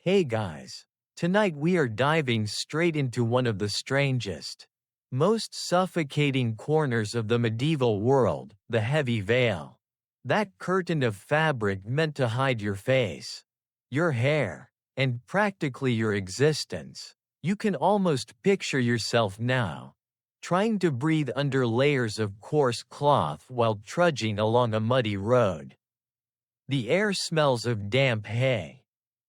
Hey guys! Tonight we are diving straight into one of the strangest, most suffocating corners of the medieval world, the heavy veil. That curtain of fabric meant to hide your face, your hair, and practically your existence. You can almost picture yourself now, trying to breathe under layers of coarse cloth while trudging along a muddy road. The air smells of damp hay,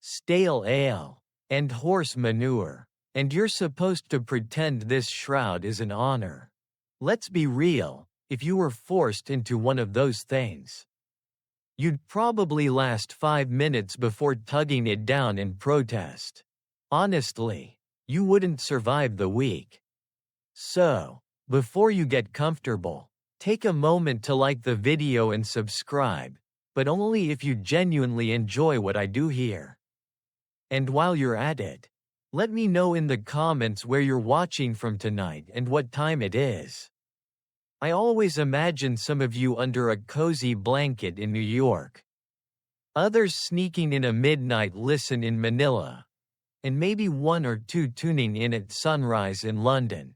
stale ale, and horse manure, and you're supposed to pretend this shroud is an honor. Let's be real, if you were forced into one of those things, you'd probably last 5 minutes before tugging it down in protest. Honestly, you wouldn't survive the week. So, before you get comfortable, take a moment to like the video and subscribe, but only if you genuinely enjoy what I do here. And while you're at it, let me know in the comments where you're watching from tonight and what time it is. I always imagine some of you under a cozy blanket in New York, others sneaking in a midnight listen in Manila, and maybe one or two tuning in at sunrise in London.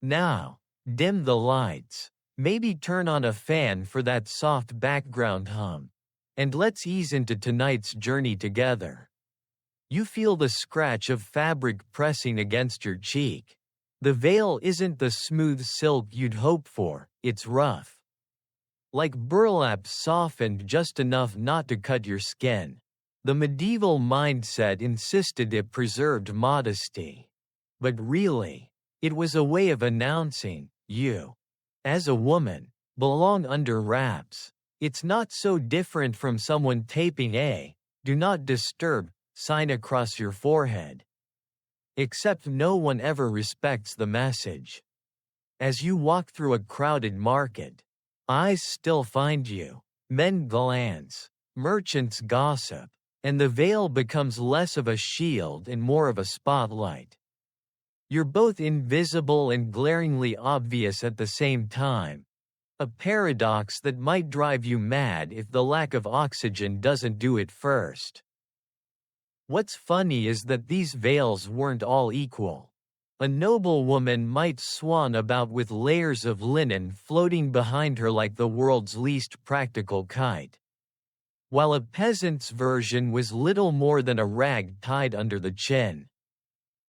Now, dim the lights, maybe turn on a fan for that soft background hum, and let's ease into tonight's journey together. You feel the scratch of fabric pressing against your cheek. The veil isn't the smooth silk you'd hope for, it's rough, like burlap softened just enough not to cut your skin. The medieval mindset insisted it preserved modesty. But really, it was a way of announcing, you, as a woman, belong under wraps. It's not so different from someone taping a "Do Not Disturb" sign across your forehead. Except no one ever respects the message. As you walk through a crowded market, eyes still find you, men glance, merchants gossip, and the veil becomes less of a shield and more of a spotlight. You're both invisible and glaringly obvious at the same time, a paradox that might drive you mad if the lack of oxygen doesn't do it first. What's funny is that these veils weren't all equal. A noblewoman might swan about with layers of linen floating behind her like the world's least practical kite, while a peasant's version was little more than a rag tied under the chin.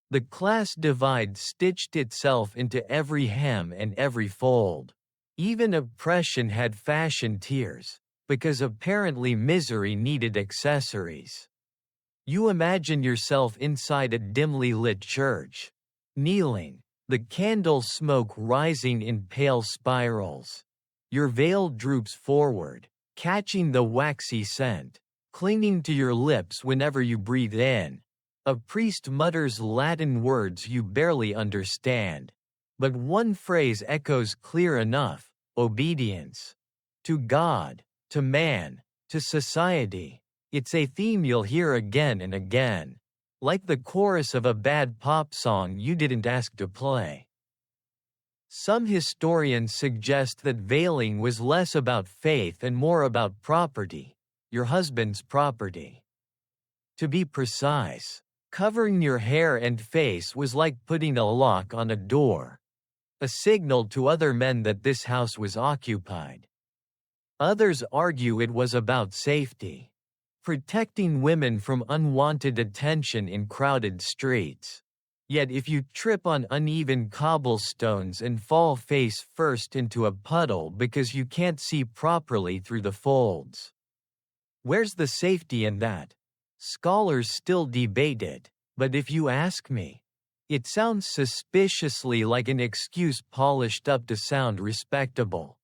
The class divide stitched itself into every hem and every fold. Even oppression had fashion tiers, because apparently misery needed accessories. You imagine yourself inside a dimly lit church, kneeling, the candle smoke rising in pale spirals. Your veil droops forward, catching the waxy scent, clinging to your lips whenever you breathe in. A priest mutters Latin words you barely understand, but one phrase echoes clear enough: obedience. To God, to man, to society. It's a theme you'll hear again and again, like the chorus of a bad pop song you didn't ask to play. Some historians suggest that veiling was less about faith and more about property, your husband's property. To be precise, covering your hair and face was like putting a lock on a door, a signal to other men that this house was occupied. Others argue it was about safety, protecting women from unwanted attention in crowded streets. Yet if you trip on uneven cobblestones and fall face first into a puddle because you can't see properly through the folds, where's the safety in that? Scholars still debate it, but if you ask me, it sounds suspiciously like an excuse polished up to sound respectable.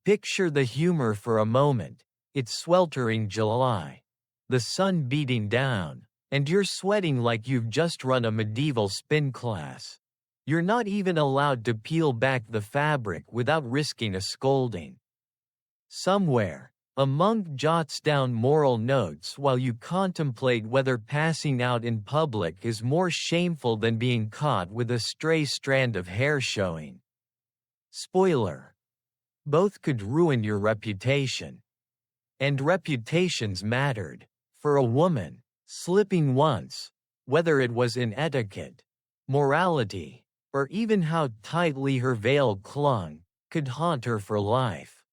Picture the humor for a moment. It's sweltering July, the sun beating down, and you're sweating like you've just run a medieval spin class. You're not even allowed to peel back the fabric without risking a scolding. Somewhere, a monk jots down moral notes while you contemplate whether passing out in public is more shameful than being caught with a stray strand of hair showing. Spoiler: both could ruin your reputation. And reputations mattered. For a woman, Slipping once, whether it was in etiquette, morality, or even how tightly her veil clung, could haunt her for life.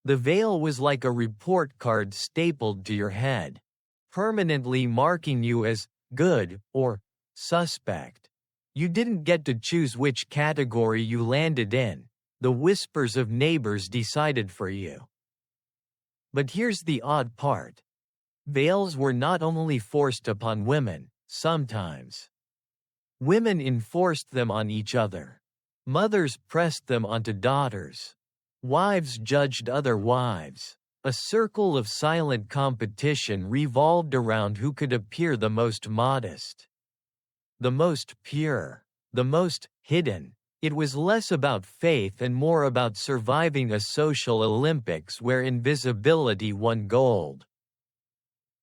The veil was like a report card stapled to your head, permanently marking you as good or suspect. You didn't get to choose which category you landed in. The whispers of neighbors decided for you. But here's the odd part. Veils were not only forced upon women, sometimes. Women enforced them on each other. Mothers pressed them onto daughters. Wives judged other wives. A circle of silent competition revolved around who could appear the most modest, the most pure, the most hidden. It was less about faith and more about surviving a social Olympics where invisibility won gold.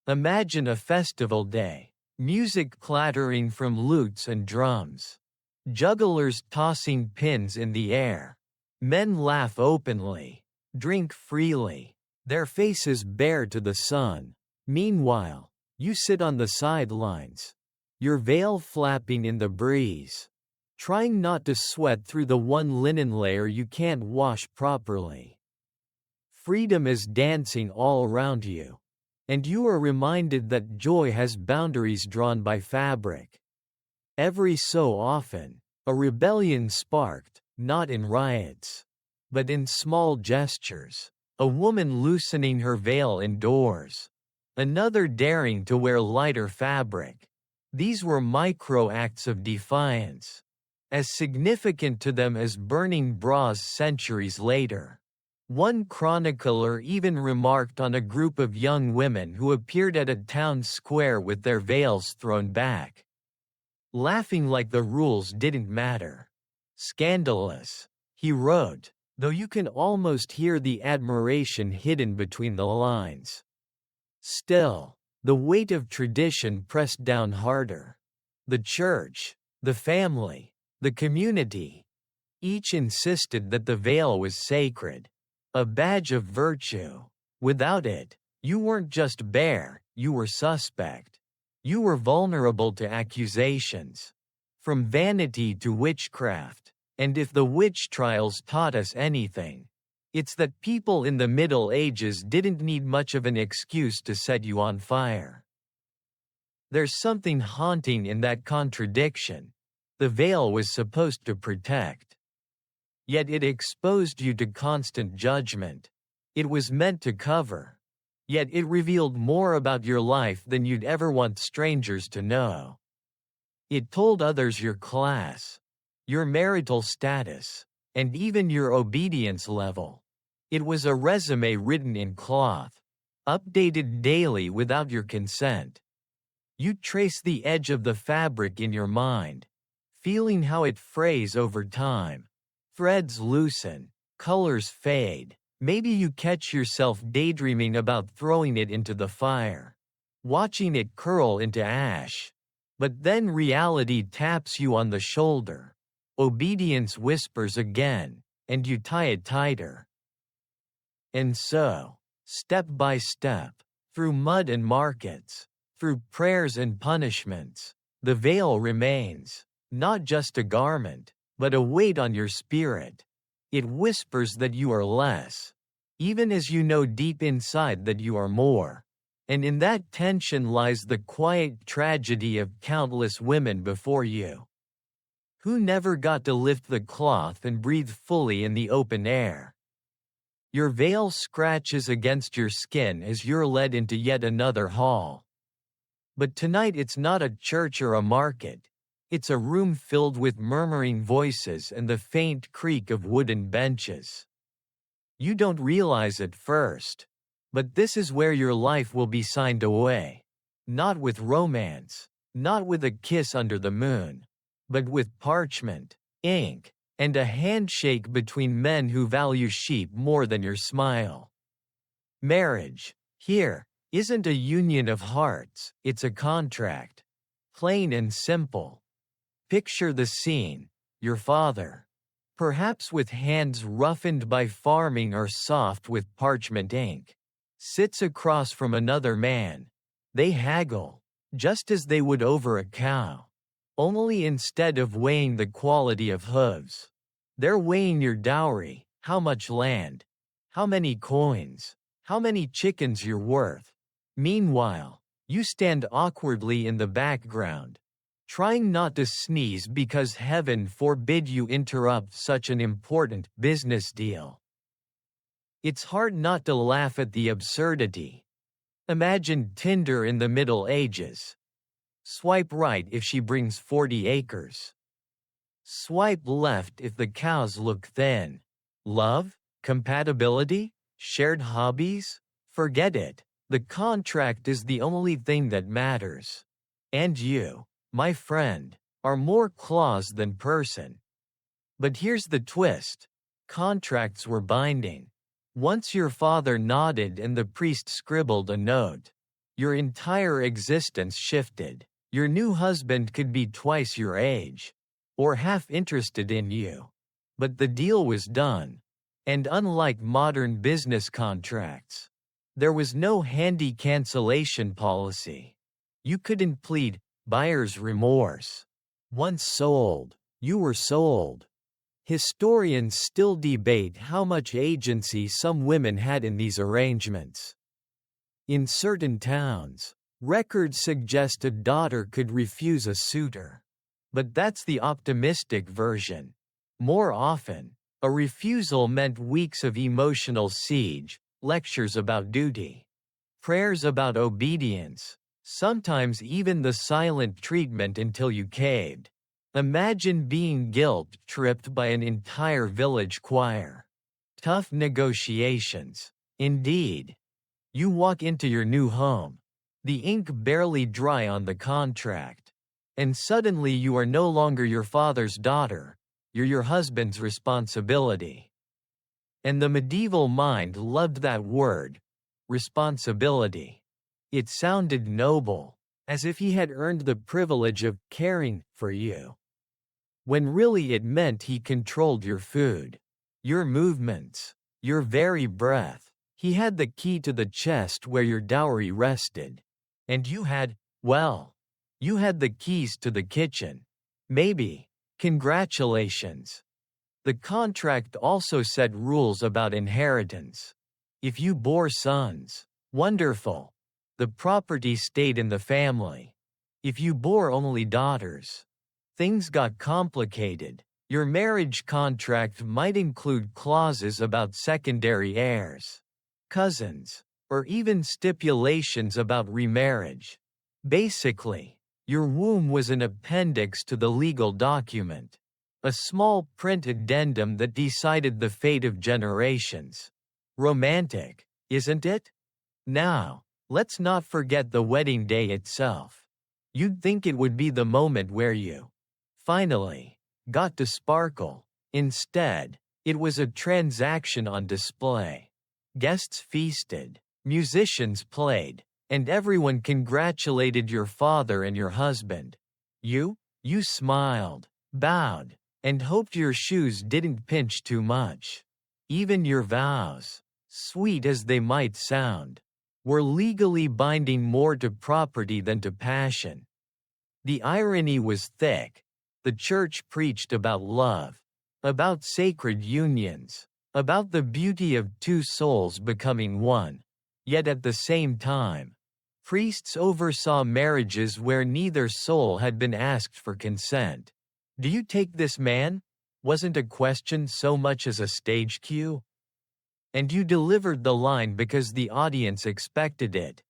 Imagine a festival day, music clattering from lutes and drums, jugglers tossing pins in the air. Men laugh openly, drink freely, their faces bare to the sun. Meanwhile, you sit on the sidelines, your veil flapping in the breeze, trying not to sweat through the one linen layer you can't wash properly. Freedom is dancing all around you, and you are reminded that joy has boundaries drawn by fabric. Every so often, a rebellion sparked, not in riots, but in small gestures. A woman loosening her veil indoors, another daring to wear lighter fabric. These were micro acts of defiance, as significant to them as burning bras centuries later. One chronicler even remarked on a group of young women who appeared at a town square with their veils thrown back, laughing like the rules didn't matter. Scandalous, he wrote, though you can almost hear the admiration hidden between the lines. Still, the weight of tradition pressed down harder. The church, the family, the community, each insisted that the veil was sacred, a badge of virtue. Without it, you weren't just bare, you were suspect. You were vulnerable to accusations, from vanity to witchcraft. And if the witch trials taught us anything, it's that people in the Middle Ages didn't need much of an excuse to set you on fire. There's something haunting in that contradiction. The veil was supposed to protect, yet it exposed you to constant judgment. It was meant to cover, yet it revealed more about your life than you'd ever want strangers to know. It told others your class, your marital status, and even your obedience level. It was a resume written in cloth, updated daily without your consent. You trace the edge of the fabric in your mind, feeling how it frays over time. Threads loosen, colors fade. Maybe you catch yourself daydreaming about throwing it into the fire, watching it curl into ash. But then reality taps you on the shoulder. Obedience whispers again, and you tie it tighter. And so, step by step, through mud and markets, through prayers and punishments, the veil remains, not just a garment, but a weight on your spirit. It whispers that you are less, even as you know deep inside that you are more. And in that tension lies the quiet tragedy of countless women before you, who never got to lift the cloth and breathe fully in the open air. Your veil scratches against your skin as you're led into yet another hall. But tonight it's not a church or a market. It's a room filled with murmuring voices and the faint creak of wooden benches. You don't realize at first, but this is where your life will be signed away. Not with romance, not with a kiss under the moon, but with parchment, ink, and a handshake between men who value sheep more than your smile. Marriage, here, isn't a union of hearts, it's a contract. Plain and simple. Picture the scene: your father, perhaps with hands roughened by farming or soft with parchment ink, sits across from another man. They haggle, just as they would over a cow. Only instead of weighing the quality of hooves, they're weighing your dowry, how much land, how many coins, how many chickens you're worth. Meanwhile, you stand awkwardly in the background, trying not to sneeze because heaven forbid you interrupt such an important business deal. It's hard not to laugh at the absurdity. Imagine Tinder in the Middle Ages. Swipe right if she brings 40 acres. Swipe left if the cows look thin. Love? Compatibility? Shared hobbies? Forget it. The contract is the only thing that matters. And you, my friend, are more clause than person. But here's the twist. Contracts were binding. Once your father nodded and the priest scribbled a note, your entire existence shifted. Your new husband could be twice your age, or half interested in you. But the deal was done. And unlike modern business contracts, there was no handy cancellation policy. You couldn't plead buyer's remorse. Once sold, you were sold. Historians still debate how much agency some women had in these arrangements. In certain towns, records suggest a daughter could refuse a suitor. But that's the optimistic version. More often, a refusal meant weeks of emotional siege, lectures about duty, prayers about obedience, sometimes even the silent treatment until you caved. Imagine being guilt-tripped by an entire village choir. Tough negotiations. Indeed. You walk into your new home. The ink barely dry on the contract. And suddenly you are no longer your father's daughter. You're your husband's responsibility. And the medieval mind loved that word. Responsibility. It sounded noble, as if he had earned the privilege of caring for you. When really it meant he controlled your food, your movements, your very breath. He had the key to the chest where your dowry rested. And you had, well, you had the keys to the kitchen. Maybe. Congratulations. The contract also set rules about inheritance. If you bore sons, wonderful. The property stayed in the family. If you bore only daughters, things got complicated. Your marriage contract might include clauses about secondary heirs, cousins, or even stipulations about remarriage. Basically, your womb was an appendix to the legal document, a small print addendum that decided the fate of generations. Romantic, isn't it? Now, let's not forget the wedding day itself. You'd think it would be the moment where you, finally, got to sparkle. Instead, it was a transaction on display. Guests feasted, musicians played, and everyone congratulated your father and your husband. You smiled, bowed, and hoped your shoes didn't pinch too much. Even your vows, sweet as they might sound, were legally binding more to property than to passion. The irony was thick. The church preached about love, about sacred unions, about the beauty of two souls becoming one. Yet at the same time, priests oversaw marriages where neither soul had been asked for consent. "Do you take this man?" wasn't a question so much as a stage cue. And you delivered the line because the audience expected it.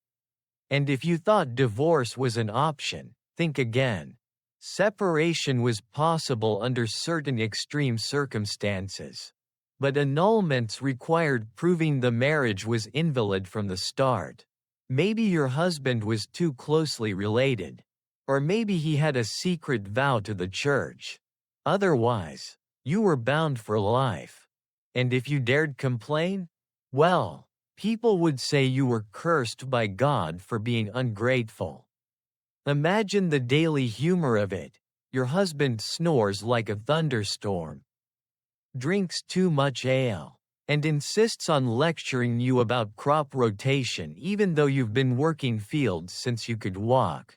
And if you thought divorce was an option, think again. Separation was possible under certain extreme circumstances. But annulments required proving the marriage was invalid from the start. Maybe your husband was too closely related. Or maybe he had a secret vow to the church. Otherwise, you were bound for life. And if you dared complain, well, people would say you were cursed by God for being ungrateful. Imagine the daily humor of it. Your husband snores like a thunderstorm, drinks too much ale, and insists on lecturing you about crop rotation even though you've been working fields since you could walk.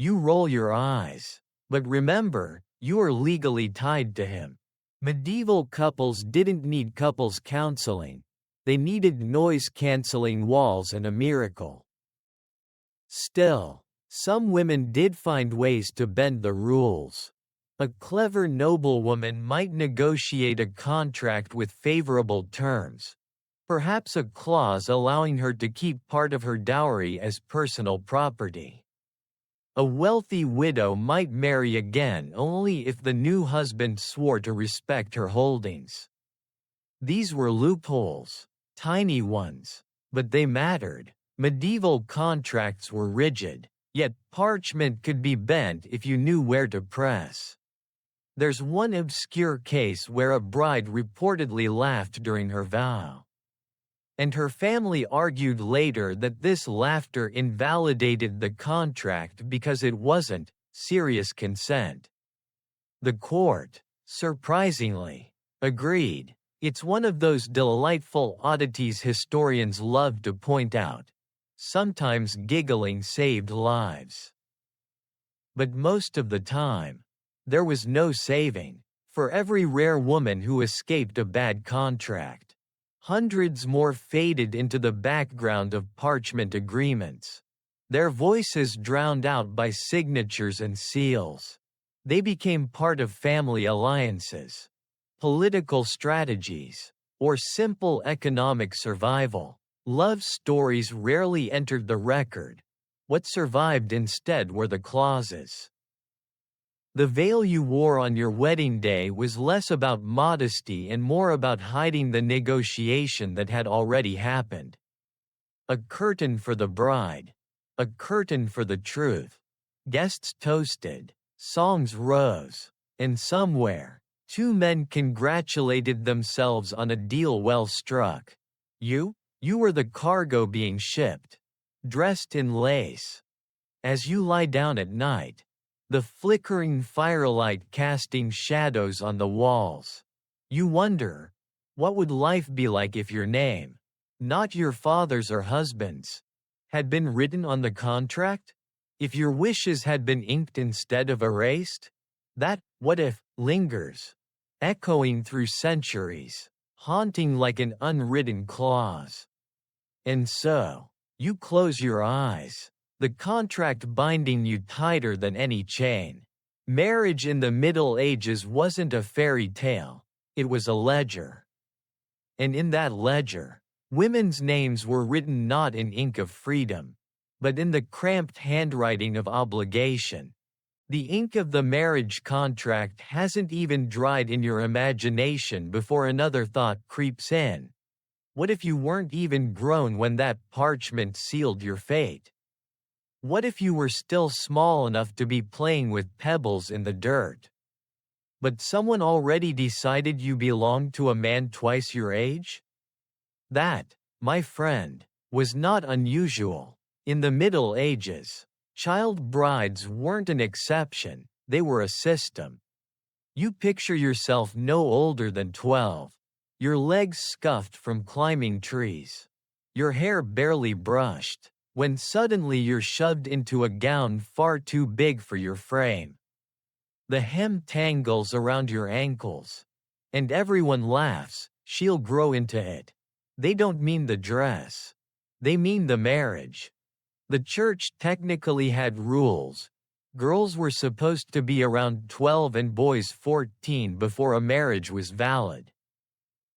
You roll your eyes. But remember, you are legally tied to him. Medieval couples didn't need couples counseling. They needed noise-canceling walls and a miracle. Still, some women did find ways to bend the rules. A clever noblewoman might negotiate a contract with favorable terms, perhaps a clause allowing her to keep part of her dowry as personal property. A wealthy widow might marry again only if the new husband swore to respect her holdings. These were loopholes, tiny ones, but they mattered. Medieval contracts were rigid, yet parchment could be bent if you knew where to press. There's one obscure case where a bride reportedly laughed during her vow. And her family argued later that this laughter invalidated the contract because it wasn't serious consent. The court, surprisingly, agreed. It's one of those delightful oddities historians love to point out. Sometimes giggling saved lives. But most of the time, there was no saving. For every rare woman who escaped a bad contract, hundreds more faded into the background of parchment agreements. Their voices drowned out by signatures and seals. They became part of family alliances, political strategies, or simple economic survival. Love stories rarely entered the record. What survived instead were the clauses. The veil you wore on your wedding day was less about modesty and more about hiding the negotiation that had already happened. A curtain for the bride. A curtain for the truth. Guests toasted. Songs rose. And somewhere, two men congratulated themselves on a deal well struck. You were the cargo being shipped. Dressed in lace. As you lie down at night, the flickering firelight casting shadows on the walls, you wonder, what would life be like if your name, not your father's or husband's, had been written on the contract? If your wishes had been inked instead of erased? That what if lingers, echoing through centuries, haunting like an unwritten clause. And so, you close your eyes, the contract binding you tighter than any chain. Marriage in the Middle Ages wasn't a fairy tale, it was a ledger. And in that ledger, women's names were written not in ink of freedom, but in the cramped handwriting of obligation. The ink of the marriage contract hasn't even dried in your imagination before another thought creeps in. What if you weren't even grown when that parchment sealed your fate? What if you were still small enough to be playing with pebbles in the dirt? But someone already decided you belonged to a man twice your age? That, my friend, was not unusual. In the Middle Ages, child brides weren't an exception, they were a system. You picture yourself no older than 12, your legs scuffed from climbing trees, your hair barely brushed, when suddenly you're shoved into a gown far too big for your frame. The hem tangles around your ankles, and everyone laughs, she'll grow into it. They don't mean the dress. They mean the marriage. The church technically had rules. Girls were supposed to be around 12 and boys 14 before a marriage was valid.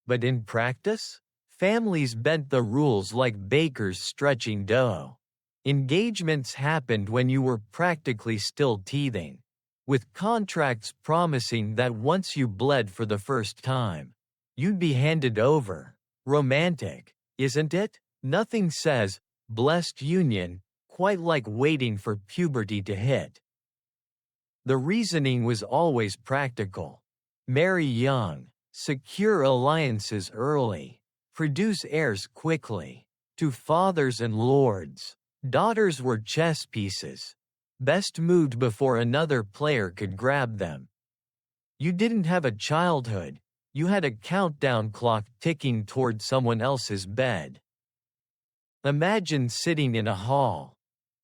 But in practice, families bent the rules like bakers stretching dough. Engagements happened when you were practically still teething, with contracts promising that once you bled for the first time, you'd be handed over. Romantic, isn't it? Nothing says, blessed union, quite like waiting for puberty to hit. The reasoning was always practical. Marry young, secure alliances early, produce heirs quickly. To fathers and lords, daughters were chess pieces, best moved before another player could grab them. You didn't have a childhood, you had a countdown clock ticking toward someone else's bed. Imagine sitting in a hall,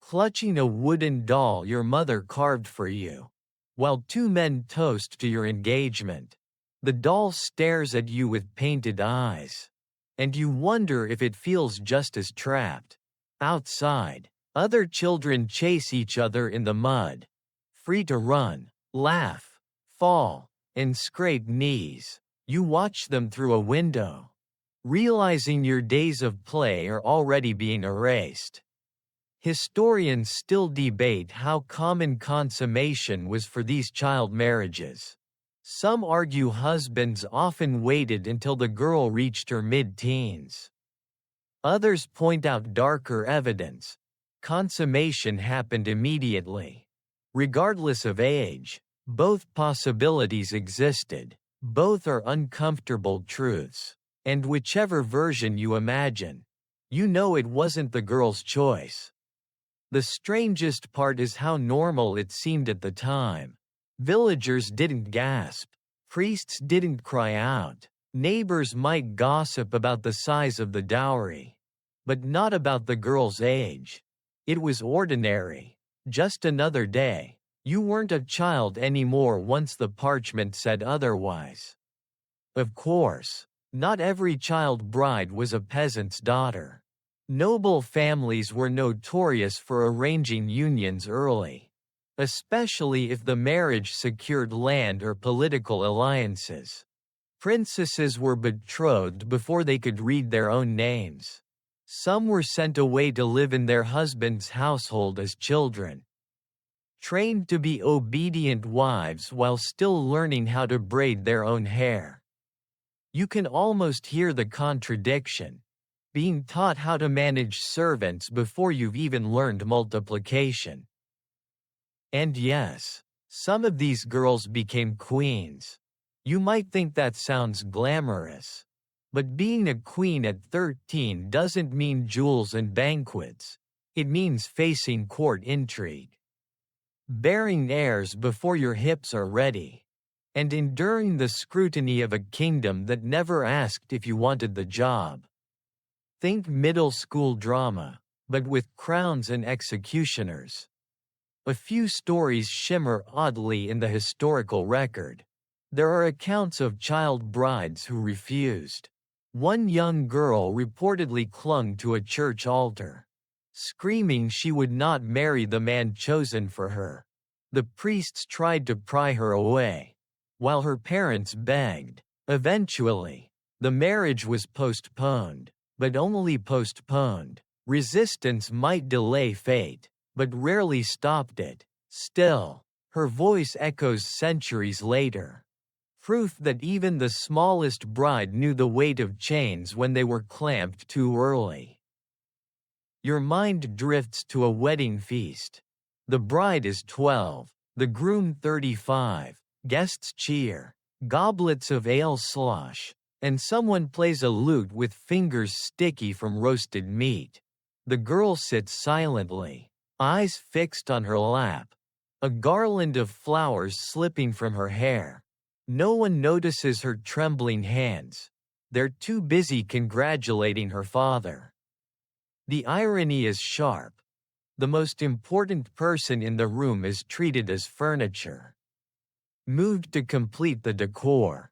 clutching a wooden doll your mother carved for you, while two men toast to your engagement. The doll stares at you with painted eyes, and you wonder if it feels just as trapped. Outside, other children chase each other in the mud, free to run, laugh, fall, and scrape knees. You watch them through a window, realizing your days of play are already being erased. Historians still debate how common consummation was for these child marriages. Some argue husbands often waited until the girl reached her mid-teens. Others point out darker evidence. Consummation happened immediately. Regardless of age, both possibilities existed. Both are uncomfortable truths. And whichever version you imagine, you know it wasn't the girl's choice. The strangest part is how normal it seemed at the time. Villagers didn't gasp. Priests didn't cry out. Neighbors might gossip about the size of the dowry, but not about the girl's age. It was ordinary. Just another day. You weren't a child anymore once the parchment said otherwise. Of course, not every child bride was a peasant's daughter. Noble families were notorious for arranging unions early, especially if the marriage secured land or political alliances. Princesses were betrothed before they could read their own names. Some were sent away to live in their husband's household as children, trained to be obedient wives while still learning how to braid their own hair. You can almost hear the contradiction. Being taught how to manage servants before you've even learned multiplication. And yes, some of these girls became queens. You might think that sounds glamorous. But being a queen at 13 doesn't mean jewels and banquets. It means facing court intrigue, bearing heirs before your hips are ready, and enduring the scrutiny of a kingdom that never asked if you wanted the job. Think middle school drama, but with crowns and executioners. A few stories shimmer oddly in the historical record. There are accounts of child brides who refused. One young girl reportedly clung to a church altar, screaming she would not marry the man chosen for her. The priests tried to pry her away, while her parents begged. Eventually, the marriage was postponed, but only postponed. Resistance might delay fate, but rarely stopped it. Still, her voice echoes centuries later. Proof that even the smallest bride knew the weight of chains when they were clamped too early. Your mind drifts to a wedding feast. The bride is 12, the groom 35, guests cheer, goblets of ale slosh, and someone plays a lute with fingers sticky from roasted meat. The girl sits silently, eyes fixed on her lap, a garland of flowers slipping from her hair. No one notices her trembling hands. They're too busy congratulating her father. The irony is sharp. The most important person in the room is treated as furniture, moved to complete the decor.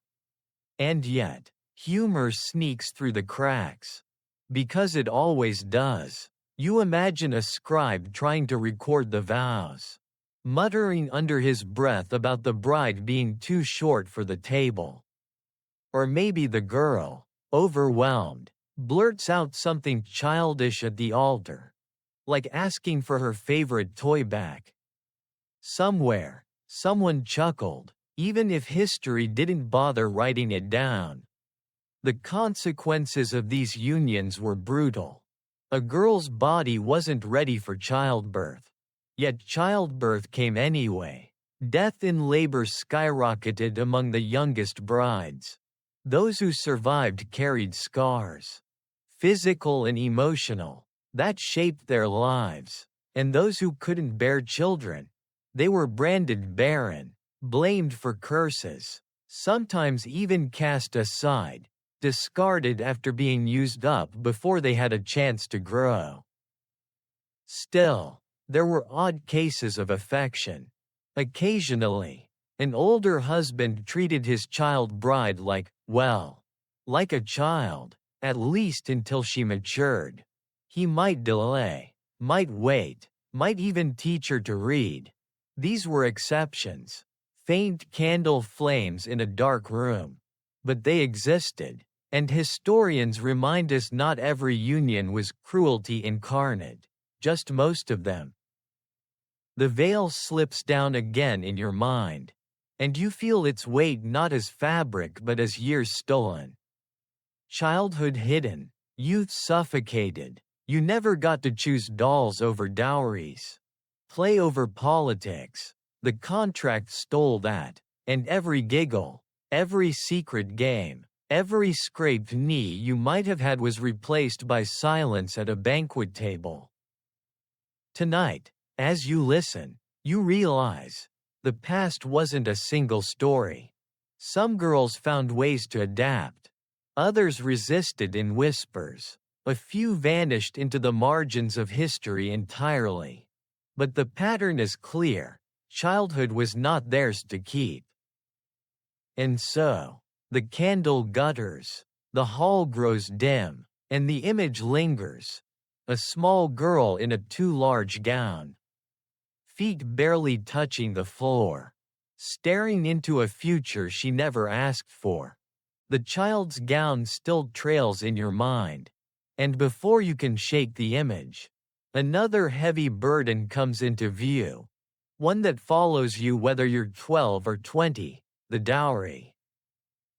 And yet, humor sneaks through the cracks. Because it always does. You imagine a scribe trying to record the vows, muttering under his breath about the bride being too short for the table. Or maybe the girl, overwhelmed, blurts out something childish at the altar, like asking for her favorite toy back. Somewhere, someone chuckled, even if history didn't bother writing it down. The consequences of these unions were brutal. A girl's body wasn't ready for childbirth. Yet childbirth came anyway. Death in labor skyrocketed among the youngest brides. Those who survived carried scars, physical and emotional, that shaped their lives. And those who couldn't bear children, they were branded barren, blamed for curses, sometimes even cast aside, discarded after being used up before they had a chance to grow. Still, There were odd cases of affection. Occasionally, an older husband treated his child bride like a child, at least until she matured. He might delay, might wait, might even teach her to read. These were exceptions. Faint candle flames in a dark room. But they existed, and historians remind us not every union was cruelty incarnate, just most of them. The veil slips down again in your mind, and you feel its weight not as fabric but as years stolen. Childhood hidden, youth suffocated, you never got to choose dolls over dowries. Play over politics, the contract stole that, and every giggle, every secret game, every scraped knee you might have had was replaced by silence at a banquet table. Tonight, as you listen, you realize, the past wasn't a single story. Some girls found ways to adapt. Others resisted in whispers. A few vanished into the margins of history entirely. But the pattern is clear. Childhood was not theirs to keep. And so, the candle gutters, the hall grows dim, and the image lingers. A small girl in a too large gown. Feet barely touching the floor. Staring into a future she never asked for. The child's gown still trails in your mind. And before you can shake the image, another heavy burden comes into view. One that follows you whether you're 12 or 20, the dowry.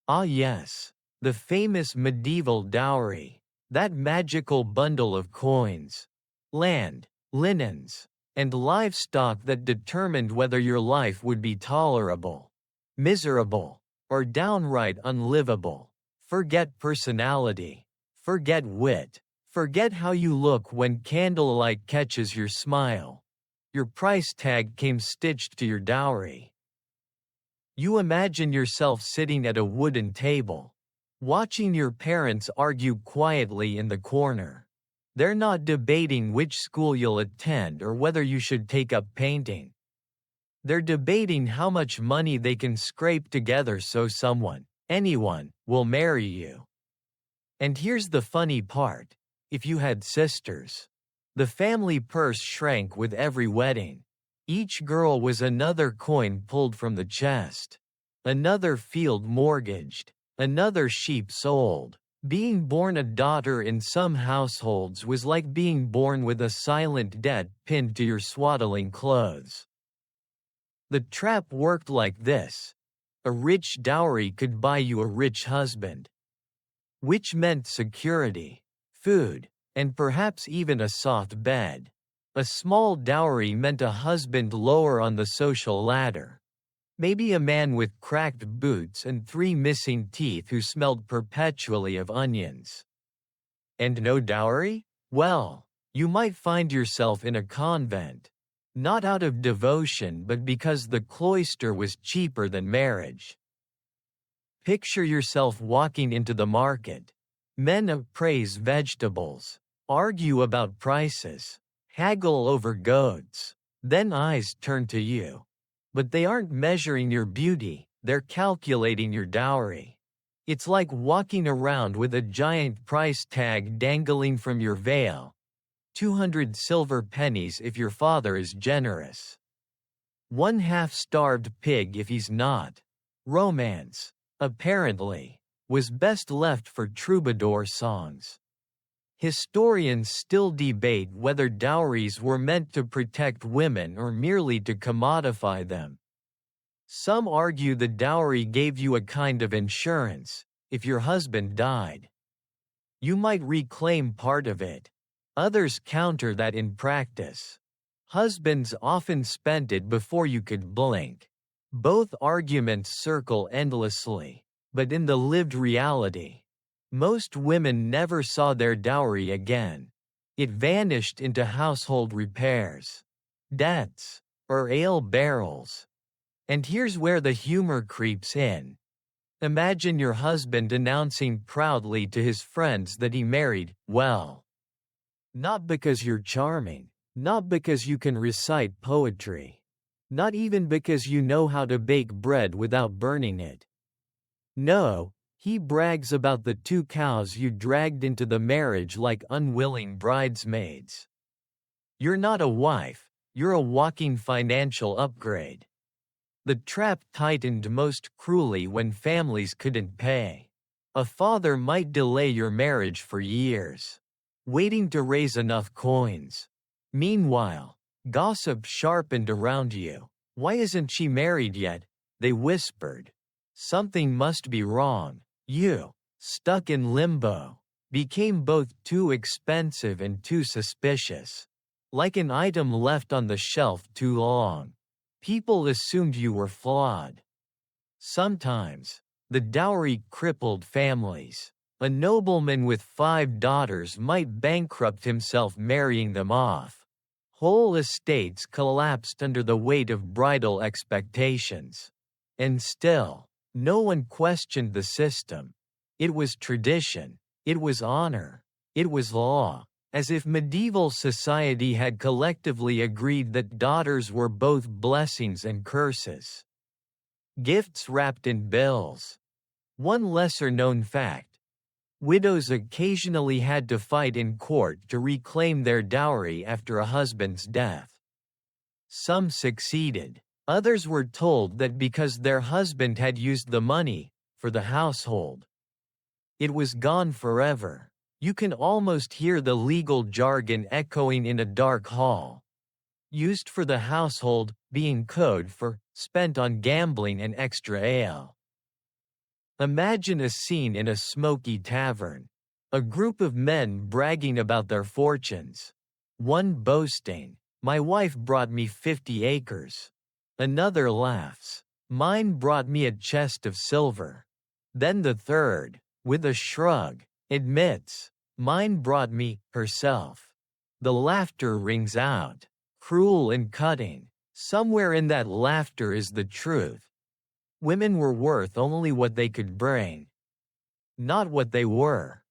Ah yes, the famous medieval dowry, that magical bundle of coins, land, linens, and livestock that determined whether your life would be tolerable, miserable, or downright unlivable. Forget personality, forget wit, forget how you look when candlelight catches your smile. Your price tag came stitched to your dowry. You imagine yourself sitting at a wooden table, watching your parents argue quietly in the corner. They're not debating which school you'll attend or whether you should take up painting. They're debating how much money they can scrape together so someone, anyone, will marry you. And here's the funny part. If you had sisters, the family purse shrank with every wedding. Each girl was another coin pulled from the chest, another field mortgaged, another sheep sold. Being born a daughter in some households was like being born with a silent debt pinned to your swaddling clothes. The trap worked like this. A rich dowry could buy you a rich husband, which meant security, food, and perhaps even a soft bed. A small dowry meant a husband lower on the social ladder. Maybe a man with cracked boots and 3 missing teeth who smelled perpetually of onions. And no dowry? Well, you might find yourself in a convent. Not out of devotion but because the cloister was cheaper than marriage. Picture yourself walking into the market. Men appraise vegetables, argue about prices, haggle over goats. Then eyes turn to you. But they aren't measuring your beauty, they're calculating your dowry. It's like walking around with a giant price tag dangling from your veil. 200 silver pennies if your father is generous. 1 half-starved pig if he's not. Romance, apparently, was best left for troubadour songs. Historians still debate whether dowries were meant to protect women or merely to commodify them. Some argue the dowry gave you a kind of insurance. If your husband died, you might reclaim part of it. Others counter that in practice, husbands often spent it before you could blink. Both arguments circle endlessly, but in the lived reality, most women never saw their dowry again. It vanished into household repairs, debts, or ale barrels. And here's where the humor creeps in. Imagine your husband announcing proudly to his friends that he married, well, not because you're charming, Not because you can recite poetry. Not even because you know how to bake bread without burning it. No, he brags about the 2 cows you dragged into the marriage like unwilling bridesmaids. You're not a wife, you're a walking financial upgrade. The trap tightened most cruelly when families couldn't pay. A father might delay your marriage for years, waiting to raise enough coins. Meanwhile, gossip sharpened around you. Why isn't she married yet? They whispered. Something must be wrong. You, stuck in limbo, became both too expensive and too suspicious. Like an item left on the shelf too long. People assumed you were flawed. Sometimes, the dowry crippled families. A nobleman with 5 daughters might bankrupt himself marrying them off. Whole estates collapsed under the weight of bridal expectations. And still, no one questioned the system. It was tradition, it was honor, it was law, as if medieval society had collectively agreed that daughters were both blessings and curses. Gifts wrapped in bills. One lesser-known fact. Widows occasionally had to fight in court to reclaim their dowry after a husband's death. Some succeeded. Others were told that because their husband had used the money for the household, it was gone forever. You can almost hear the legal jargon echoing in a dark hall. Used for the household, being code for spent on gambling and extra ale. Imagine a scene in a smoky tavern. A group of men bragging about their fortunes. One boasting, "My wife brought me 50 acres." Another laughs, "Mine brought me a chest of silver." Then the third, with a shrug, admits, "Mine brought me herself." The laughter rings out, cruel and cutting. Somewhere in that laughter is the truth. Women were worth only what they could bring, not what they were.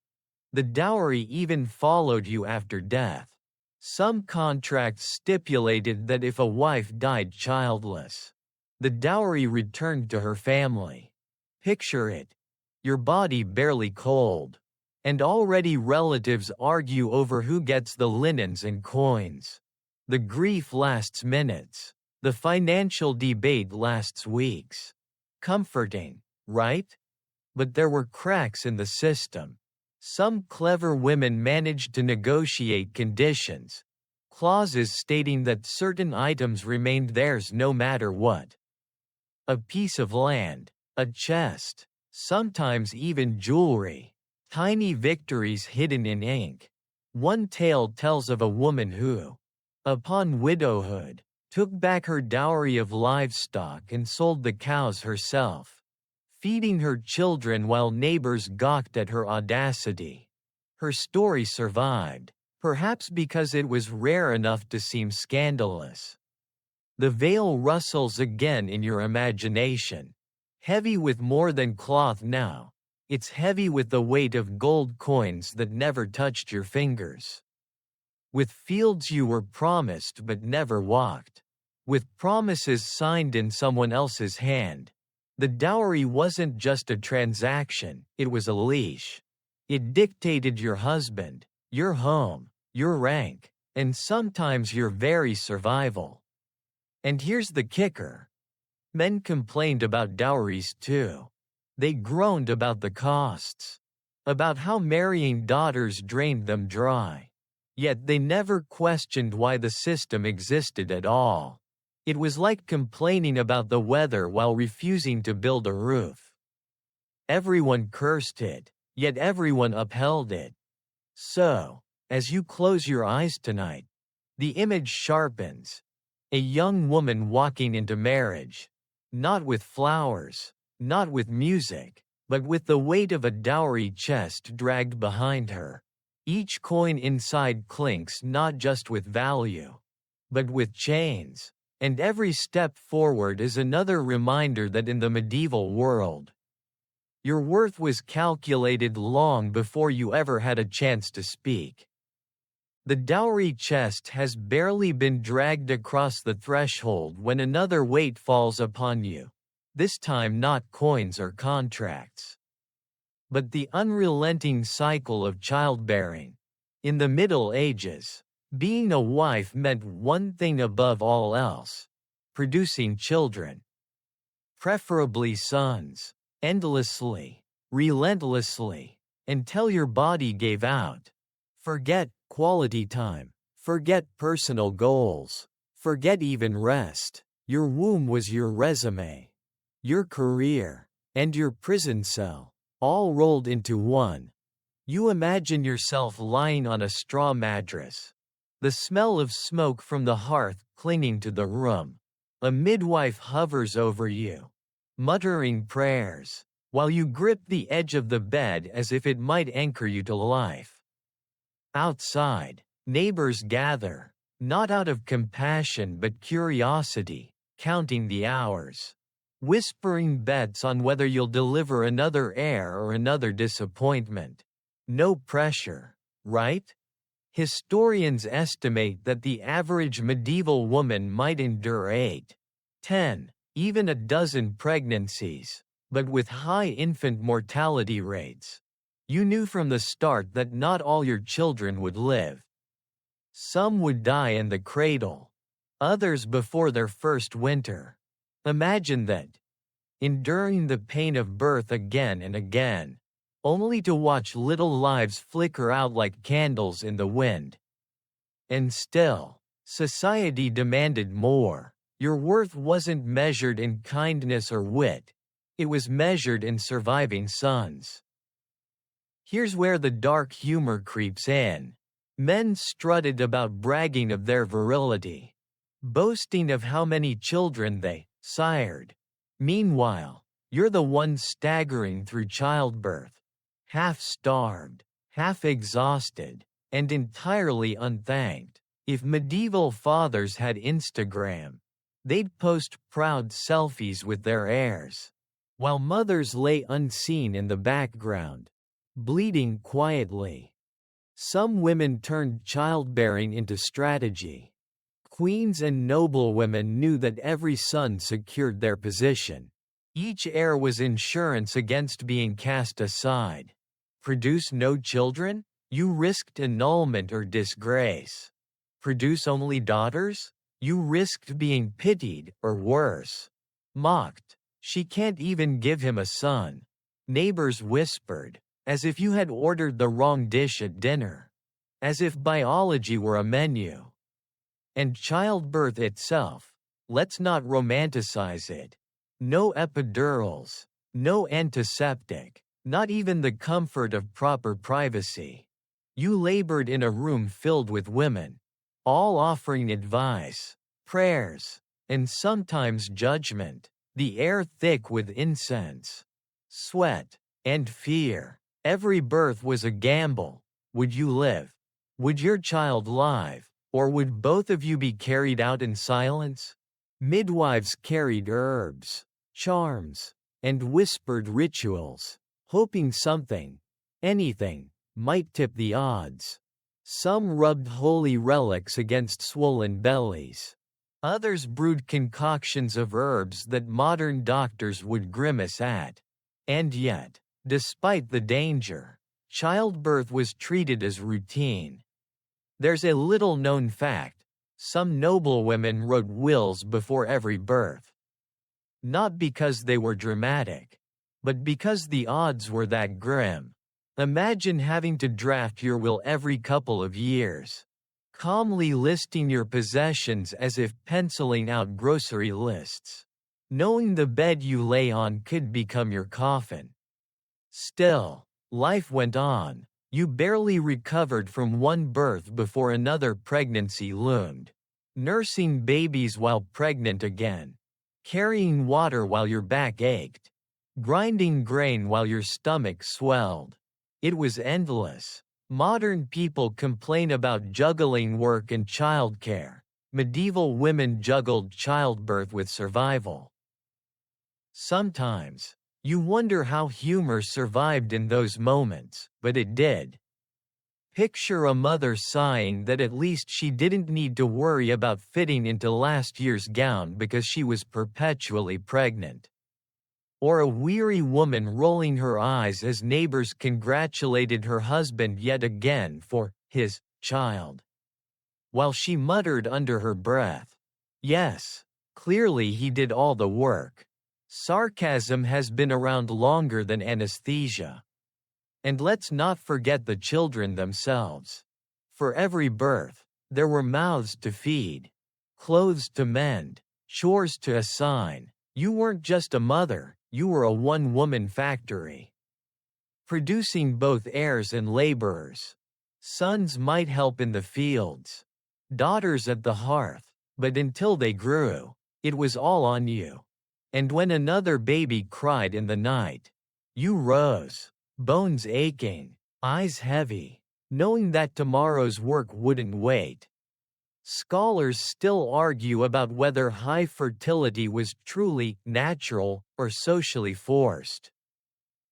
The dowry even followed you after death. Some contracts stipulated that if a wife died childless, the dowry returned to her family. Picture it. Your body barely cold. And already relatives argue over who gets the linens and coins. The grief lasts minutes. The financial debate lasts weeks. Comforting, right? But there were cracks in the system. Some clever women managed to negotiate conditions, clauses stating that certain items remained theirs no matter what. A piece of land, a chest, sometimes even jewelry. Tiny victories hidden in ink. One tale tells of a woman who, upon widowhood, took back her dowry of livestock and sold the cows herself, feeding her children while neighbors gawked at her audacity. Her story survived, perhaps because it was rare enough to seem scandalous. The veil rustles again in your imagination. Heavy with more than cloth now, it's heavy with the weight of gold coins that never touched your fingers. With fields you were promised but never walked. With promises signed in someone else's hand. The dowry wasn't just a transaction, it was a leash. It dictated your husband, your home, your rank, and sometimes your very survival. And here's the kicker. Men complained about dowries too. They groaned about the costs. About how marrying daughters drained them dry. Yet they never questioned why the system existed at all. It was like complaining about the weather while refusing to build a roof. Everyone cursed it, yet everyone upheld it. So, as you close your eyes tonight, the image sharpens. A young woman walking into marriage. Not with flowers, not with music, but with the weight of a dowry chest dragged behind her. Each coin inside clinks not just with value, but with chains. And every step forward is another reminder that in the medieval world, your worth was calculated long before you ever had a chance to speak. The dowry chest has barely been dragged across the threshold when another weight falls upon you, this time not coins or contracts, but the unrelenting cycle of childbearing. In the Middle Ages, being a wife meant one thing above all else: producing children, preferably sons, endlessly, relentlessly, until your body gave out. Forget quality time, forget personal goals, forget even rest. Your womb was your resume, your career, and your prison cell, all rolled into one. You imagine yourself lying on a straw mattress, the smell of smoke from the hearth clinging to the room. A midwife hovers over you, muttering prayers, while you grip the edge of the bed as if it might anchor you to life. Outside, neighbors gather, not out of compassion but curiosity, counting the hours, whispering bets on whether you'll deliver another heir or another disappointment. No pressure, right? Historians estimate that the average medieval woman might endure 8, 10, even a dozen pregnancies, but with high infant mortality rates. You knew from the start that not all your children would live. Some would die in the cradle, others before their first winter. Imagine that. Enduring the pain of birth again and again, only to watch little lives flicker out like candles in the wind. And still, society demanded more. Your worth wasn't measured in kindness or wit. It was measured in surviving sons. Here's where the dark humor creeps in. Men strutted about bragging of their virility, boasting of how many children they sired. Meanwhile, you're the one staggering through childbirth, half-starved, half-exhausted, and entirely unthanked. If medieval fathers had Instagram, they'd post proud selfies with their heirs, while mothers lay unseen in the background, bleeding quietly. Some women turned childbearing into strategy. Queens and noblewomen knew that every son secured their position. Each heir was insurance against being cast aside. Produce no children? You risked annulment or disgrace. Produce only daughters? You risked being pitied, or worse, mocked. She can't even give him a son. Neighbors whispered, as if you had ordered the wrong dish at dinner. As if biology were a menu. And childbirth itself, let's not romanticize it. No epidurals, no antiseptic, not even the comfort of proper privacy. You labored in a room filled with women, all offering advice, prayers, and sometimes judgment, the air thick with incense, sweat, and fear. Every birth was a gamble. Would you live? Would your child live? Or would both of you be carried out in silence? Midwives carried herbs, charms, and whispered rituals, hoping something, anything, might tip the odds. Some rubbed holy relics against swollen bellies. Others brewed concoctions of herbs that modern doctors would grimace at. And yet, despite the danger, childbirth was treated as routine. There's a little-known fact: some noblewomen wrote wills before every birth. Not because they were dramatic, but because the odds were that grim. Imagine having to draft your will every couple of years, calmly listing your possessions as if penciling out grocery lists, knowing the bed you lay on could become your coffin. Still, life went on. You barely recovered from one birth before another pregnancy loomed. Nursing babies while pregnant again. Carrying water while your back ached. Grinding grain while your stomach swelled. It was endless. Modern people complain about juggling work and childcare. Medieval women juggled childbirth with survival. Sometimes, you wonder how humor survived in those moments, but it did. Picture a mother sighing that at least she didn't need to worry about fitting into last year's gown because she was perpetually pregnant. Or a weary woman rolling her eyes as neighbors congratulated her husband yet again for his child, while she muttered under her breath, "Yes, clearly he did all the work." Sarcasm has been around longer than anesthesia. And let's not forget the children themselves. For every birth, there were mouths to feed, clothes to mend, chores to assign. You weren't just a mother, you were a one-woman factory, producing both heirs and laborers. Sons might help in the fields, daughters at the hearth, but until they grew, it was all on you. And when another baby cried in the night, you rose, bones aching, eyes heavy, knowing that tomorrow's work wouldn't wait. Scholars still argue about whether high fertility was truly natural or socially forced.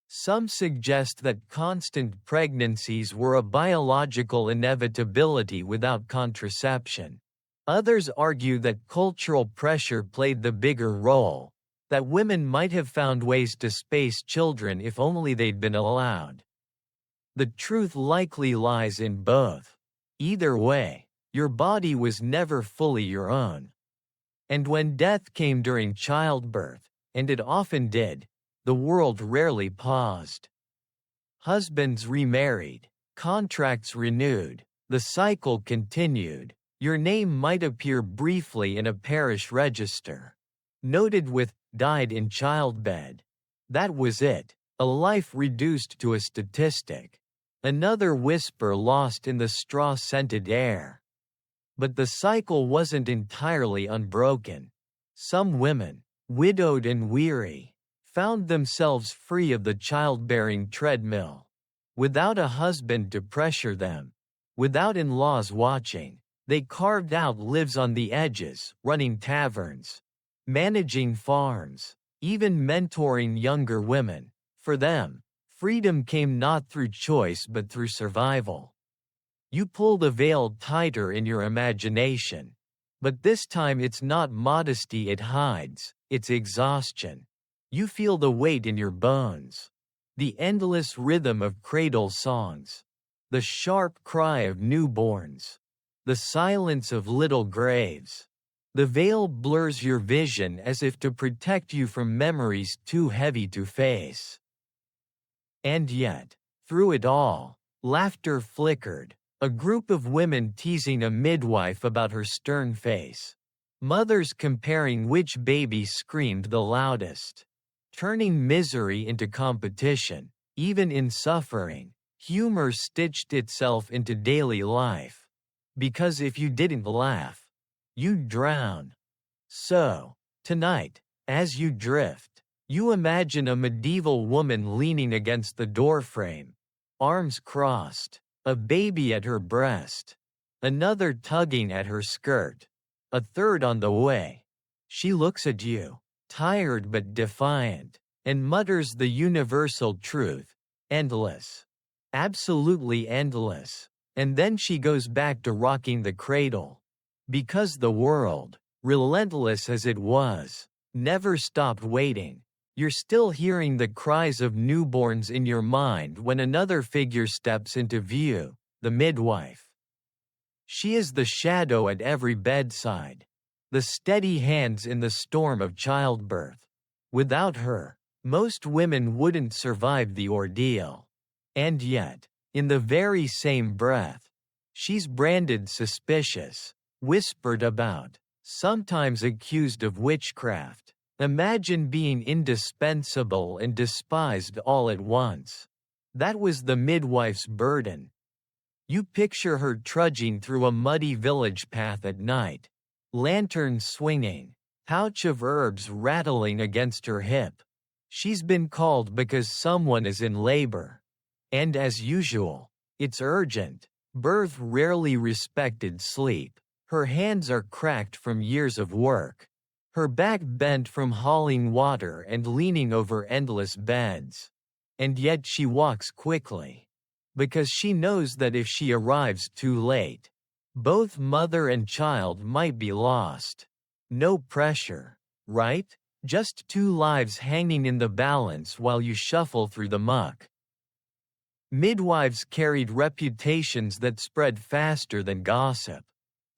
Some suggest that constant pregnancies were a biological inevitability without contraception. Others argue that cultural pressure played the bigger role, that women might have found ways to space children if only they'd been allowed. The truth likely lies in both. Either way, your body was never fully your own. And when death came during childbirth, and it often did, the world rarely paused. Husbands remarried, contracts renewed, the cycle continued. Your name might appear briefly in a parish register, noted with "died in childbed." That was it, a life reduced to a statistic. Another whisper lost in the straw-scented air. But the cycle wasn't entirely unbroken. Some women, widowed and weary, found themselves free of the childbearing treadmill. Without a husband to pressure them, without in-laws watching, they carved out lives on the edges, running taverns, managing farms, even mentoring younger women. For them, freedom came not through choice but through survival. You pull the veil tighter in your imagination. But this time it's not modesty it hides, it's exhaustion. You feel the weight in your bones. The endless rhythm of cradle songs. The sharp cry of newborns. The silence of little graves. The veil blurs your vision as if to protect you from memories too heavy to face. And yet, through it all, laughter flickered, a group of women teasing a midwife about her stern face. Mothers comparing which baby screamed the loudest. Turning misery into competition, even in suffering, humor stitched itself into daily life. Because if you didn't laugh, you'd drown. So, tonight, as you drift, you imagine a medieval woman leaning against the doorframe, arms crossed, a baby at her breast, another tugging at her skirt, a third on the way. She looks at you, tired but defiant, and mutters the universal truth, endless. Absolutely endless. And then she goes back to rocking the cradle. Because the world, relentless as it was, never stopped waiting. You're still hearing the cries of newborns in your mind when another figure steps into view, the midwife. She is the shadow at every bedside, the steady hands in the storm of childbirth. Without her, most women wouldn't survive the ordeal. And yet, in the very same breath, she's branded suspicious, whispered about, sometimes accused of witchcraft. Imagine being indispensable and despised all at once. That was the midwife's burden. You picture her trudging through a muddy village path at night, lantern swinging, pouch of herbs rattling against her hip. She's been called because someone is in labor. And as usual, it's urgent. Birth rarely respected sleep. Her hands are cracked from years of work. Her back bent from hauling water and leaning over endless beds. And yet she walks quickly. because she knows that if she arrives too late, both mother and child might be lost. No pressure, right? Just two lives hanging in the balance while you shuffle through the muck. Midwives carried reputations that spread faster than gossip.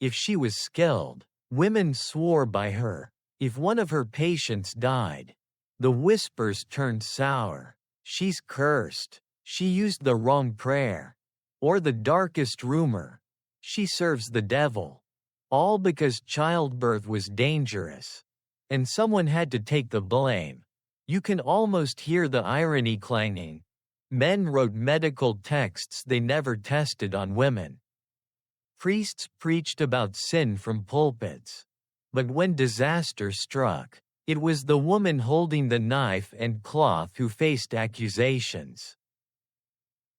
If she was skilled, women swore by her. If one of her patients died, the whispers turned sour. She's cursed. She used the wrong prayer. Or the darkest rumor. She serves the devil. All because childbirth was dangerous. And someone had to take the blame. You can almost hear the irony clanging. Men wrote medical texts they never tested on women. Priests preached about sin from pulpits. But when disaster struck, it was the woman holding the knife and cloth who faced accusations.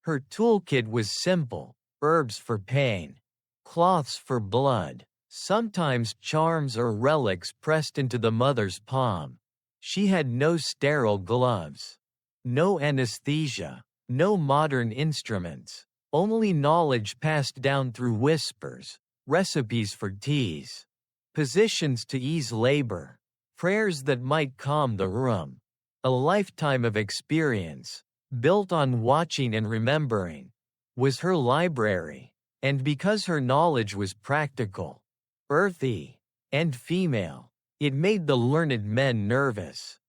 Her toolkit was simple: herbs for pain, cloths for blood, sometimes charms or relics pressed into the mother's palm. She had no sterile gloves, no anesthesia, no modern instruments, only knowledge passed down through whispers, recipes for teas, positions to ease labor, prayers that might calm the room. A lifetime of experience, built on watching and remembering, was her library. And because her knowledge was practical, earthy, and female, it made the learned men nervous.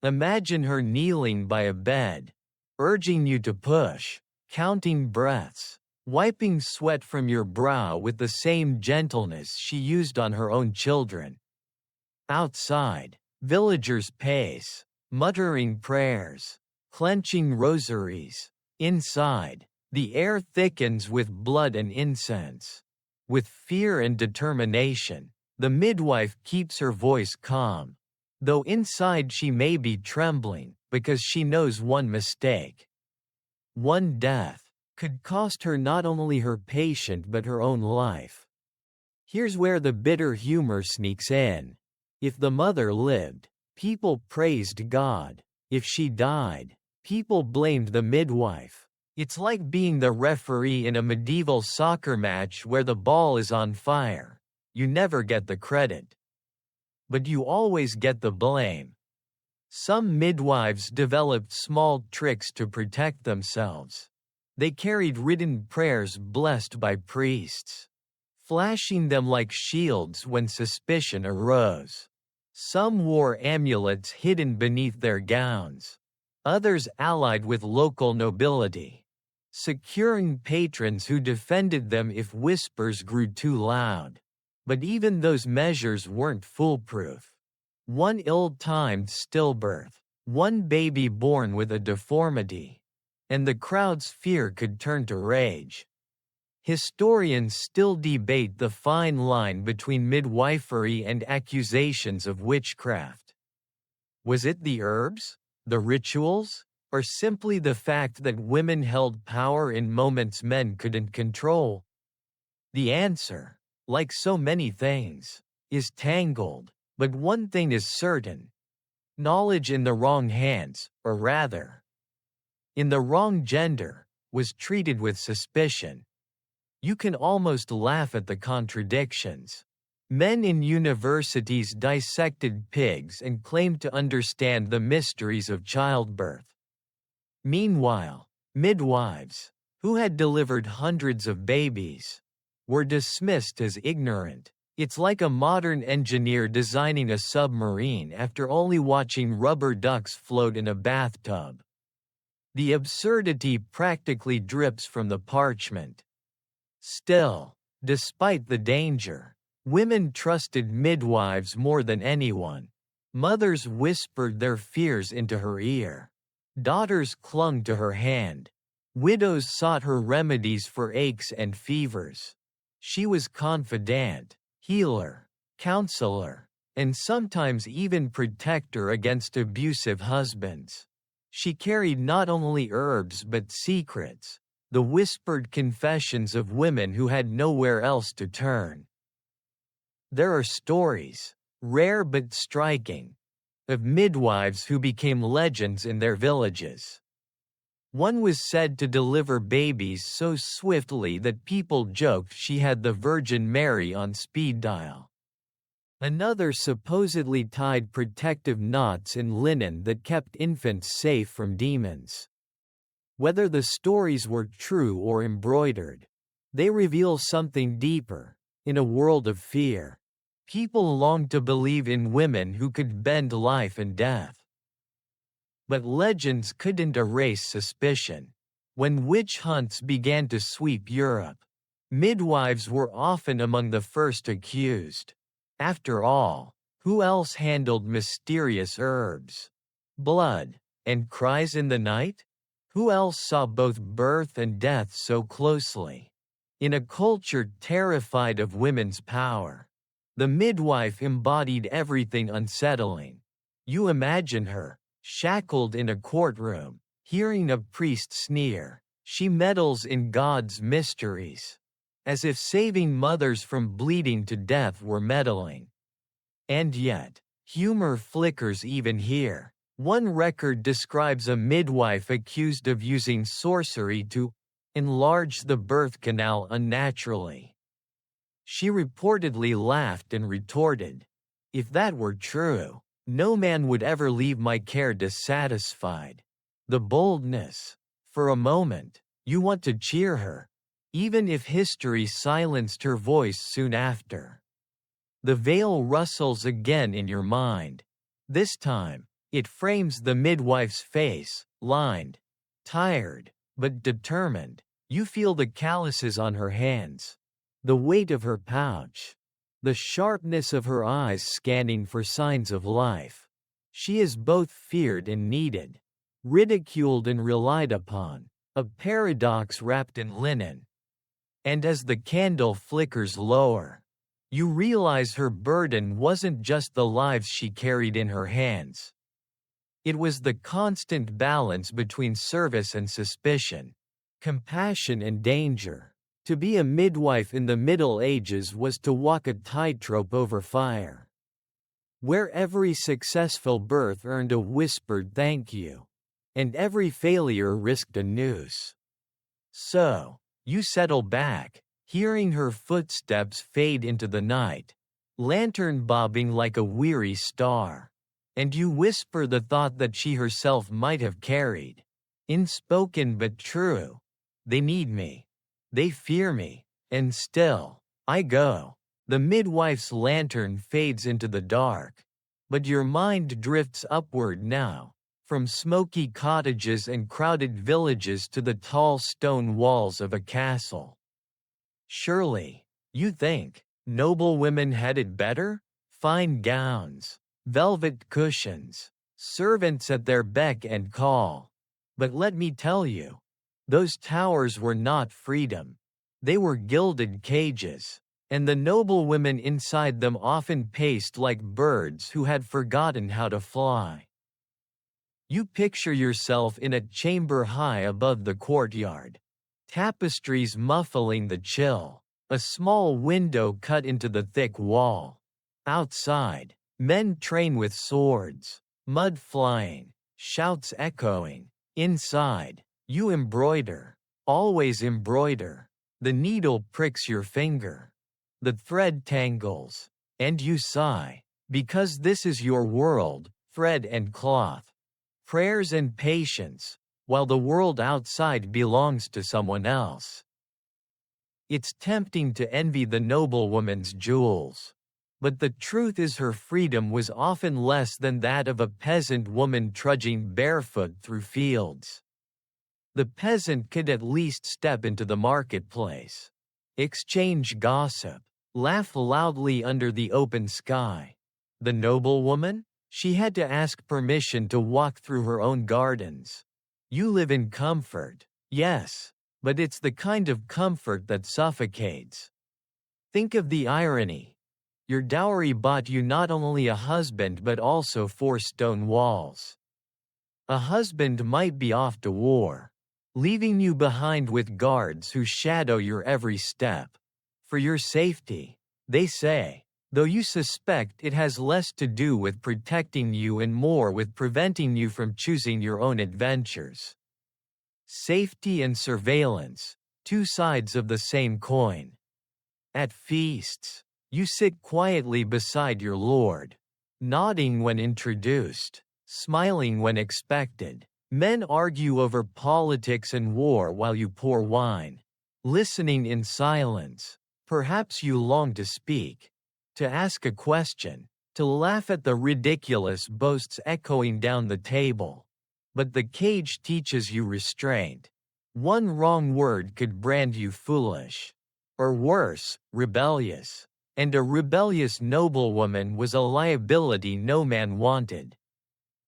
Imagine her kneeling by a bed, urging you to push, counting breaths, wiping sweat from your brow with the same gentleness she used on her own children. Outside, villagers pace, muttering prayers, clenching rosaries. Inside, the air thickens with blood and incense. With fear and determination, the midwife keeps her voice calm, though inside she may be trembling, because she knows one mistake, one death, could cost her not only her patient but her own life. Here's where the bitter humor sneaks in. If the mother lived, people praised God. If she died, people blamed the midwife. It's like being the referee in a medieval soccer match where the ball is on fire. You never get the credit, but you always get the blame. Some midwives developed small tricks to protect themselves. They carried written prayers blessed by priests, flashing them like shields when suspicion arose. Some wore amulets hidden beneath their gowns. Others allied with local nobility, securing patrons who defended them if whispers grew too loud. But even those measures weren't foolproof. One ill-timed stillbirth, one baby born with a deformity, and the crowd's fear could turn to rage. Historians still debate the fine line between midwifery and accusations of witchcraft. Was it the herbs, the rituals, or simply the fact that women held power in moments men couldn't control? The answer, like so many things, is tangled, but one thing is certain. Knowledge in the wrong hands, or rather, in the wrong gender, was treated with suspicion. You can almost laugh at the contradictions. Men in universities dissected pigs and claimed to understand the mysteries of childbirth. Meanwhile, midwives, who had delivered hundreds of babies, were dismissed as ignorant. It's like a modern engineer designing a submarine after only watching rubber ducks float in a bathtub. The absurdity practically drips from the parchment. Still, despite the danger, women trusted midwives more than anyone. Mothers whispered their fears into her ear. Daughters clung to her hand. Widows sought her remedies for aches and fevers. She was confidant, healer, counselor, and sometimes even protector against abusive husbands. She carried not only herbs but secrets, the whispered confessions of women who had nowhere else to turn. There are stories, rare but striking, of midwives who became legends in their villages. One was said to deliver babies so swiftly that people joked she had the Virgin Mary on speed dial. Another supposedly tied protective knots in linen that kept infants safe from demons. Whether the stories were true or embroidered, they reveal something deeper. In a world of fear, people longed to believe in women who could bend life and death. But legends couldn't erase suspicion. When witch hunts began to sweep Europe, midwives were often among the first accused. After all, who else handled mysterious herbs, blood, and cries in the night? Who else saw both birth and death so closely? In a culture terrified of women's power, the midwife embodied everything unsettling. You imagine her, shackled in a courtroom, hearing a priest sneer, "She meddles in God's mysteries," as if saving mothers from bleeding to death were meddling. And yet, humor flickers even here. One record describes a midwife accused of using sorcery to enlarge the birth canal unnaturally. She reportedly laughed and retorted, "If that were true, no man would ever leave my care dissatisfied." The boldness. For a moment, you want to cheer her, even if history silenced her voice soon after. The veil rustles again in your mind. This time, it frames the midwife's face, lined, tired, but determined. You feel the calluses on her hands, the weight of her pouch, the sharpness of her eyes scanning for signs of life. She is both feared and needed, ridiculed and relied upon, a paradox wrapped in linen. And as the candle flickers lower, you realize her burden wasn't just the lives she carried in her hands. It was the constant balance between service and suspicion, compassion and danger. To be a midwife in the Middle Ages was to walk a tightrope over fire, where every successful birth earned a whispered thank you, and every failure risked a noose. So, you settle back, hearing her footsteps fade into the night, lantern bobbing like a weary star, and you whisper the thought that she herself might have carried. Unspoken but true. They need me. They fear me, and still, I go. The midwife's lantern fades into the dark, but your mind drifts upward now, from smoky cottages and crowded villages to the tall stone walls of a castle. Surely, you think, noble women had it better? Fine gowns, velvet cushions, servants at their beck and call. But let me tell you, those towers were not freedom. They were gilded cages, and the noble women inside them often paced like birds who had forgotten how to fly. You picture yourself in a chamber high above the courtyard, tapestries muffling the chill, a small window cut into the thick wall. Outside, men train with swords, mud flying, shouts echoing. Inside, you embroider, always embroider. The needle pricks your finger. The thread tangles, and you sigh, because this is your world, thread and cloth, prayers and patience, while the world outside belongs to someone else. It's tempting to envy the noblewoman's jewels, but the truth is her freedom was often less than that of a peasant woman trudging barefoot through fields. The peasant could at least step into the marketplace, exchange gossip, laugh loudly under the open sky. The noblewoman? She had to ask permission to walk through her own gardens. You live in comfort, yes, but it's the kind of comfort that suffocates. Think of the irony. Your dowry bought you not only a husband but also 4 stone walls. A husband might be off to war, leaving you behind with guards who shadow your every step. For your safety, they say, though you suspect it has less to do with protecting you and more with preventing you from choosing your own adventures. Safety and surveillance, two sides of the same coin. At feasts, you sit quietly beside your lord, nodding when introduced, smiling when expected. Men argue over politics and war while you pour wine, listening in silence. Perhaps you long to speak, to ask a question, to laugh at the ridiculous boasts echoing down the table. But the cage teaches you restraint. One wrong word could brand you foolish. Or worse, rebellious. And a rebellious noblewoman was a liability no man wanted.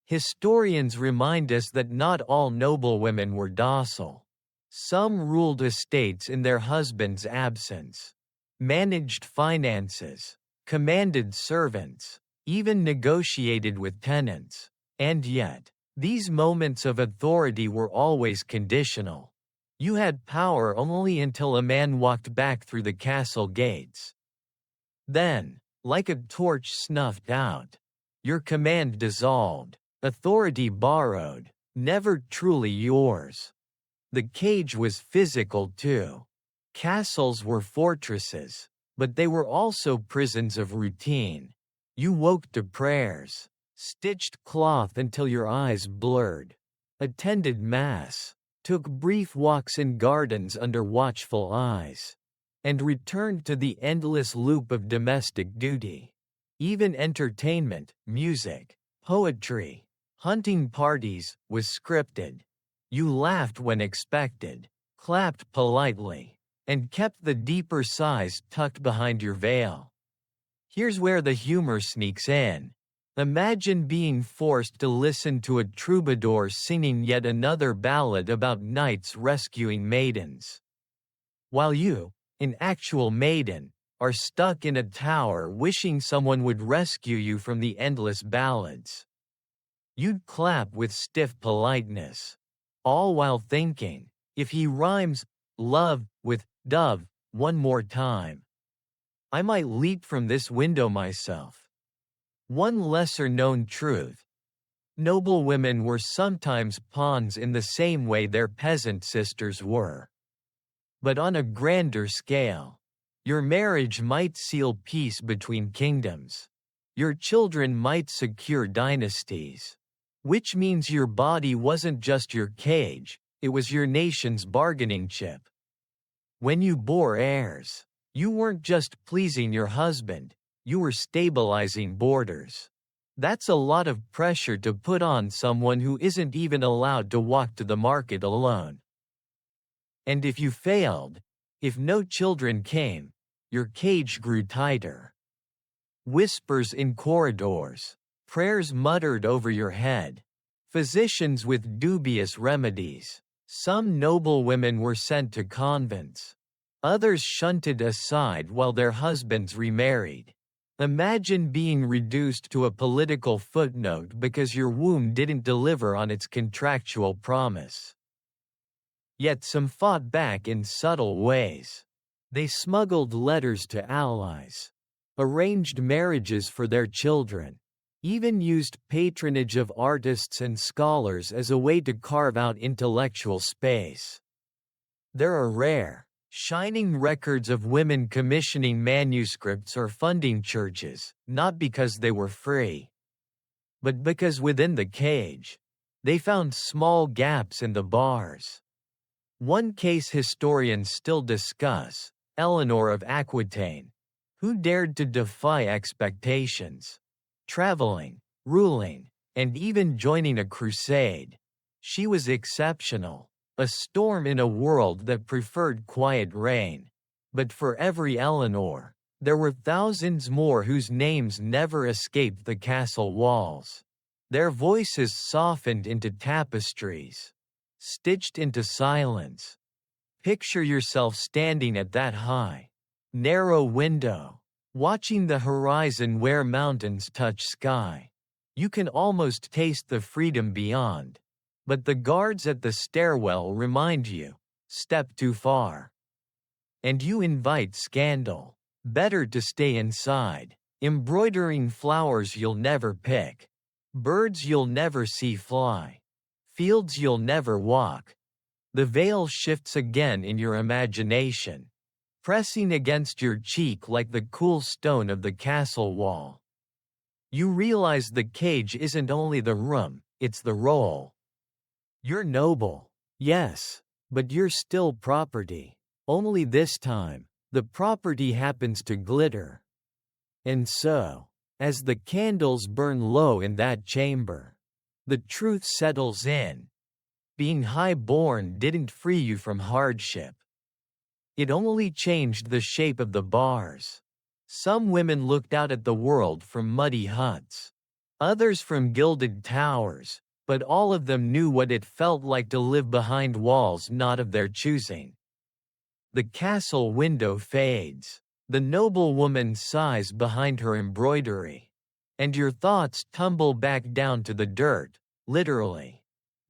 Historians remind us that not all noblewomen were docile. Some ruled estates in their husbands' absence, managed finances, commanded servants, even negotiated with tenants. And yet, these moments of authority were always conditional. You had power only until a man walked back through the castle gates. Then, like a torch snuffed out, your command dissolved, authority borrowed, never truly yours. The cage was physical too. Castles were fortresses, but they were also prisons of routine. You woke to prayers, stitched cloth until your eyes blurred, attended mass, took brief walks in gardens under watchful eyes, and returned to the endless loop of domestic duty. Even entertainment, music, poetry, hunting parties, was scripted. You laughed when expected, clapped politely, and kept the deeper sighs tucked behind your veil. Here's where the humor sneaks in. Imagine being forced to listen to a troubadour singing yet another ballad about knights rescuing maidens, while you, an actual maiden, are stuck in a tower wishing someone would rescue you from the endless ballads. You'd clap with stiff politeness, all while thinking, if he rhymes love with dove one more time, I might leap from this window myself. One lesser-known truth. Noblewomen were sometimes pawns in the same way their peasant sisters were. But on a grander scale, your marriage might seal peace between kingdoms. Your children might secure dynasties. Which means your body wasn't just your cage, it was your nation's bargaining chip. When you bore heirs, you weren't just pleasing your husband, you were stabilizing borders. That's a lot of pressure to put on someone who isn't even allowed to walk to the market alone. And if you failed, if no children came, your cage grew tighter. Whispers in corridors, prayers muttered over your head, physicians with dubious remedies. Some noblewomen were sent to convents. Others shunted aside while their husbands remarried. Imagine being reduced to a political footnote because your womb didn't deliver on its contractual promise. Yet some fought back in subtle ways. They smuggled letters to allies, arranged marriages for their children, even used patronage of artists and scholars as a way to carve out intellectual space. There are rare, shining records of women commissioning manuscripts or funding churches, not because they were free, but because within the cage, they found small gaps in the bars. One case historians still discuss, Eleanor of Aquitaine, who dared to defy expectations, traveling, ruling, and even joining a crusade. She was exceptional. A storm in a world that preferred quiet reign. But for every Eleanor, there were thousands more whose names never escaped the castle walls. Their voices softened into tapestries, stitched into silence. Picture yourself standing at that high, narrow window, watching the horizon where mountains touch sky. You can almost taste the freedom beyond. But the guards at the stairwell remind you, step too far. And you invite scandal. Better to stay inside, embroidering flowers you'll never pick, birds you'll never see fly, fields you'll never walk. The veil shifts again in your imagination, pressing against your cheek like the cool stone of the castle wall. You realize the cage isn't only the room, it's the role. You're noble, yes, but you're still property. Only this time, the property happens to glitter. And so, as the candles burn low in that chamber, the truth settles in. Being high-born didn't free you from hardship. It only changed the shape of the bars. Some women looked out at the world from muddy huts, others from gilded towers, but all of them knew what it felt like to live behind walls not of their choosing. The castle window fades. The noble woman sighs behind her embroidery. And your thoughts tumble back down to the dirt, literally.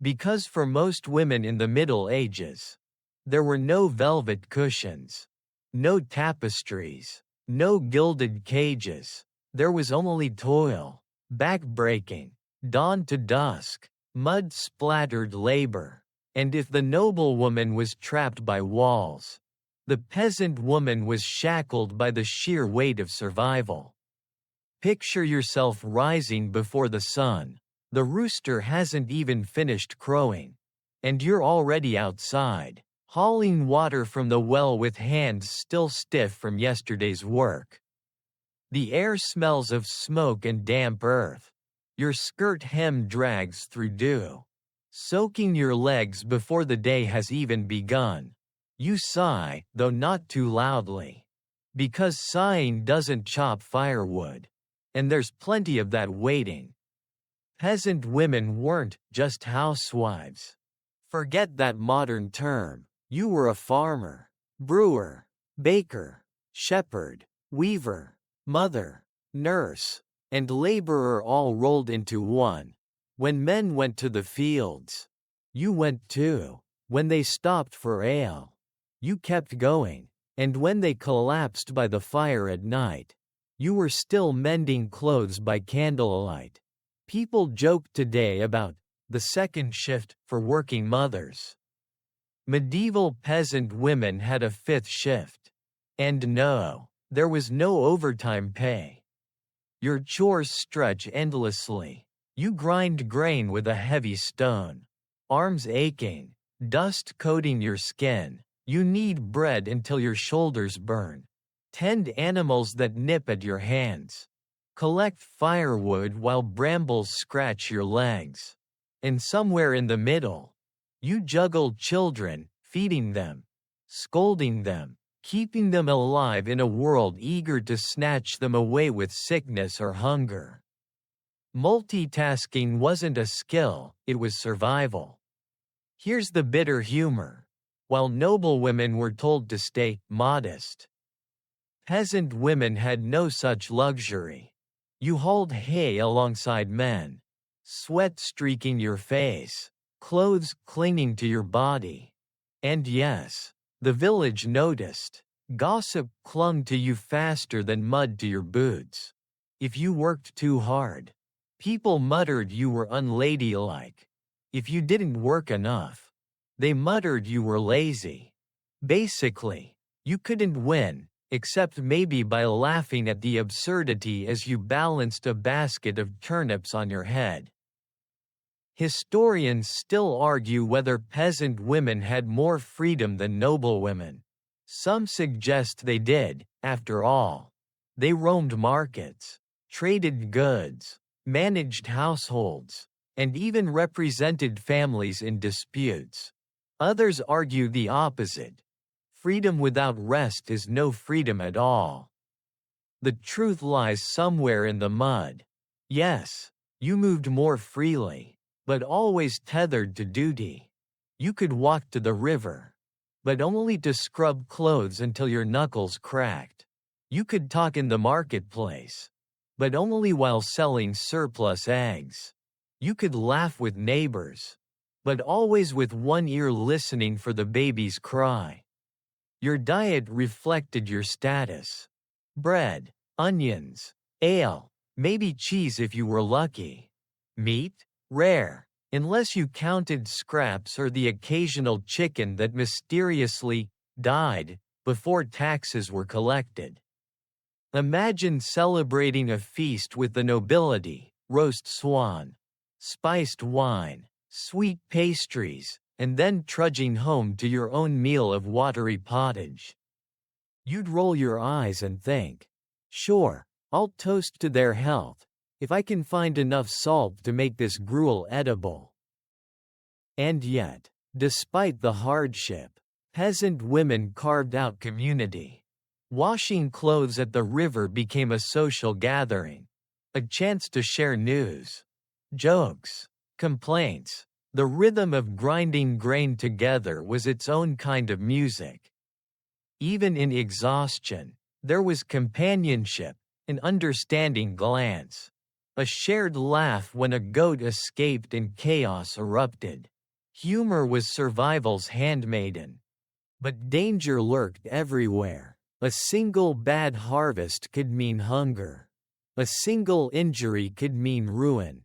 Because for most women in the Middle Ages, there were no velvet cushions, no tapestries, no gilded cages. There was only toil, back-breaking, dawn to dusk, mud-splattered labor. And if the noble woman was trapped by walls, the peasant woman was shackled by the sheer weight of survival. Picture yourself rising before the sun. The rooster hasn't even finished crowing. And you're already outside, hauling water from the well with hands still stiff from yesterday's work. The air smells of smoke and damp earth. Your skirt hem drags through dew, soaking your legs before the day has even begun. You sigh, though not too loudly. Because sighing doesn't chop firewood. And there's plenty of that waiting. Peasant women weren't just housewives. Forget that modern term. You were a farmer, brewer, baker, shepherd, weaver, mother, nurse, and laborer all rolled into one. When men went to the fields, you went too. When they stopped for ale, you kept going, and when they collapsed by the fire at night, you were still mending clothes by candlelight. People joke today about the second shift for working mothers. Medieval peasant women had a fifth shift. And no, there was no overtime pay. Your chores stretch endlessly. You grind grain with a heavy stone, arms aching, dust coating your skin. You knead bread until your shoulders burn. Tend animals that nip at your hands. Collect firewood while brambles scratch your legs. And somewhere in the middle, you juggle children, feeding them, scolding them, keeping them alive in a world eager to snatch them away with sickness or hunger. Multitasking wasn't a skill, it was survival. Here's the bitter humor. While noble women were told to stay modest, peasant women had no such luxury. You hauled hay alongside men, sweat streaking your face, clothes clinging to your body. And yes, the village noticed. Gossip clung to you faster than mud to your boots. If you worked too hard, people muttered you were unladylike. If you didn't work enough, they muttered you were lazy. Basically, you couldn't win, except maybe by laughing at the absurdity as you balanced a basket of turnips on your head. Historians still argue whether peasant women had more freedom than noble women. Some suggest they did, after all. They roamed markets, traded goods, managed households, and even represented families in disputes. Others argue the opposite. Freedom without rest is no freedom at all. The truth lies somewhere in the mud. Yes, you moved more freely, but always tethered to duty. You could walk to the river, but only to scrub clothes until your knuckles cracked. You could talk in the marketplace, but only while selling surplus eggs. You could laugh with neighbors, but always with one ear listening for the baby's cry. Your diet reflected your status. Bread, onions, ale, maybe cheese if you were lucky. Meat, rare, unless you counted scraps or the occasional chicken that mysteriously died before taxes were collected. Imagine celebrating a feast with the nobility, roast swan, spiced wine, sweet pastries, and then trudging home to your own meal of watery pottage. You'd roll your eyes and think, sure, I'll toast to their health, if I can find enough salt to make this gruel edible. And yet, despite the hardship, peasant women carved out community. Washing clothes at the river became a social gathering, a chance to share news, jokes, complaints. The rhythm of grinding grain together was its own kind of music. Even in exhaustion, there was companionship, an understanding glance, a shared laugh when a goat escaped and chaos erupted. Humor was survival's handmaiden. But danger lurked everywhere. A single bad harvest could mean hunger. A single injury could mean ruin.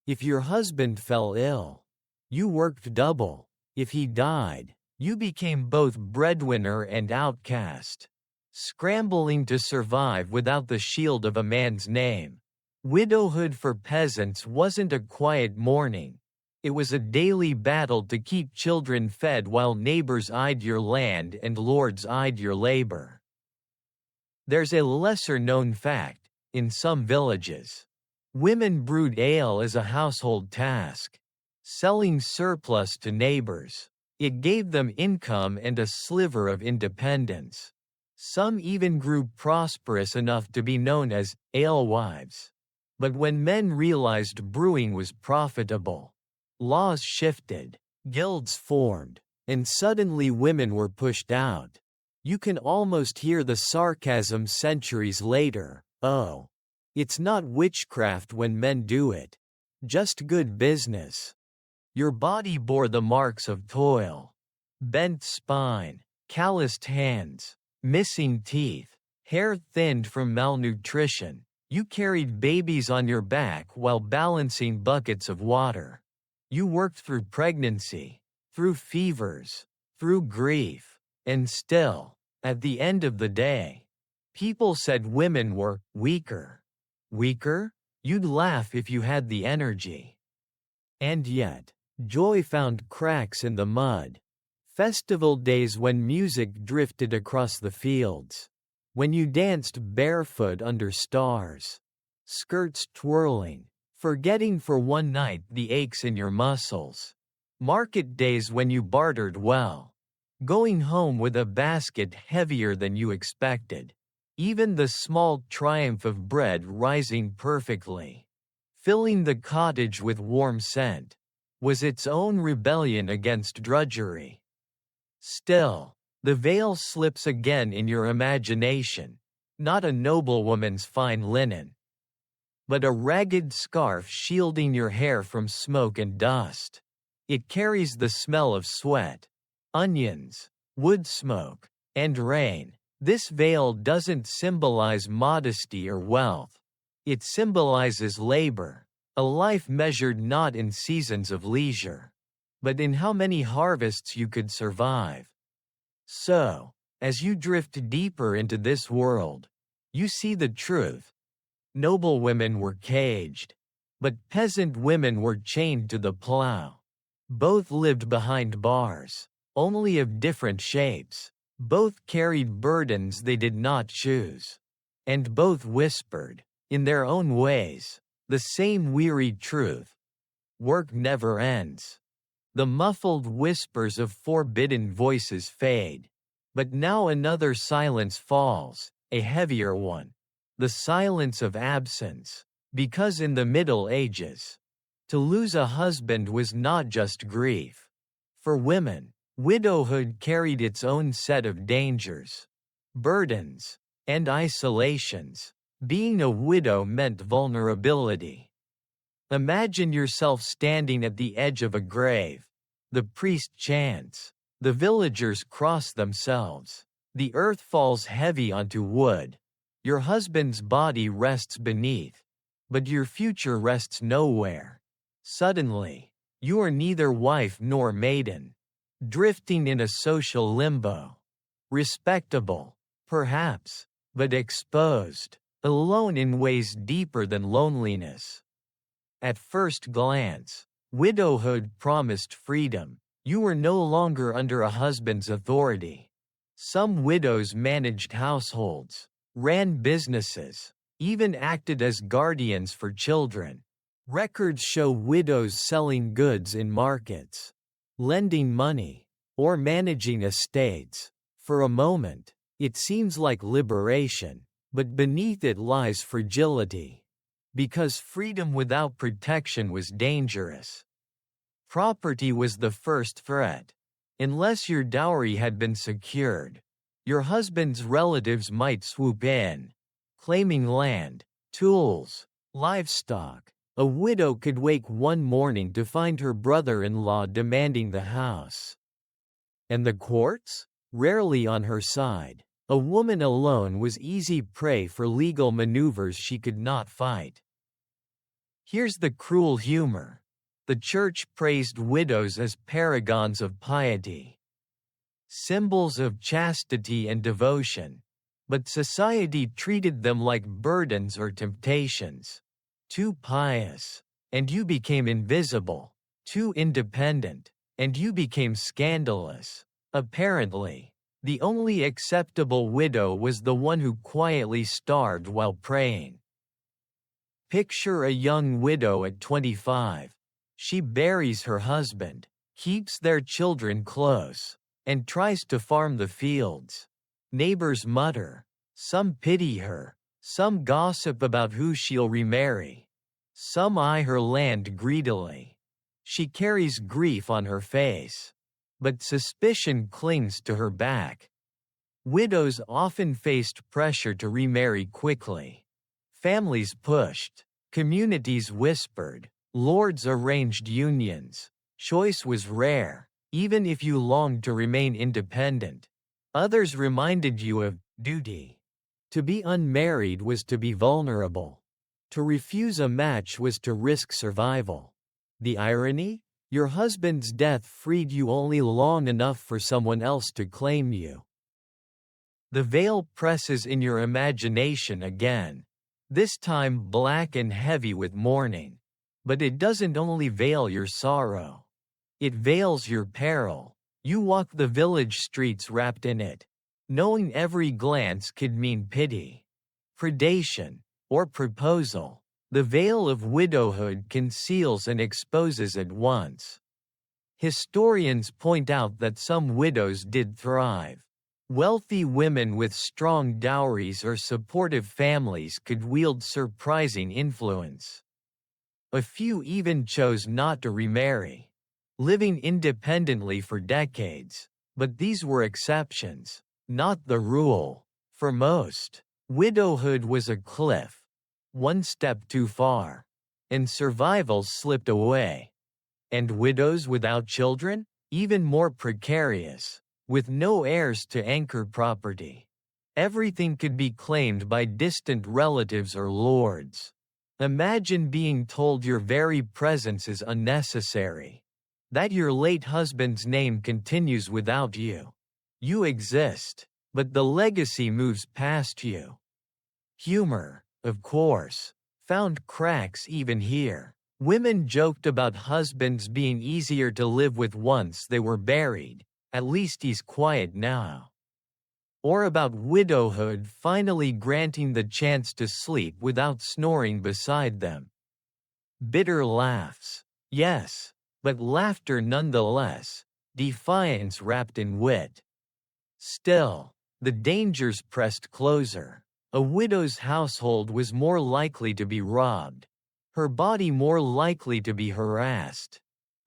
If your husband fell ill, you worked double. If he died, you became both breadwinner and outcast, scrambling to survive without the shield of a man's name. Widowhood for peasants wasn't a quiet mourning. It was a daily battle to keep children fed while neighbors eyed your land and lords eyed your labor. There's a lesser-known fact. In some villages, women brewed ale as a household task, selling surplus to neighbors. It gave them income and a sliver of independence. Some even grew prosperous enough to be known as alewives. But when men realized brewing was profitable, laws shifted, guilds formed, and suddenly women were pushed out. You can almost hear the sarcasm centuries later. Oh, it's not witchcraft when men do it. Just good business. Your body bore the marks of toil. Bent spine, calloused hands, missing teeth, hair thinned from malnutrition. You carried babies on your back while balancing buckets of water. You worked through pregnancy, through fevers, through grief. And still, at the end of the day, people said women were weaker. Weaker? You'd laugh if you had the energy. And yet, joy found cracks in the mud. Festival days when music drifted across the fields. When you danced barefoot under stars. Skirts twirling, forgetting for one night the aches in your muscles. Market days when you bartered well. Going home with a basket heavier than you expected. Even the small triumph of bread rising perfectly, filling the cottage with warm scent, was its own rebellion against drudgery. Still, the veil slips again in your imagination, not a noblewoman's fine linen, but a ragged scarf shielding your hair from smoke and dust. It carries the smell of sweat, onions, wood smoke, and rain. This veil doesn't symbolize modesty or wealth. It symbolizes labor, a life measured not in seasons of leisure, but in how many harvests you could survive. So, as you drift deeper into this world, you see the truth. Noble women were caged, but peasant women were chained to the plow. Both lived behind bars, only of different shapes. Both carried burdens they did not choose. And both whispered, in their own ways, the same weary truth. Work never ends. The muffled whispers of forbidden voices fade. But now another silence falls, a heavier one. The silence of absence. Because in the Middle Ages, to lose a husband was not just grief. For women, widowhood carried its own set of dangers, burdens, and isolations. Being a widow meant vulnerability. Imagine yourself standing at the edge of a grave. The priest chants. The villagers cross themselves. The earth falls heavy onto wood. Your husband's body rests beneath. But your future rests nowhere. Suddenly, You are neither wife nor maiden, drifting in a social limbo. Respectable, perhaps, but exposed, alone in ways deeper than loneliness. At first glance, widowhood promised freedom. You were no longer under a husband's authority. Some widows managed households, ran businesses, even acted as guardians for children. Records show widows selling goods in markets, lending money, or managing estates. For a moment, it seems like liberation, but beneath it lies fragility. Because freedom without protection was dangerous. Property was the first threat. Unless your dowry had been secured, your husband's relatives might swoop in, claiming land, tools, livestock. A widow could wake one morning to find her brother-in-law demanding the house. And the courts? Rarely on her side. A woman alone was easy prey for legal maneuvers she could not fight. Here's the cruel humor. The church praised widows as paragons of piety, symbols of chastity and devotion, but society treated them like burdens or temptations. Too pious, and you became invisible. Too independent, and you became scandalous. Apparently, the only acceptable widow was the one who quietly starved while praying. Picture a young widow at 25. She buries her husband, keeps their children close, and tries to farm the fields. Neighbors mutter. Some pity her. Some gossip about who she'll remarry. Some eye her land greedily. She carries grief on her face, but suspicion clings to her back. Widows often faced pressure to remarry quickly. Families pushed, communities whispered, lords arranged unions. Choice was rare, even if you longed to remain independent. Others reminded you of duty. To be unmarried was to be vulnerable. To refuse a match was to risk survival. The irony? Your husband's death freed you only long enough for someone else to claim you. The veil presses in your imagination again, this time black and heavy with mourning. But it doesn't only veil your sorrow. It veils your peril. You walk the village streets wrapped in it, knowing every glance could mean pity, predation, or proposal. The veil of widowhood conceals and exposes at once. Historians point out that some widows did thrive. Wealthy women with strong dowries or supportive families could wield surprising influence. A few even chose not to remarry, living independently for decades. But these were exceptions, not the rule. For most, widowhood was a cliff. One step too far, and survival slipped away. And widows without children? Even more precarious, with no heirs to anchor property. Everything could be claimed by distant relatives or lords. Imagine being told your very presence is unnecessary, that your late husband's name continues without you. You exist, but the legacy moves past you. Humor, of course, found cracks even here. Women joked about husbands being easier to live with once they were buried. At least he's quiet now. Or about widowhood finally granting the chance to sleep without snoring beside them. Bitter laughs. Yes, but laughter nonetheless, defiance wrapped in wit. Still, the dangers pressed closer. A widow's household was more likely to be robbed, her body more likely to be harassed,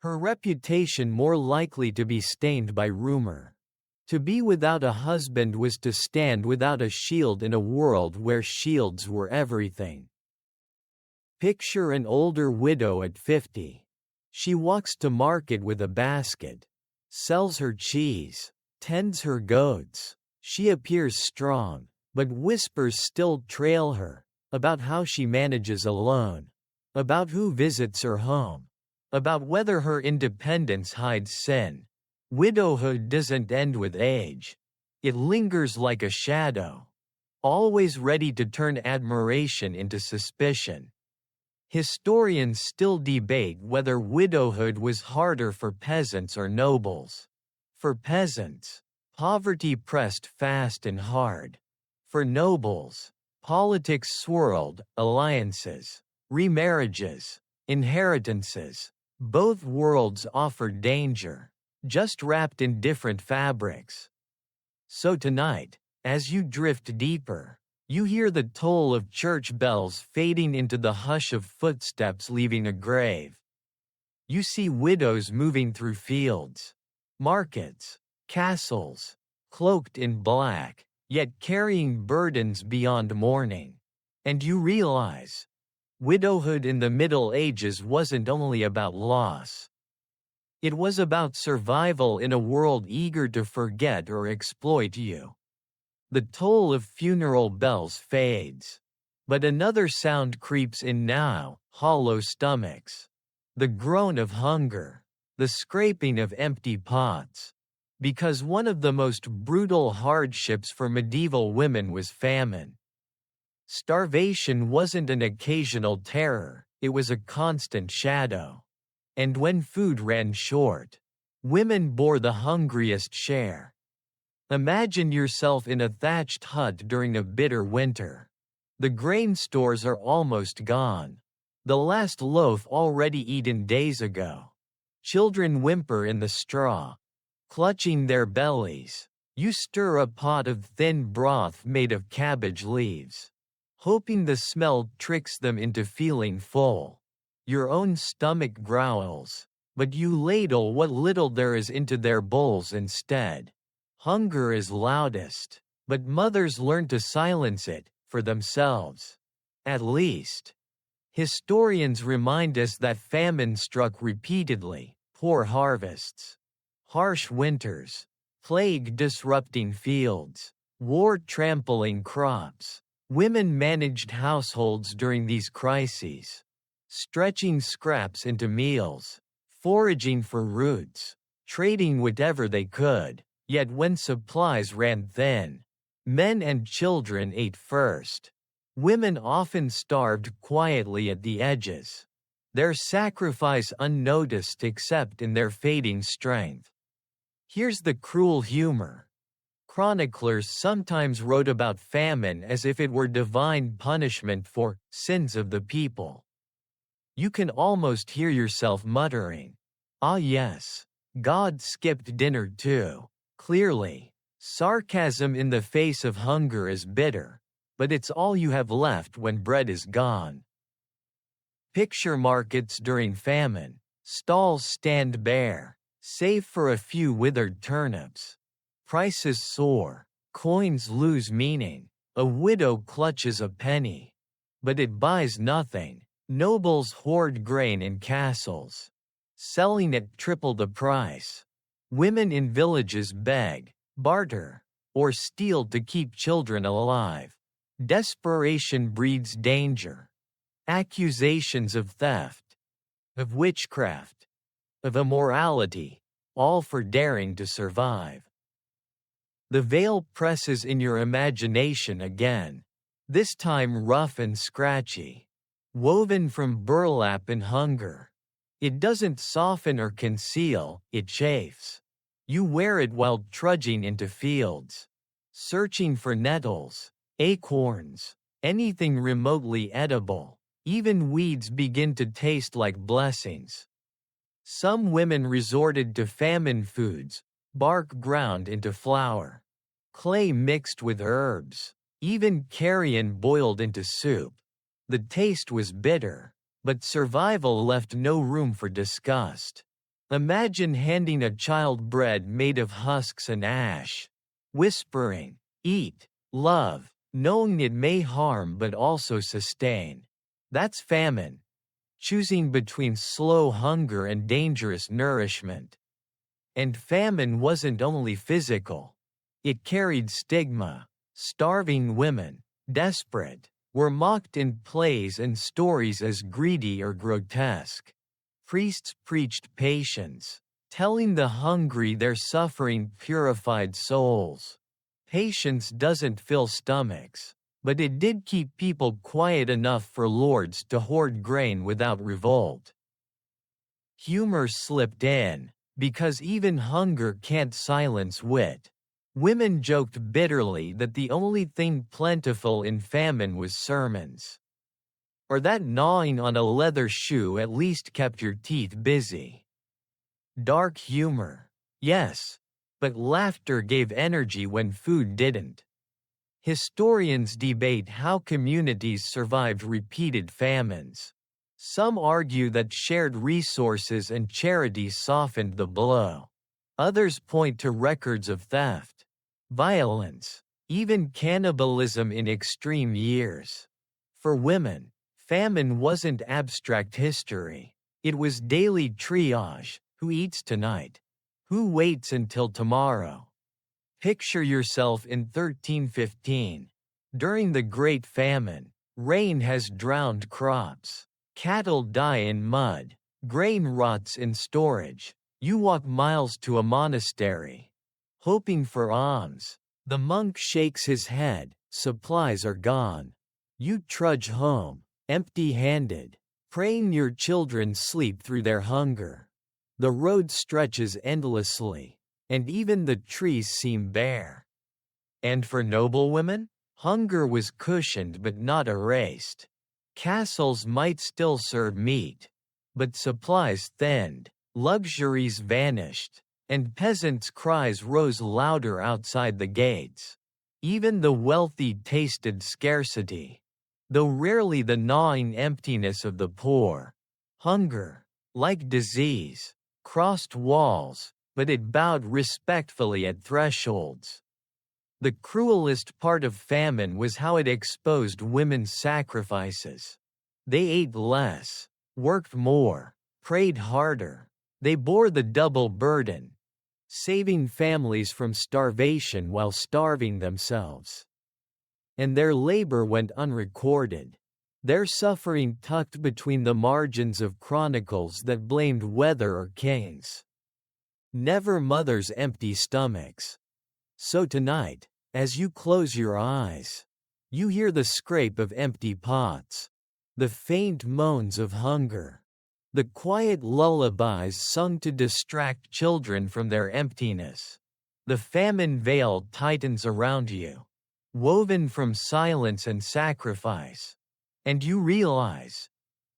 her reputation more likely to be stained by rumor. To be without a husband was to stand without a shield in a world where shields were everything. Picture an older widow at 50. She walks to market with a basket, sells her cheese, tends her goats. She appears strong, but whispers still trail her, about how she manages alone, about who visits her home, about whether her independence hides sin. Widowhood doesn't end with age. It lingers like a shadow, always ready to turn admiration into suspicion. Historians still debate whether widowhood was harder for peasants or nobles. For peasants, poverty pressed fast and hard. For nobles, politics swirled, alliances, remarriages, inheritances. Both worlds offered danger, just wrapped in different fabrics. So tonight, as you drift deeper, you hear the toll of church bells fading into the hush of footsteps leaving a grave. You see widows moving through fields, markets, castles, cloaked in black, yet carrying burdens beyond mourning. And you realize, widowhood in the Middle Ages wasn't only about loss. It was about survival in a world eager to forget or exploit you. The toll of funeral bells fades. But another sound creeps in now, hollow stomachs. The groan of hunger. The scraping of empty pots. Because one of the most brutal hardships for medieval women was famine. Starvation wasn't an occasional terror, it was a constant shadow. And when food ran short, women bore the hungriest share. Imagine yourself in a thatched hut during a bitter winter. The grain stores are almost gone. The last loaf already eaten days ago. Children whimper in the straw, clutching their bellies. You stir a pot of thin broth made of cabbage leaves, hoping the smell tricks them into feeling full. Your own stomach growls, but you ladle what little there is into their bowls instead. Hunger is loudest, but mothers learn to silence it, for themselves. At least. Historians remind us that famine struck repeatedly, poor harvests, harsh winters, plague disrupting fields, war trampling crops. Women managed households during these crises, stretching scraps into meals, foraging for roots, trading whatever they could. Yet when supplies ran thin, men and children ate first. Women often starved quietly at the edges, their sacrifice unnoticed except in their fading strength. Here's the cruel humor. Chroniclers sometimes wrote about famine as if it were divine punishment for sins of the people. You can almost hear yourself muttering, "Ah yes, God skipped dinner too." Clearly, sarcasm in the face of hunger is bitter, but it's all you have left when bread is gone. Picture markets during famine. Stalls stand bare, save for a few withered turnips. Prices soar, coins lose meaning. A widow clutches a penny, but it buys nothing. Nobles hoard grain in castles, selling at triple the price. Women in villages beg, barter, or steal to keep children alive. Desperation breeds danger. Accusations of theft, of witchcraft, of immorality, all for daring to survive. The veil presses in your imagination again, this time rough and scratchy, woven from burlap and hunger. It doesn't soften or conceal, it chafes. You wear it while trudging into fields, searching for nettles, acorns, anything remotely edible. Even weeds begin to taste like blessings. Some women resorted to famine foods, bark ground into flour, clay mixed with herbs, even carrion boiled into soup. The taste was bitter, but survival left no room for disgust. Imagine handing a child bread made of husks and ash, whispering, "Eat, love," knowing it may harm but also sustain. That's famine, choosing between slow hunger and dangerous nourishment. And famine wasn't only physical. It carried stigma. Starving women, desperate, were mocked in plays and stories as greedy or grotesque. Priests preached patience, telling the hungry their suffering purified souls. Patience doesn't fill stomachs, but it did keep people quiet enough for lords to hoard grain without revolt. Humor slipped in, because even hunger can't silence wit. Women joked bitterly that the only thing plentiful in famine was sermons. Or that gnawing on a leather shoe at least kept your teeth busy. Dark humor, yes, but laughter gave energy when food didn't. Historians debate how communities survived repeated famines. Some argue that shared resources and charity softened the blow. Others point to records of theft, violence, even cannibalism in extreme years. For women, famine wasn't abstract history. It was daily triage: who eats tonight? Who waits until tomorrow? Picture yourself in 1315. During the Great Famine, rain has drowned crops. Cattle die in mud. Grain rots in storage. You walk miles to a monastery, hoping for alms. The monk shakes his head. Supplies are gone. You trudge home, empty-handed, praying your children sleep through their hunger. The road stretches endlessly, and even the trees seem bare. And for noblewomen, hunger was cushioned but not erased. Castles might still serve meat, but supplies thinned, luxuries vanished, and peasants' cries rose louder outside the gates. Even the wealthy tasted scarcity, though rarely the gnawing emptiness of the poor. Hunger, like disease, crossed walls, but it bowed respectfully at thresholds. The cruelest part of famine was how it exposed women's sacrifices. They ate less, worked more, prayed harder. They bore the double burden, saving families from starvation while starving themselves. And their labor went unrecorded. Their suffering tucked between the margins of chronicles that blamed weather or kings. Never mothers' empty stomachs. So tonight, as you close your eyes, you hear the scrape of empty pots, the faint moans of hunger, the quiet lullabies sung to distract children from their emptiness. The famine veil tightens around you, woven from silence and sacrifice. And you realize,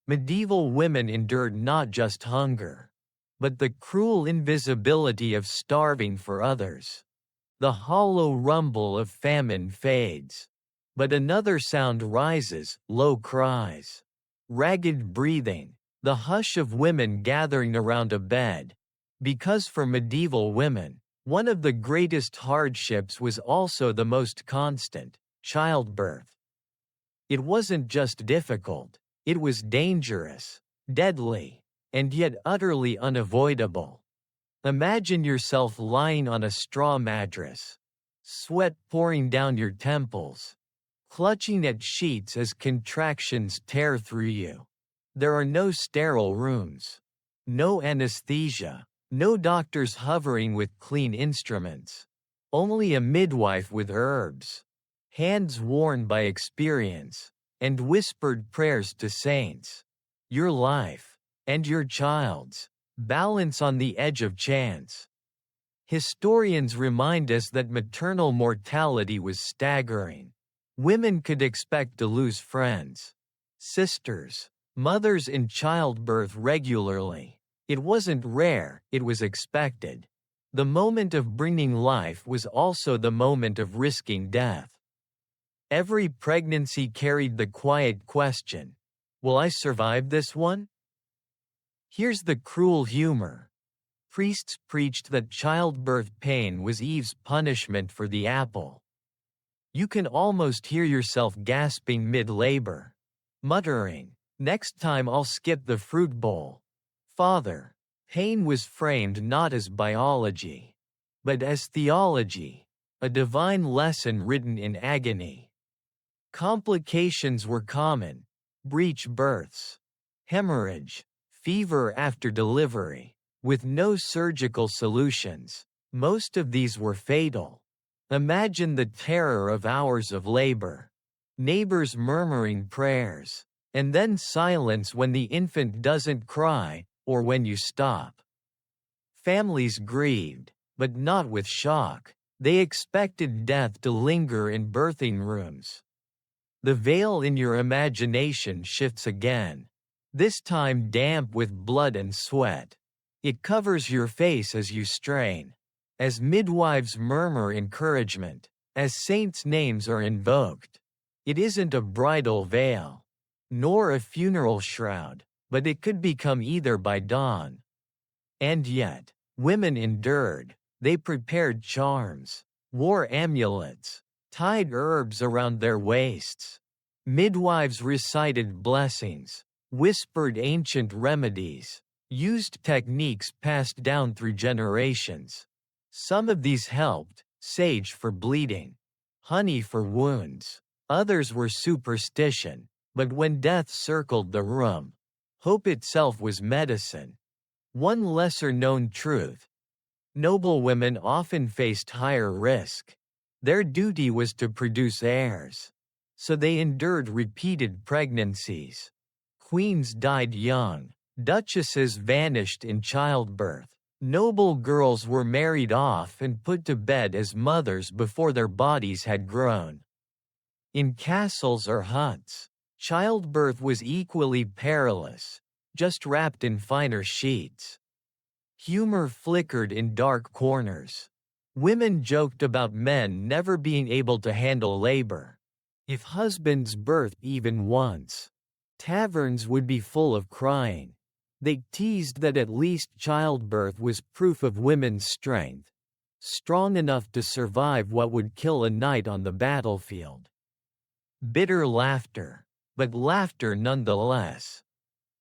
medieval women endured not just hunger, but the cruel invisibility of starving for others. The hollow rumble of famine fades, but another sound rises: low cries, ragged breathing, the hush of women gathering around a bed. Because for medieval women, one of the greatest hardships was also the most constant: childbirth. It wasn't just difficult, it was dangerous, deadly, and yet utterly unavoidable. Imagine yourself lying on a straw mattress, sweat pouring down your temples, clutching at sheets as contractions tear through you. There are no sterile rooms, no anesthesia, no doctors hovering with clean instruments, only a midwife with herbs, hands worn by experience, and whispered prayers to saints. Your life, and your child's, balance on the edge of chance. Historians remind us that maternal mortality was staggering. Women could expect to lose friends, sisters, mothers in childbirth regularly. It wasn't rare, it was expected. The moment of bringing life was also the moment of risking death. Every pregnancy carried the quiet question: will I survive this one? Here's the cruel humor. Priests preached that childbirth pain was Eve's punishment for the apple. You can almost hear yourself gasping mid-labor, muttering, "Next time I'll skip the fruit bowl." Father, pain was framed not as biology, but as theology, a divine lesson written in agony. Complications were common: breech births, hemorrhage, fever after delivery, with no surgical solutions. Most of these were fatal. Imagine the terror of hours of labor. Neighbors murmuring prayers. And then silence when the infant doesn't cry, or when you stop. Families grieved, but not with shock. They expected death to linger in birthing rooms. The veil in your imagination shifts again. This time damp with blood and sweat. It covers your face as you strain. As midwives murmur encouragement. As saints' names are invoked. It isn't a bridal veil. Nor a funeral shroud, but it could become either by dawn. And yet, women endured. They prepared charms, wore amulets, tied herbs around their waists. Midwives recited blessings, whispered ancient remedies, used techniques passed down through generations. Some of these helped: sage for bleeding, honey for wounds. Others were superstition. But when death circled the room, hope itself was medicine. One lesser-known truth: noblewomen often faced higher risk. Their duty was to produce heirs. So they endured repeated pregnancies. Queens died young. Duchesses vanished in childbirth. Noble girls were married off and put to bed as mothers before their bodies had grown. In castles or huts, childbirth was equally perilous, just wrapped in finer sheets. Humor flickered in dark corners. Women joked about men never being able to handle labor. If husbands birthed even once, taverns would be full of crying. They teased that at least childbirth was proof of women's strength, strong enough to survive what would kill a knight on the battlefield. Bitter laughter. But laughter nonetheless.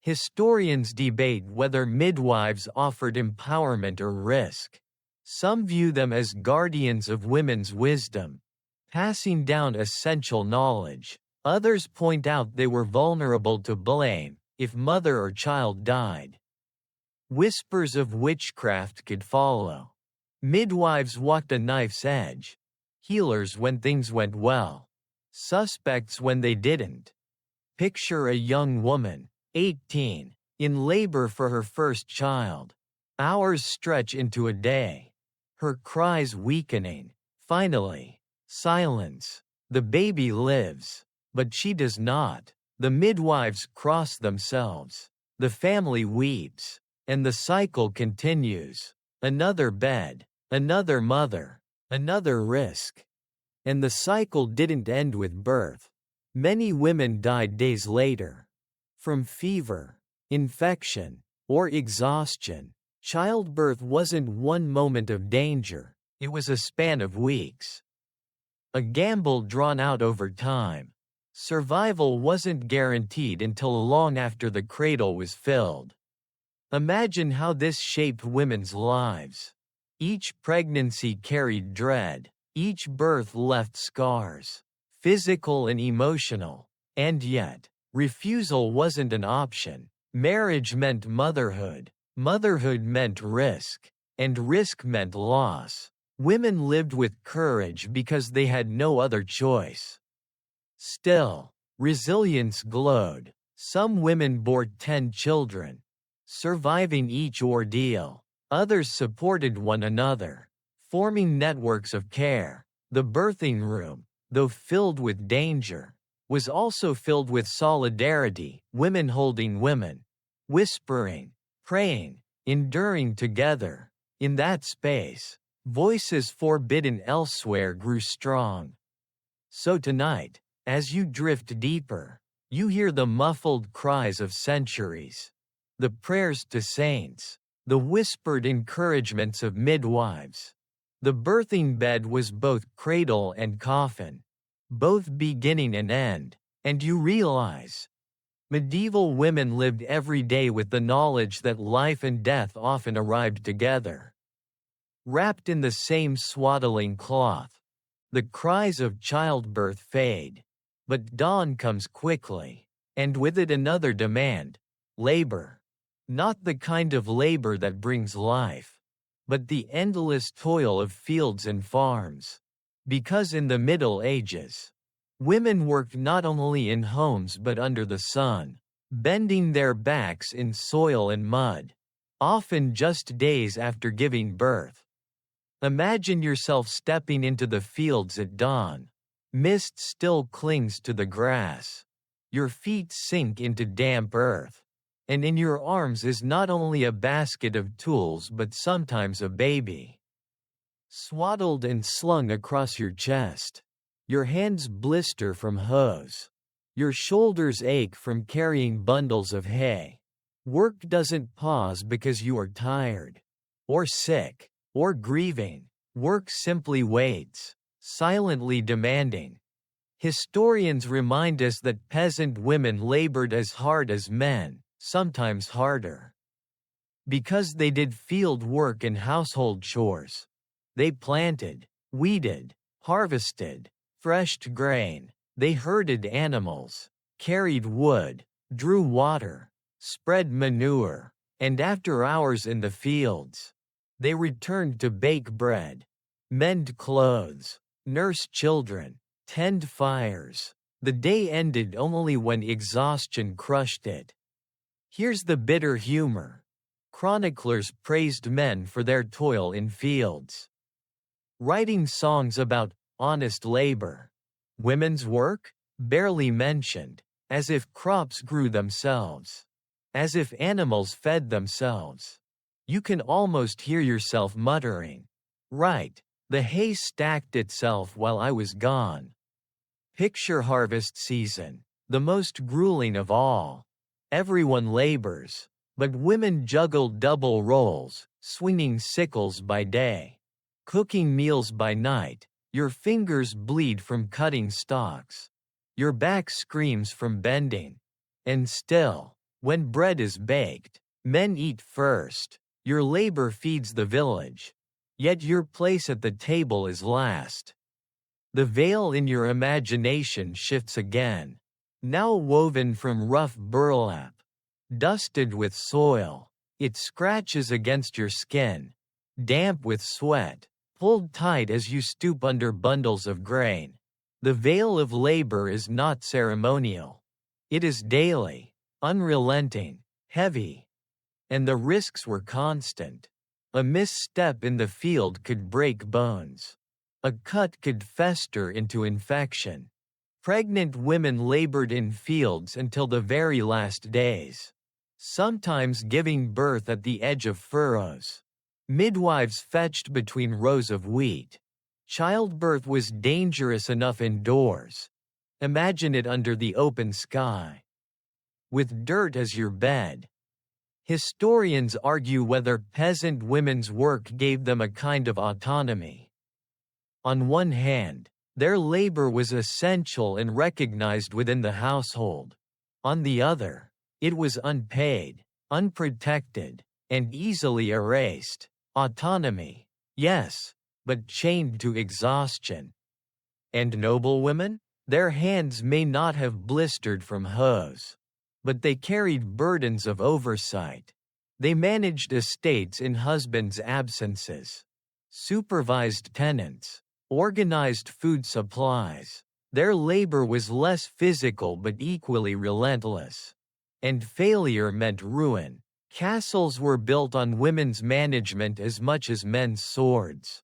Historians debate whether midwives offered empowerment or risk. Some view them as guardians of women's wisdom, passing down essential knowledge. Others point out they were vulnerable to blame if mother or child died. Whispers of witchcraft could follow. Midwives walked a knife's edge. Healers when things went well. Suspects when they didn't. Picture a young woman, 18, in labor for her first child. Hours stretch into a day. Her cries weakening. Finally, silence. The baby lives. But she does not. The midwives cross themselves. The family weeps. And the cycle continues. Another bed. Another mother. Another risk. And the cycle didn't end with birth. Many women died days later. From fever, infection, or exhaustion. Childbirth wasn't one moment of danger, it was a span of weeks. A gamble drawn out over time. Survival wasn't guaranteed until long after the cradle was filled. Imagine how this shaped women's lives. Each pregnancy carried dread. Each birth left scars. Physical and emotional. And yet, refusal wasn't an option. Marriage meant motherhood. Motherhood meant risk. And risk meant loss. Women lived with courage because they had no other choice. Still, resilience glowed. Some women bore 10 children, surviving each ordeal. Others supported one another, forming networks of care. The birthing room, though filled with danger, was also filled with solidarity, women holding women, whispering, praying, enduring together. In that space, voices forbidden elsewhere grew strong. So tonight, as you drift deeper, you hear the muffled cries of centuries, the prayers to saints, the whispered encouragements of midwives. The birthing bed was both cradle and coffin, both beginning and end, and you realize, medieval women lived every day with the knowledge that life and death often arrived together. Wrapped in the same swaddling cloth, the cries of childbirth fade, but dawn comes quickly, and with it another demand: labor. Not the kind of labor that brings life, but the endless toil of fields and farms. Because in the Middle Ages, women worked not only in homes but under the sun, bending their backs in soil and mud, often just days after giving birth. Imagine yourself stepping into the fields at dawn. Mist still clings to the grass. Your feet sink into damp earth. And in your arms is not only a basket of tools but sometimes a baby, swaddled and slung across your chest. Your hands blister from hoes. Your shoulders ache from carrying bundles of hay. Work doesn't pause because you are tired, or sick, or grieving. Work simply waits, silently demanding. Historians remind us that peasant women labored as hard as men, sometimes harder. Because they did field work and household chores. They planted, weeded, harvested, threshed grain. They herded animals, carried wood, drew water, spread manure, and after hours in the fields, they returned to bake bread, mend clothes, nurse children, tend fires. The day ended only when exhaustion crushed it. Here's the bitter humor. Chroniclers praised men for their toil in fields, writing songs about honest labor. Women's work? Barely mentioned, as if crops grew themselves, as if animals fed themselves. You can almost hear yourself muttering, "Right, the hay stacked itself while I was gone." Picture harvest season, the most grueling of all. Everyone labors, but women juggle double roles, swinging sickles by day, cooking meals by night. Your fingers bleed from cutting stalks. Your back screams from bending. And still, when bread is baked, men eat first. Your labor feeds the village. Yet your place at the table is last. The veil in your imagination shifts again, now woven from rough burlap, dusted with soil. It scratches against your skin, damp with sweat, pulled tight as you stoop under bundles of grain. The veil of labor is not ceremonial. It is daily, unrelenting, heavy. And the risks were constant. A misstep in the field could break bones. A cut could fester into infection. Pregnant women labored in fields until the very last days, sometimes giving birth at the edge of furrows. Midwives fetched between rows of wheat. Childbirth was dangerous enough indoors. Imagine it under the open sky, with dirt as your bed. Historians argue whether peasant women's work gave them a kind of autonomy. On one hand, their labor was essential and recognized within the household. On the other, it was unpaid, unprotected, and easily erased. Autonomy, yes, but chained to exhaustion. And noblewomen? Their hands may not have blistered from hoes, but they carried burdens of oversight. They managed estates in husbands' absences, supervised tenants, organized food supplies. Their labor was less physical but equally relentless. And failure meant ruin. Castles were built on women's management as much as men's swords.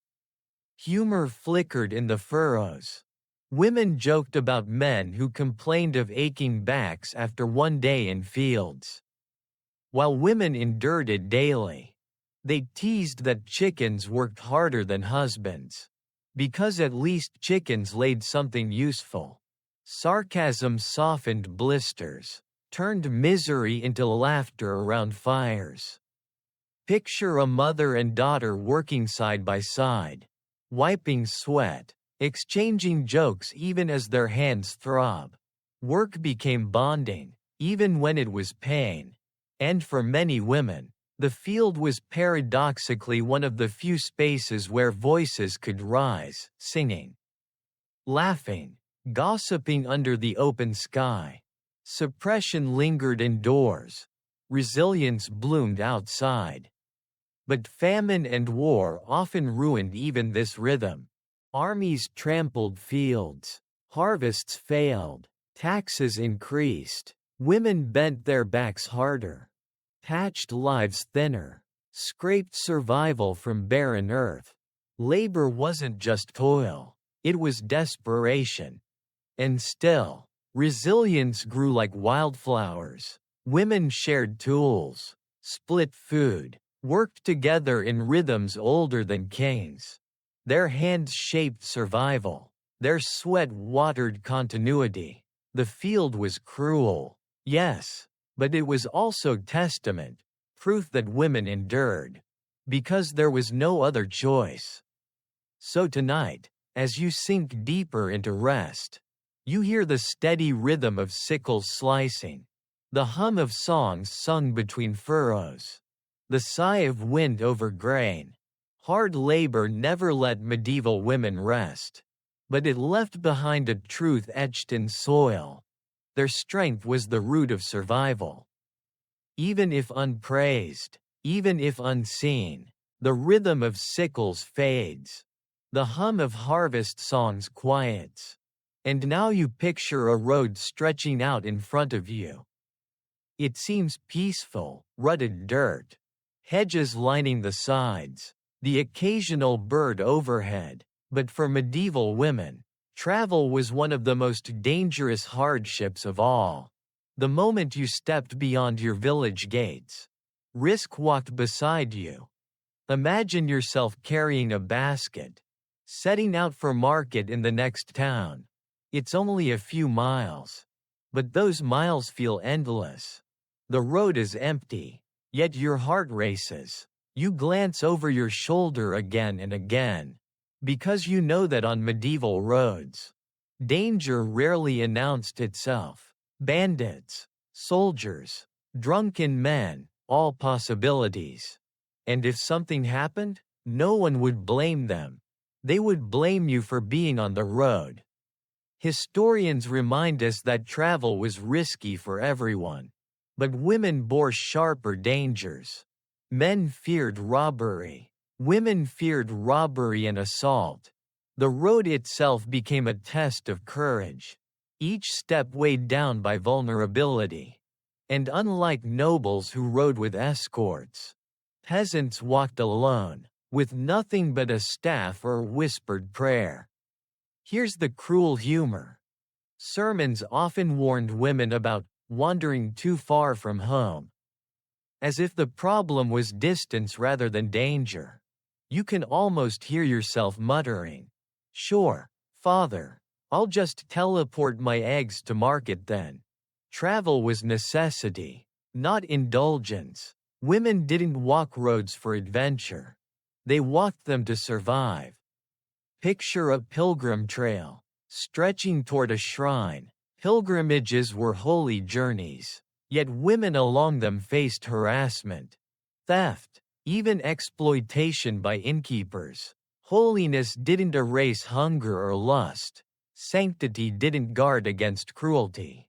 Humor flickered in the furrows. Women joked about men who complained of aching backs after one day in fields, while women endured it daily. They teased that chickens worked harder than husbands, because at least chickens laid something useful. Sarcasm softened blisters, turned misery into laughter around fires. Picture a mother and daughter working side by side, wiping sweat, exchanging jokes even as their hands throb. Work became bonding, even when it was pain. And for many women, the field was paradoxically one of the few spaces where voices could rise, singing, laughing, gossiping under the open sky. Suppression lingered indoors, resilience bloomed outside. But famine and war often ruined even this rhythm. Armies trampled fields, harvests failed, taxes increased, women bent their backs harder, patched lives thinner, scraped survival from barren earth. Labor wasn't just toil, it was desperation. And still, resilience grew like wildflowers. Women shared tools, split food, worked together in rhythms older than kings. Their hands shaped survival. Their sweat watered continuity. The field was cruel, yes, but it was also testament, proof that women endured. Because there was no other choice. So tonight, as you sink deeper into rest, you hear the steady rhythm of sickles slicing, the hum of songs sung between furrows, the sigh of wind over grain. Hard labor never let medieval women rest, but it left behind a truth etched in soil. Their strength was the root of survival. Even if unpraised, even if unseen, the rhythm of sickles fades. The hum of harvest songs quiets. And now you picture a road stretching out in front of you. It seems peaceful, rutted dirt, hedges lining the sides, the occasional bird overhead, but for medieval women, travel was one of the most dangerous hardships of all. The moment you stepped beyond your village gates, risk walked beside you. Imagine yourself carrying a basket, setting out for market in the next town. It's only a few miles, but those miles feel endless. The road is empty, yet your heart races. You glance over your shoulder again and again, because you know that on medieval roads, danger rarely announced itself. Bandits, soldiers, drunken men, all possibilities. And if something happened, no one would blame them. They would blame you for being on the road. Historians remind us that travel was risky for everyone. But women bore sharper dangers. Men feared robbery. Women feared robbery and assault. The road itself became a test of courage. Each step weighed down by vulnerability. And unlike nobles who rode with escorts, peasants walked alone, with nothing but a staff or whispered prayer. Here's the cruel humor. Sermons often warned women about wandering too far from home. As if the problem was distance rather than danger. You can almost hear yourself muttering, "Sure, Father, I'll just teleport my eggs to market then." Travel was necessity, not indulgence. Women didn't walk roads for adventure. They walked them to survive. Picture a pilgrim trail, stretching toward a shrine. Pilgrimages were holy journeys, yet women along them faced harassment, theft, even exploitation by innkeepers. Holiness didn't erase hunger or lust. Sanctity didn't guard against cruelty.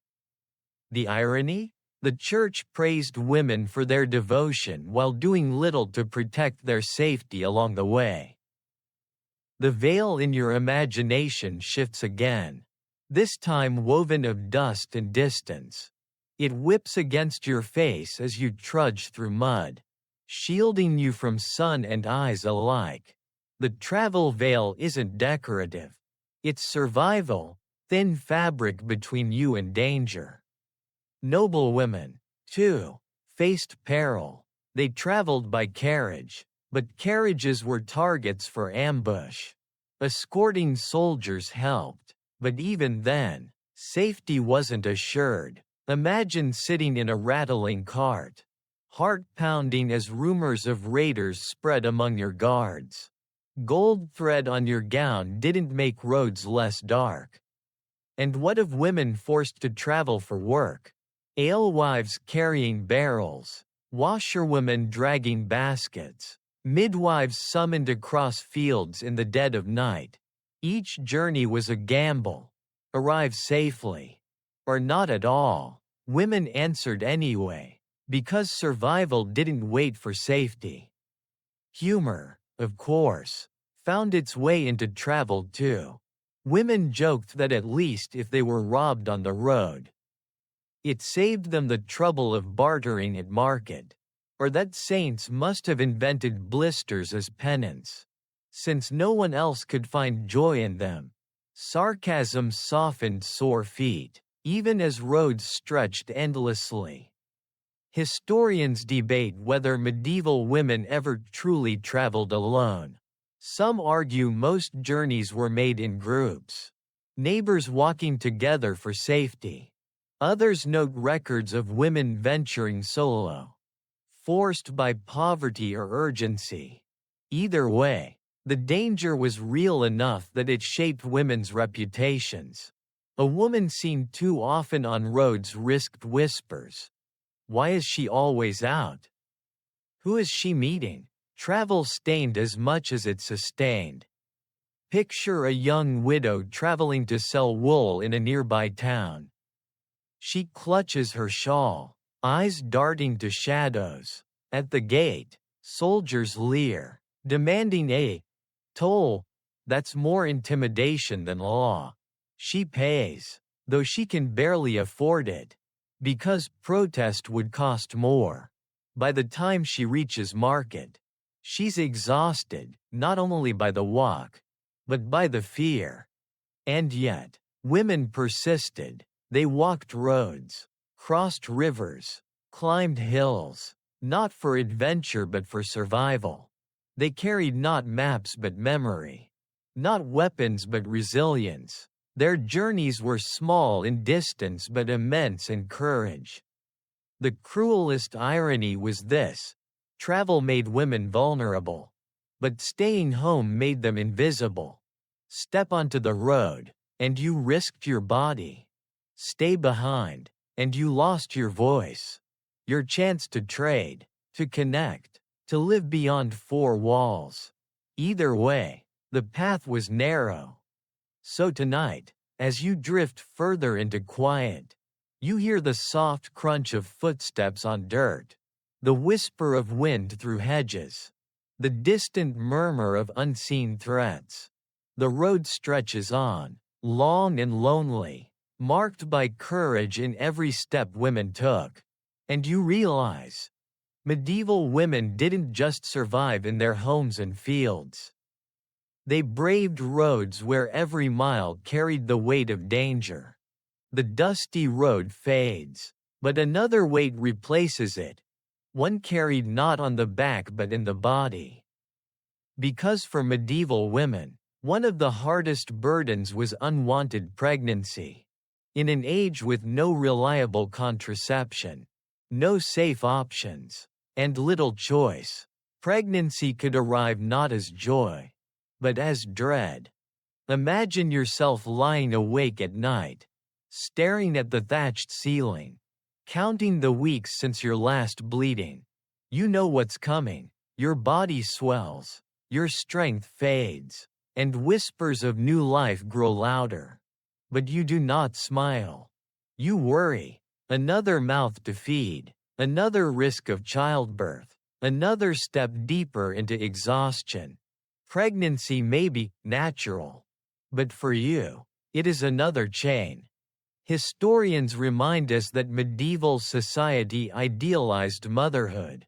The irony? The Church praised women for their devotion while doing little to protect their safety along the way. The veil in your imagination shifts again. This time woven of dust and distance. It whips against your face as you trudge through mud, shielding you from sun and eyes alike. The travel veil isn't decorative. It's survival, thin fabric between you and danger. Noble women, too, faced peril. They traveled by carriage, but carriages were targets for ambush. Escorting soldiers helped. But even then, safety wasn't assured. Imagine sitting in a rattling cart, heart pounding as rumors of raiders spread among your guards. Gold thread on your gown didn't make roads less dark. And what of women forced to travel for work? Alewives carrying barrels, washerwomen dragging baskets, midwives summoned across fields in the dead of night. Each journey was a gamble. Arrive safely. Or not at all. Women answered anyway. Because survival didn't wait for safety. Humor, of course, found its way into travel too. Women joked that at least if they were robbed on the road, it saved them the trouble of bartering at market. Or that saints must have invented blisters as penance, since no one else could find joy in them. Sarcasm softened sore feet, even as roads stretched endlessly. Historians debate whether medieval women ever truly traveled alone. Some argue most journeys were made in groups, neighbors walking together for safety. Others note records of women venturing solo, forced by poverty or urgency. Either way, the danger was real enough that it shaped women's reputations. A woman seen too often on roads risked whispers. Why is she always out? Who is she meeting? Travel stained as much as it sustained. Picture a young widow traveling to sell wool in a nearby town. She clutches her shawl, eyes darting to shadows. At the gate, soldiers leer, demanding a toll. That's more intimidation than law. She pays, though she can barely afford it, because protest would cost more. By the time she reaches market, she's exhausted, not only by the walk, but by the fear. And yet, women persisted. They walked roads, crossed rivers, climbed hills, not for adventure but for survival. They carried not maps but memory, not weapons but resilience. Their journeys were small in distance but immense in courage. The cruelest irony was this: travel made women vulnerable, but staying home made them invisible. Step onto the road, and you risked your body. Stay behind, and you lost your voice, your chance to trade, to connect, to live beyond four walls. Either way, the path was narrow. So tonight, as you drift further into quiet, you hear the soft crunch of footsteps on dirt, the whisper of wind through hedges, the distant murmur of unseen threats. The road stretches on, long and lonely, marked by courage in every step women took. And you realize, medieval women didn't just survive in their homes and fields. They braved roads where every mile carried the weight of danger. The dusty road fades, but another weight replaces it, one carried not on the back but in the body. Because for medieval women, one of the hardest burdens was unwanted pregnancy. In an age with no reliable contraception, no safe options, and little choice, pregnancy could arrive not as joy, but as dread. Imagine yourself lying awake at night, staring at the thatched ceiling, counting the weeks since your last bleeding. You know what's coming. Your body swells, your strength fades, and whispers of new life grow louder. But you do not smile. You worry. Another mouth to feed, another risk of childbirth, another step deeper into exhaustion. Pregnancy may be natural, but for you, it is another chain. Historians remind us that medieval society idealized motherhood.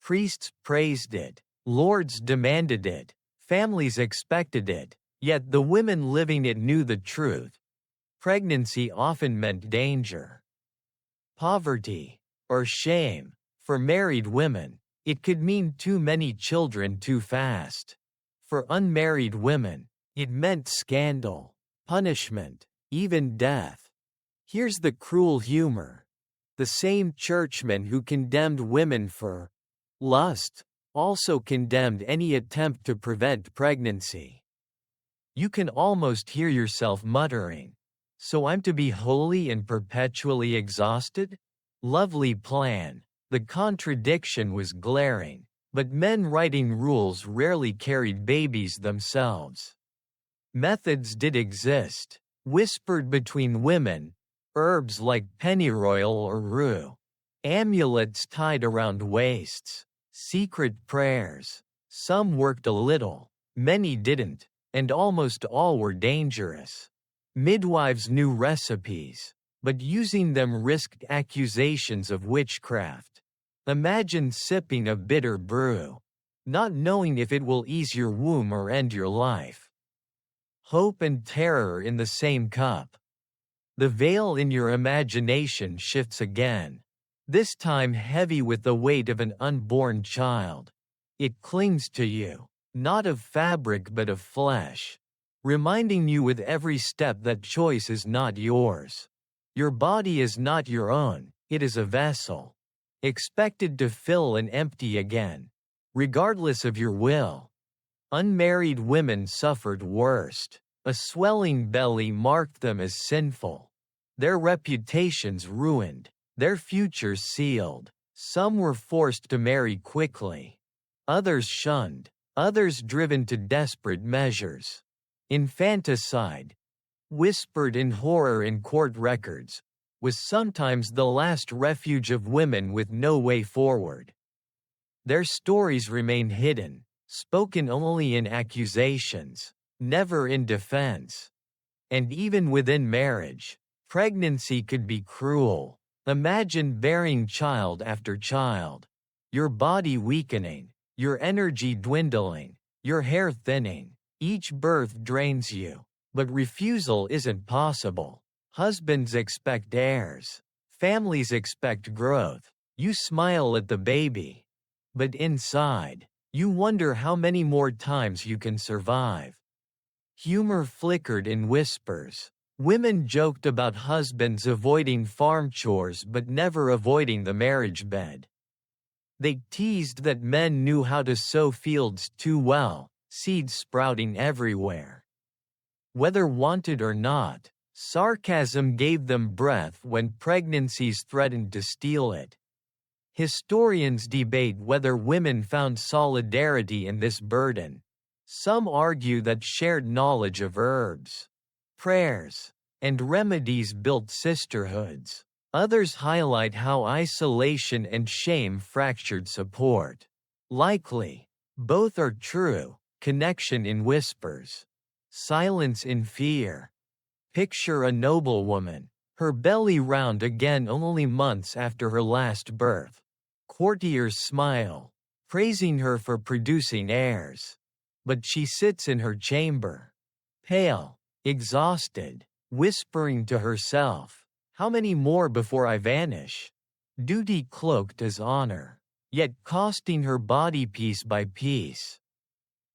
Priests praised it, lords demanded it, families expected it, yet the women living it knew the truth. Pregnancy often meant danger, poverty, or shame. For married women, it could mean too many children too fast. For unmarried women, it meant scandal, punishment, even death. Here's the cruel humor. The same churchmen who condemned women for lust also condemned any attempt to prevent pregnancy. You can almost hear yourself muttering, "So I'm to be holy and perpetually exhausted?" Lovely plan. The contradiction was glaring, but men writing rules rarely carried babies themselves. Methods did exist, whispered between women, herbs like pennyroyal or rue, Amulets tied around waists, secret prayers. Some worked a little, many didn't, and almost all were dangerous. Midwives knew recipes, but using them risked accusations of witchcraft. Imagine sipping a bitter brew, not knowing if it will ease your womb or end your life. Hope and terror in the same cup. The veil in your imagination shifts again, this time heavy with the weight of an unborn child. It clings to you, not of fabric but of flesh, reminding you with every step that choice is not yours. Your body is not your own, it is a vessel, expected to fill and empty again, regardless of your will. Unmarried women suffered worst. A swelling belly marked them as sinful. Their reputations ruined, their futures sealed. Some were forced to marry quickly, others shunned, others driven to desperate measures. Infanticide, whispered in horror in court records, was sometimes the last refuge of women with no way forward. Their stories remain hidden, spoken only in accusations, never in defense. And even within marriage, pregnancy could be cruel. Imagine bearing child after child, your body weakening, your energy dwindling, your hair thinning. Each birth drains you, but refusal isn't possible. Husbands expect heirs, families expect growth. You smile at the baby, but inside, you wonder how many more times you can survive. Humor flickered in whispers. Women joked about husbands avoiding farm chores but never avoiding the marriage bed. They teased that men knew how to sow fields too well, seeds sprouting everywhere. Whether wanted or not, sarcasm gave them breath when pregnancies threatened to steal it. Historians debate whether women found solidarity in this burden. Some argue that shared knowledge of herbs, prayers, and remedies built sisterhoods. Others highlight how isolation and shame fractured support. Likely, both are true. Connection in whispers, silence in fear. Picture a noblewoman, her belly round again only months after her last birth. Courtiers smile, praising her for producing heirs. But she sits in her chamber, pale, exhausted, whispering to herself, "How many more before I vanish?" Duty cloaked as honor, yet costing her body piece by piece.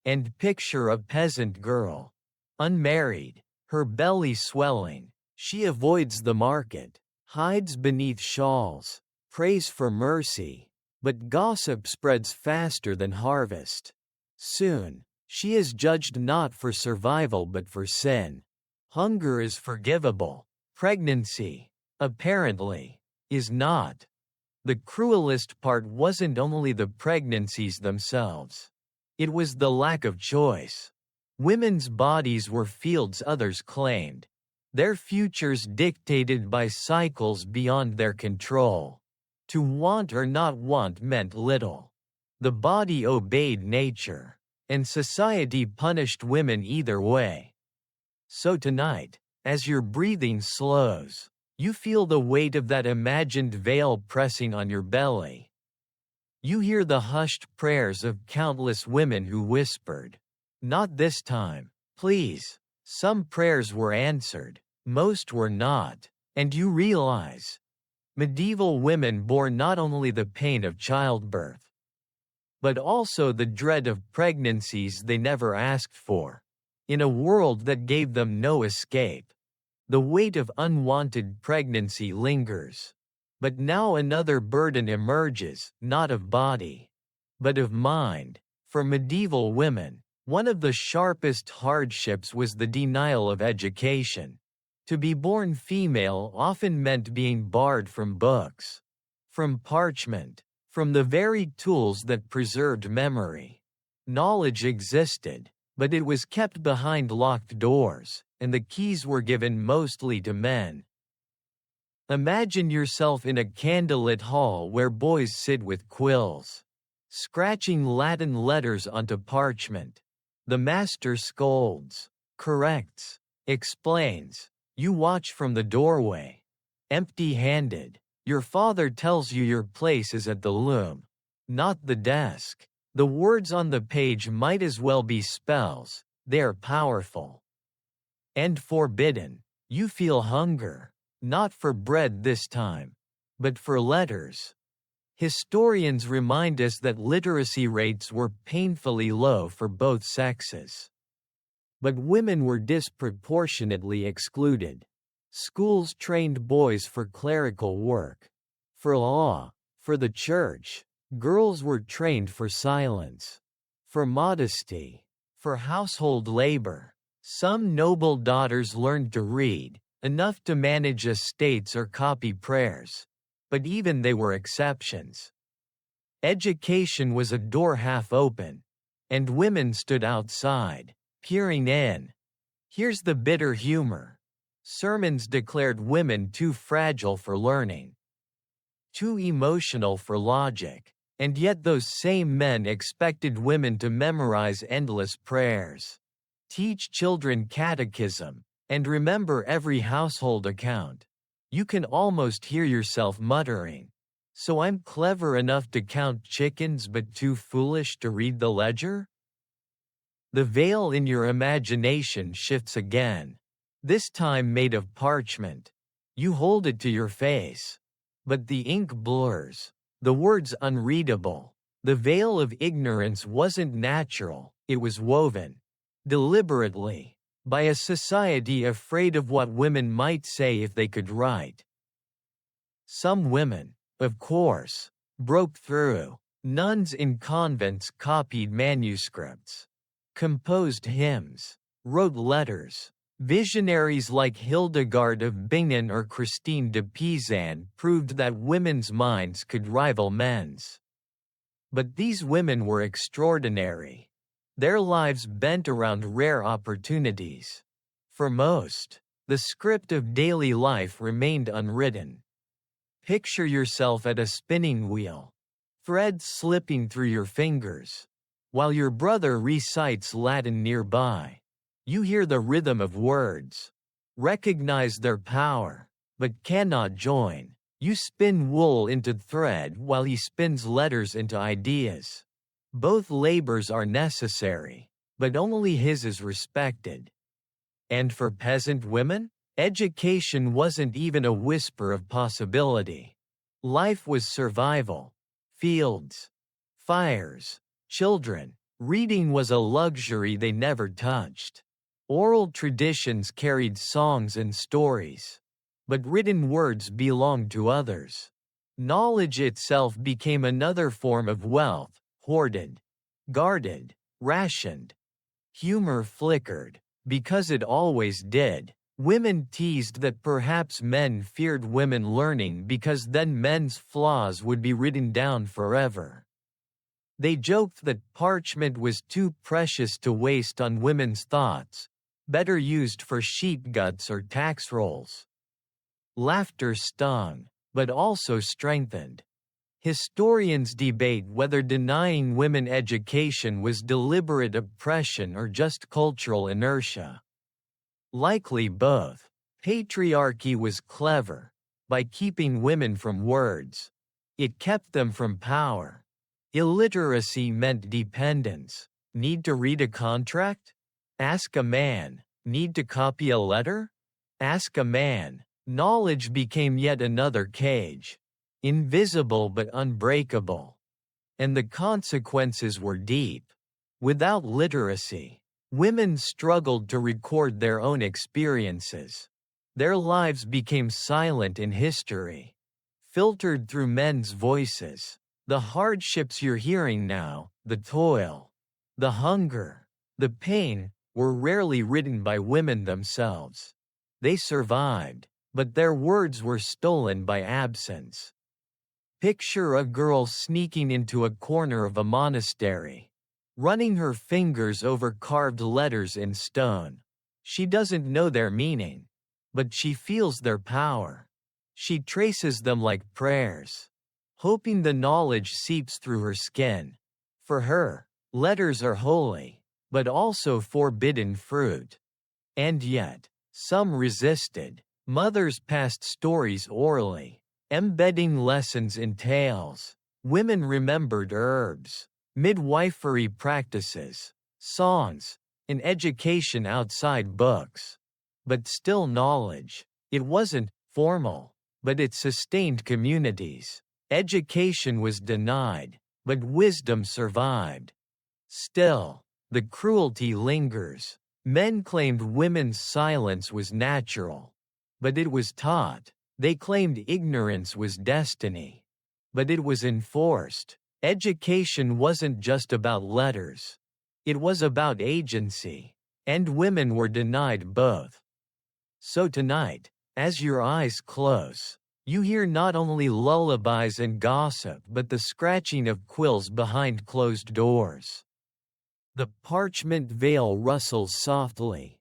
And picture a peasant girl, unmarried, her belly swelling. She avoids the market, hides beneath shawls, prays for mercy, but gossip spreads faster than harvest. Soon, she is judged not for survival but for sin. Hunger is forgivable. Pregnancy, apparently, is not. The cruelest part wasn't only the pregnancies themselves. It was the lack of choice. Women's bodies were fields others claimed, their futures dictated by cycles beyond their control. To want or not want meant little. The body obeyed nature, and society punished women either way. So tonight, as your breathing slows, you feel the weight of that imagined veil pressing on your belly. You hear the hushed prayers of countless women who whispered, "Not this time, please." Some prayers were answered, most were not, and you realize, medieval women bore not only the pain of childbirth, but also the dread of pregnancies they never asked for. In a world that gave them no escape, the weight of unwanted pregnancy lingers. But now another burden emerges, not of body, but of mind. For medieval women, one of the sharpest hardships was the denial of education. To be born female often meant being barred from books, from parchment, from the very tools that preserved memory. Knowledge existed, but it was kept behind locked doors, and the keys were given mostly to men. Imagine yourself in a candlelit hall where boys sit with quills, scratching Latin letters onto parchment. The master scolds, corrects, explains. You watch from the doorway, empty-handed. Your father tells you your place is at the loom, not the desk. The words on the page might as well be spells, they're powerful and forbidden. You feel hunger, not for bread this time, but for letters. Historians remind us that literacy rates were painfully low for both sexes. But women were disproportionately excluded. Schools trained boys for clerical work, for law, for the church. Girls were trained for silence, for modesty, for household labor. Some noble daughters learned to read, enough to manage estates or copy prayers. But even they were exceptions. Education was a door half open, and women stood outside, peering in. Here's the bitter humor. Sermons declared women too fragile for learning, too emotional for logic, and yet those same men expected women to memorize endless prayers, teach children catechism, and remember every household account. You can almost hear yourself muttering, "So I'm clever enough to count chickens but too foolish to read the ledger?" The veil in your imagination shifts again, this time made of parchment. You hold it to your face, but the ink blurs, the words unreadable. The veil of ignorance wasn't natural, it was woven, deliberately, by a society afraid of what women might say if they could write. Some women, of course, broke through. Nuns in convents copied manuscripts, composed hymns, wrote letters. Visionaries like Hildegard of Bingen or Christine de Pizan proved that women's minds could rival men's. But these women were extraordinary. Their lives bent around rare opportunities. For most, the script of daily life remained unwritten. Picture yourself at a spinning wheel, threads slipping through your fingers, while your brother recites Latin nearby. You hear the rhythm of words, recognize their power, but cannot join. You spin wool into thread while he spins letters into ideas. Both labors are necessary, but only his is respected. And for peasant women, education wasn't even a whisper of possibility. Life was survival. Fields, fires, children. Reading was a luxury they never touched. Oral traditions carried songs and stories, but written words belonged to others. Knowledge itself became another form of wealth, hoarded, guarded, rationed. Humor flickered, because it always did. Women teased that perhaps men feared women learning because then men's flaws would be written down forever. They joked that parchment was too precious to waste on women's thoughts, better used for sheep guts or tax rolls. Laughter stung, but also strengthened. Historians debate whether denying women education was deliberate oppression or just cultural inertia. Likely both. Patriarchy was clever. By keeping women from words, it kept them from power. Illiteracy meant dependence. Need to read a contract? Ask a man. Need to copy a letter? Ask a man. Knowledge became yet another cage. Invisible but unbreakable. And the consequences were deep. Without literacy, women struggled to record their own experiences. Their lives became silent in history, filtered through men's voices. The hardships you're hearing now, the toil, the hunger, the pain, were rarely written by women themselves. They survived, but their words were stolen by absence. Picture a girl sneaking into a corner of a monastery, running her fingers over carved letters in stone. She doesn't know their meaning, but she feels their power. She traces them like prayers, hoping the knowledge seeps through her skin. For her, letters are holy, but also forbidden fruit. And yet, some resisted. Mothers passed stories orally, embedding lessons in tales. Women remembered herbs, midwifery practices, songs, and education outside books. But still knowledge. It wasn't formal, but it sustained communities. Education was denied, but wisdom survived. Still, the cruelty lingers. Men claimed women's silence was natural, but it was taught. They claimed ignorance was destiny, but it was enforced. Education wasn't just about letters. It was about agency, and women were denied both. So tonight, as your eyes close, you hear not only lullabies and gossip but the scratching of quills behind closed doors. The parchment veil rustles softly,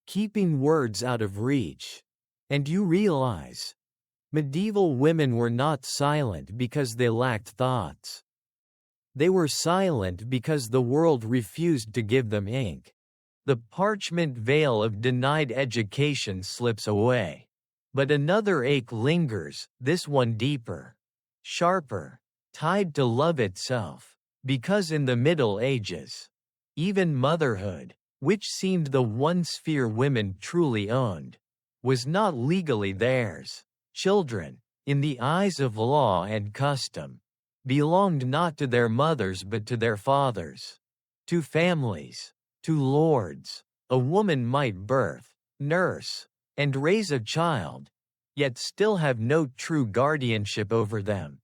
keeping words out of reach. And you realize, medieval women were not silent because they lacked thoughts. They were silent because the world refused to give them ink. The parchment veil of denied education slips away. But another ache lingers, this one deeper, sharper, tied to love itself. Because in the Middle Ages, even motherhood, which seemed the one sphere women truly owned, was not legally theirs. Children, in the eyes of law and custom, belonged not to their mothers but to their fathers, to families, to lords. A woman might birth, nurse, and raise a child, yet still have no true guardianship over them.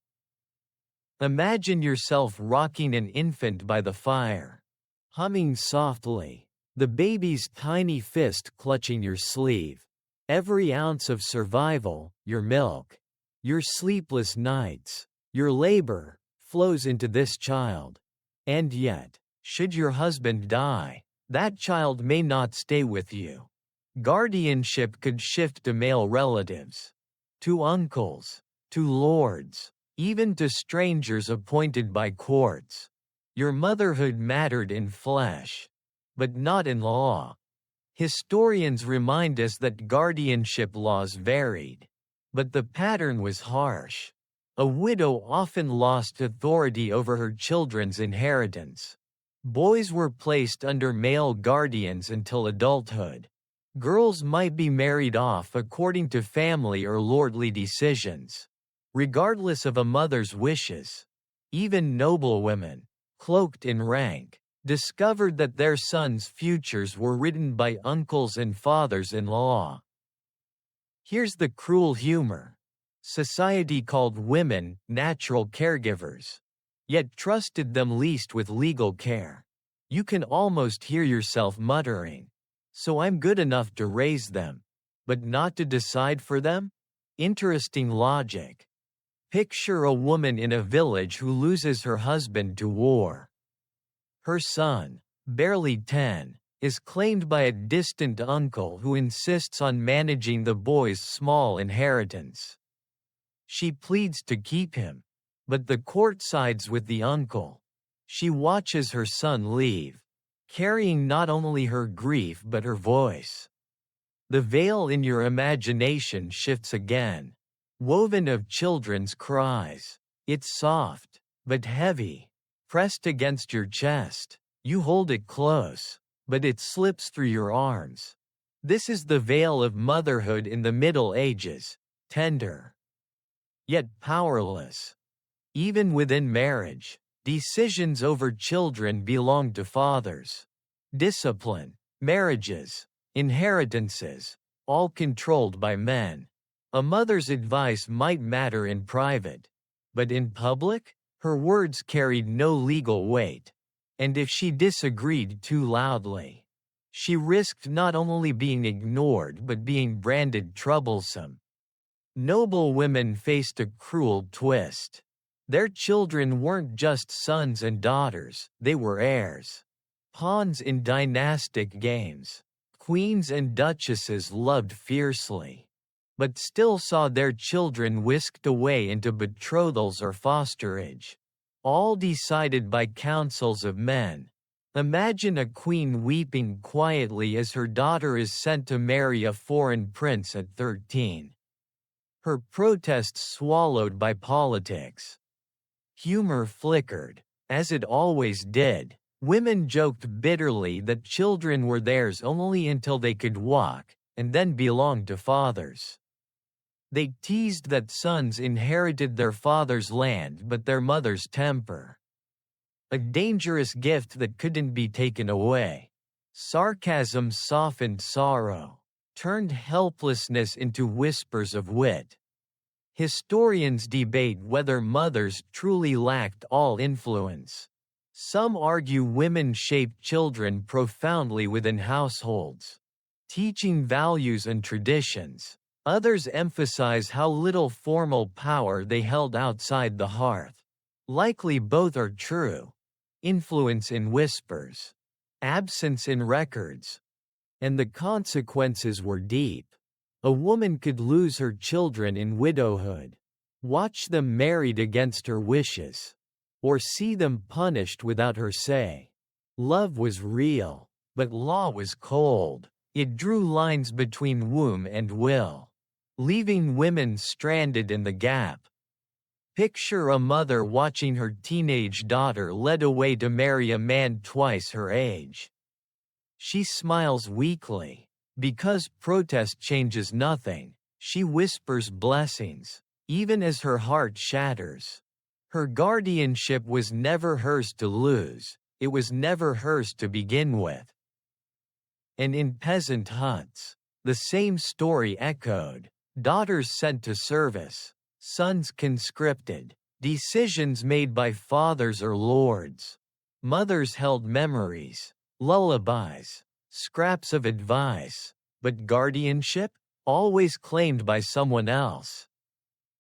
Imagine yourself rocking an infant by the fire, humming softly, the baby's tiny fist clutching your sleeve. Every ounce of survival, your milk, your sleepless nights, your labor, flows into this child. And yet, should your husband die, that child may not stay with you. Guardianship could shift to male relatives, to uncles, to lords, even to strangers appointed by courts. Your motherhood mattered in flesh, but not in law. Historians remind us that guardianship laws varied, but the pattern was harsh. A widow often lost authority over her children's inheritance. Boys were placed under male guardians until adulthood. Girls might be married off according to family or lordly decisions, regardless of a mother's wishes. Even noble women, cloaked in rank, discovered that their sons' futures were written by uncles and fathers-in-law. Here's the cruel humor. Society called women natural caregivers, yet trusted them least with legal care. You can almost hear yourself muttering, "So I'm good enough to raise them, but not to decide for them?" Interesting logic. Picture a woman in a village who loses her husband to war. Her son, barely 10, is claimed by a distant uncle who insists on managing the boy's small inheritance. She pleads to keep him, but the court sides with the uncle. She watches her son leave, carrying not only her grief but her voice. The veil in your imagination shifts again, woven of children's cries. It's soft, but heavy, pressed against your chest. You hold it close, but it slips through your arms. This is the veil of motherhood in the Middle Ages, tender, yet powerless. Even within marriage, decisions over children belong to fathers. Discipline, marriages, inheritances, all controlled by men. A mother's advice might matter in private, but in public, her words carried no legal weight. And if she disagreed too loudly, she risked not only being ignored but being branded troublesome. Noble women faced a cruel twist. Their children weren't just sons and daughters, they were heirs. Pawns in dynastic games. Queens and duchesses loved fiercely. but still saw their children whisked away into betrothals or fosterage, all decided by councils of men. Imagine a queen weeping quietly as her daughter is sent to marry a foreign prince at 13. Her protests swallowed by politics. Humor flickered, as it always did. Women joked bitterly that children were theirs only until they could walk, and then belonged to fathers. They teased that sons inherited their father's land but their mother's temper. A dangerous gift that couldn't be taken away. Sarcasm softened sorrow, turned helplessness into whispers of wit. Historians debate whether mothers truly lacked all influence. Some argue women shaped children profoundly within households, teaching values and traditions. Others emphasize how little formal power they held outside the hearth. Likely both are true. Influence in whispers, absence in records, and the consequences were deep. A woman could lose her children in widowhood, watch them married against her wishes, or see them punished without her say. Love was real, but law was cold. It drew lines between womb and will, leaving women stranded in the gap. Picture a mother watching her teenage daughter led away to marry a man twice her age. She smiles weakly. Because protest changes nothing, she whispers blessings, even as her heart shatters. Her guardianship was never hers to lose, it was never hers to begin with. And in peasant huts, the same story echoed. Daughters sent to service, sons conscripted, decisions made by fathers or lords. Mothers held memories, lullabies, scraps of advice, but guardianship? Always claimed by someone else.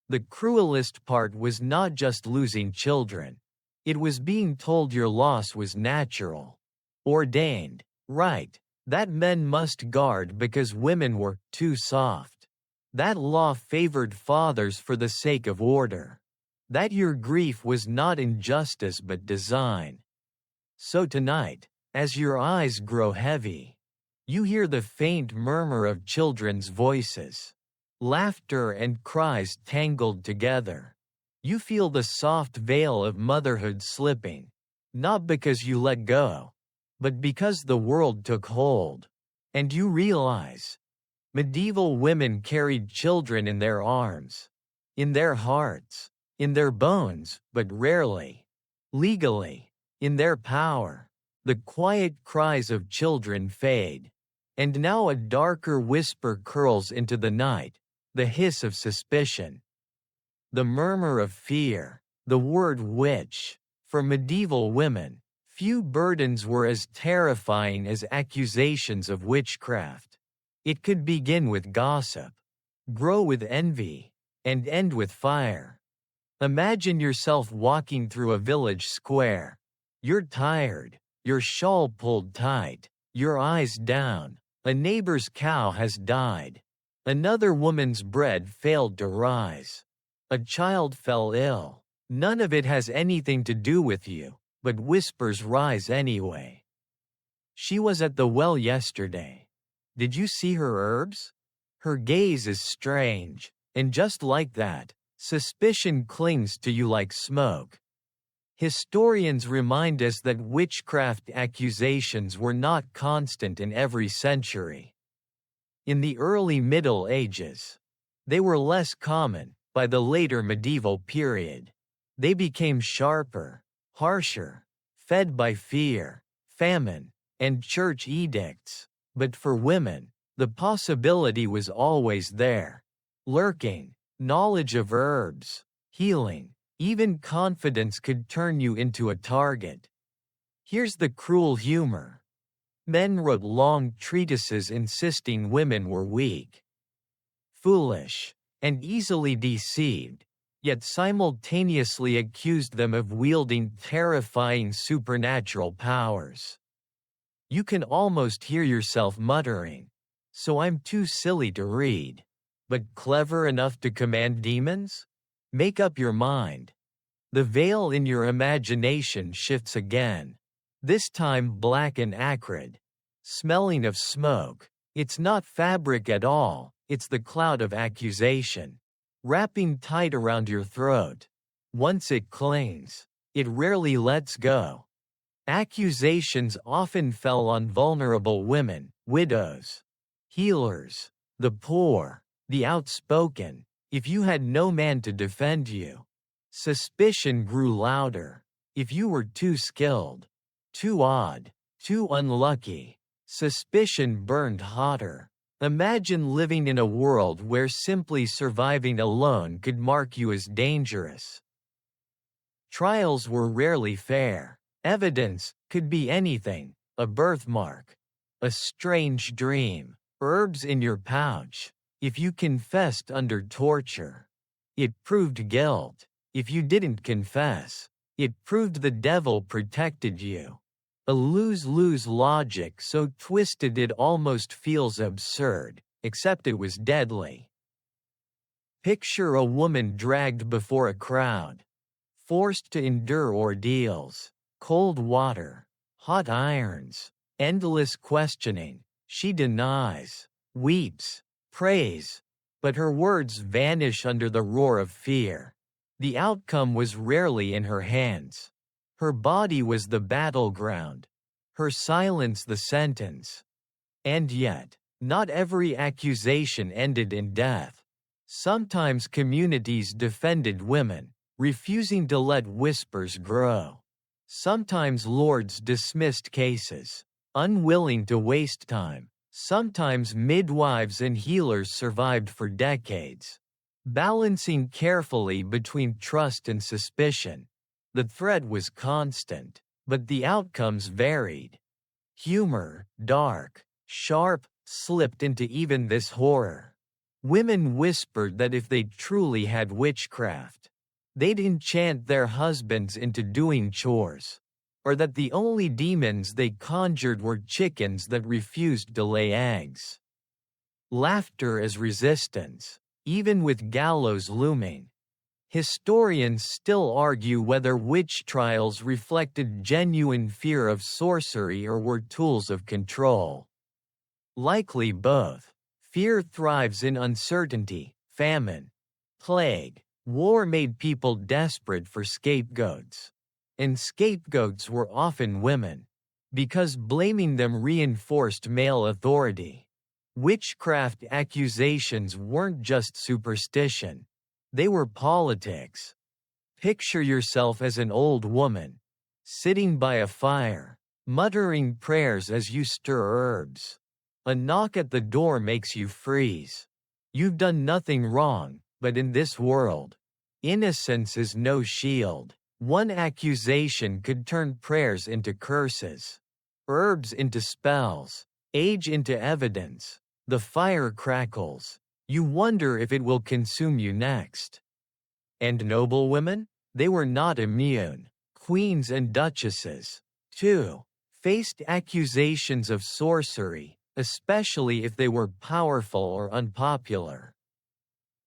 The cruelest part was not just losing children. It was being told your loss was natural. Ordained, right, that men must guard because women were too soft. That law favored fathers for the sake of order. That your grief was not injustice but design. So tonight, as your eyes grow heavy, you hear the faint murmur of children's voices. Laughter and cries tangled together. You feel the soft veil of motherhood slipping, not because you let go, but because the world took hold. And you realize, medieval women carried children in their arms, in their hearts, in their bones, but rarely, legally, in their power. The quiet cries of children fade. And now a darker whisper curls into the night, the hiss of suspicion, the murmur of fear, the word witch. For medieval women, few burdens were as terrifying as accusations of witchcraft. It could begin with gossip, grow with envy, and end with fire. Imagine yourself walking through a village square. You're tired. Your shawl pulled tight, your eyes down. A neighbor's cow has died. Another woman's bread failed to rise. A child fell ill. None of it has anything to do with you, but whispers rise anyway. She was at the well yesterday. Did you see her herbs? Her gaze is strange, and just like that, suspicion clings to you like smoke. Historians remind us that witchcraft accusations were not constant in every century. In the early Middle Ages, they were less common. By the later medieval period, they became sharper, harsher, fed by fear, famine, and church edicts. But for women, the possibility was always there, lurking. Knowledge of herbs, healing, even confidence could turn you into a target. Here's the cruel humor. Men wrote long treatises insisting women were weak, foolish, and easily deceived, yet simultaneously accused them of wielding terrifying supernatural powers. You can almost hear yourself muttering, "So I'm too silly to read." but clever enough to command demons? Make up your mind. The veil in your imagination shifts again. This time black and acrid, smelling of smoke. It's not fabric at all, it's the cloud of accusation, wrapping tight around your throat. Once it clings, it rarely lets go. Accusations often fell on vulnerable women, widows, healers, the poor, the outspoken. If you had no man to defend you, suspicion grew louder. If you were too skilled, too odd, too unlucky, suspicion burned hotter. Imagine living in a world where simply surviving alone could mark you as dangerous. Trials were rarely fair. Evidence could be anything: a birthmark, a strange dream, herbs in your pouch. If you confessed under torture, it proved guilt. If you didn't confess, it proved the devil protected you. A lose-lose logic so twisted it almost feels absurd, except it was deadly. Picture a woman dragged before a crowd, forced to endure ordeals, cold water, hot irons, endless questioning. She denies, weeps, prays, but her words vanish under the roar of fear. The outcome was rarely in her hands. Her body was the battleground, her silence the sentence. And yet, not every accusation ended in death. Sometimes communities defended women, refusing to let whispers grow. Sometimes lords dismissed cases, unwilling to waste time. Sometimes midwives and healers survived for decades, balancing carefully between trust and suspicion. The thread was constant, but the outcomes varied. Humor, dark, sharp, slipped into even this horror. Women whispered that if they truly had witchcraft, they'd enchant their husbands into doing chores, or that the only demons they conjured were chickens that refused to lay eggs. Laughter as resistance, even with gallows looming. Historians still argue whether witch trials reflected genuine fear of sorcery or were tools of control. Likely both. Fear thrives in uncertainty. Famine, plague, war made people desperate for scapegoats. And scapegoats were often women, because blaming them reinforced male authority. Witchcraft accusations weren't just superstition. They were politics. Picture yourself as an old woman, sitting by a fire, muttering prayers as you stir herbs. A knock at the door makes you freeze. You've done nothing wrong, but in this world, innocence is no shield. One accusation could turn prayers into curses, herbs into spells, age into evidence. The fire crackles. You wonder if it will consume you next. And noblewomen? They were not immune. Queens and duchesses, too, faced accusations of sorcery, especially if they were powerful or unpopular.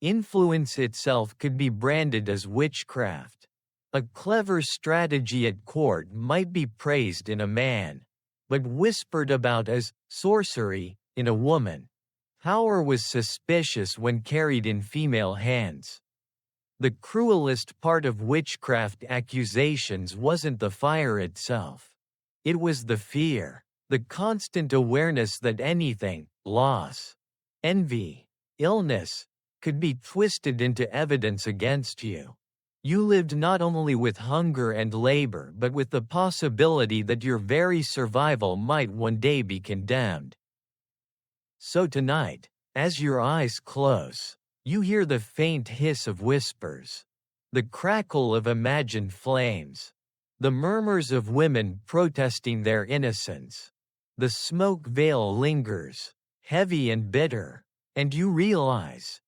Influence itself could be branded as witchcraft. A clever strategy at court might be praised in a man, but whispered about as sorcery in a woman. Power was suspicious when carried in female hands. The cruelest part of witchcraft accusations wasn't the fire itself. It was the fear, the constant awareness that anything, loss, envy, illness, could be twisted into evidence against you. You lived not only with hunger and labor but with the possibility that your very survival might one day be condemned. So tonight, as your eyes close, you hear the faint hiss of whispers, the crackle of imagined flames, the murmurs of women protesting their innocence. The smoke veil lingers, heavy and bitter, and you realize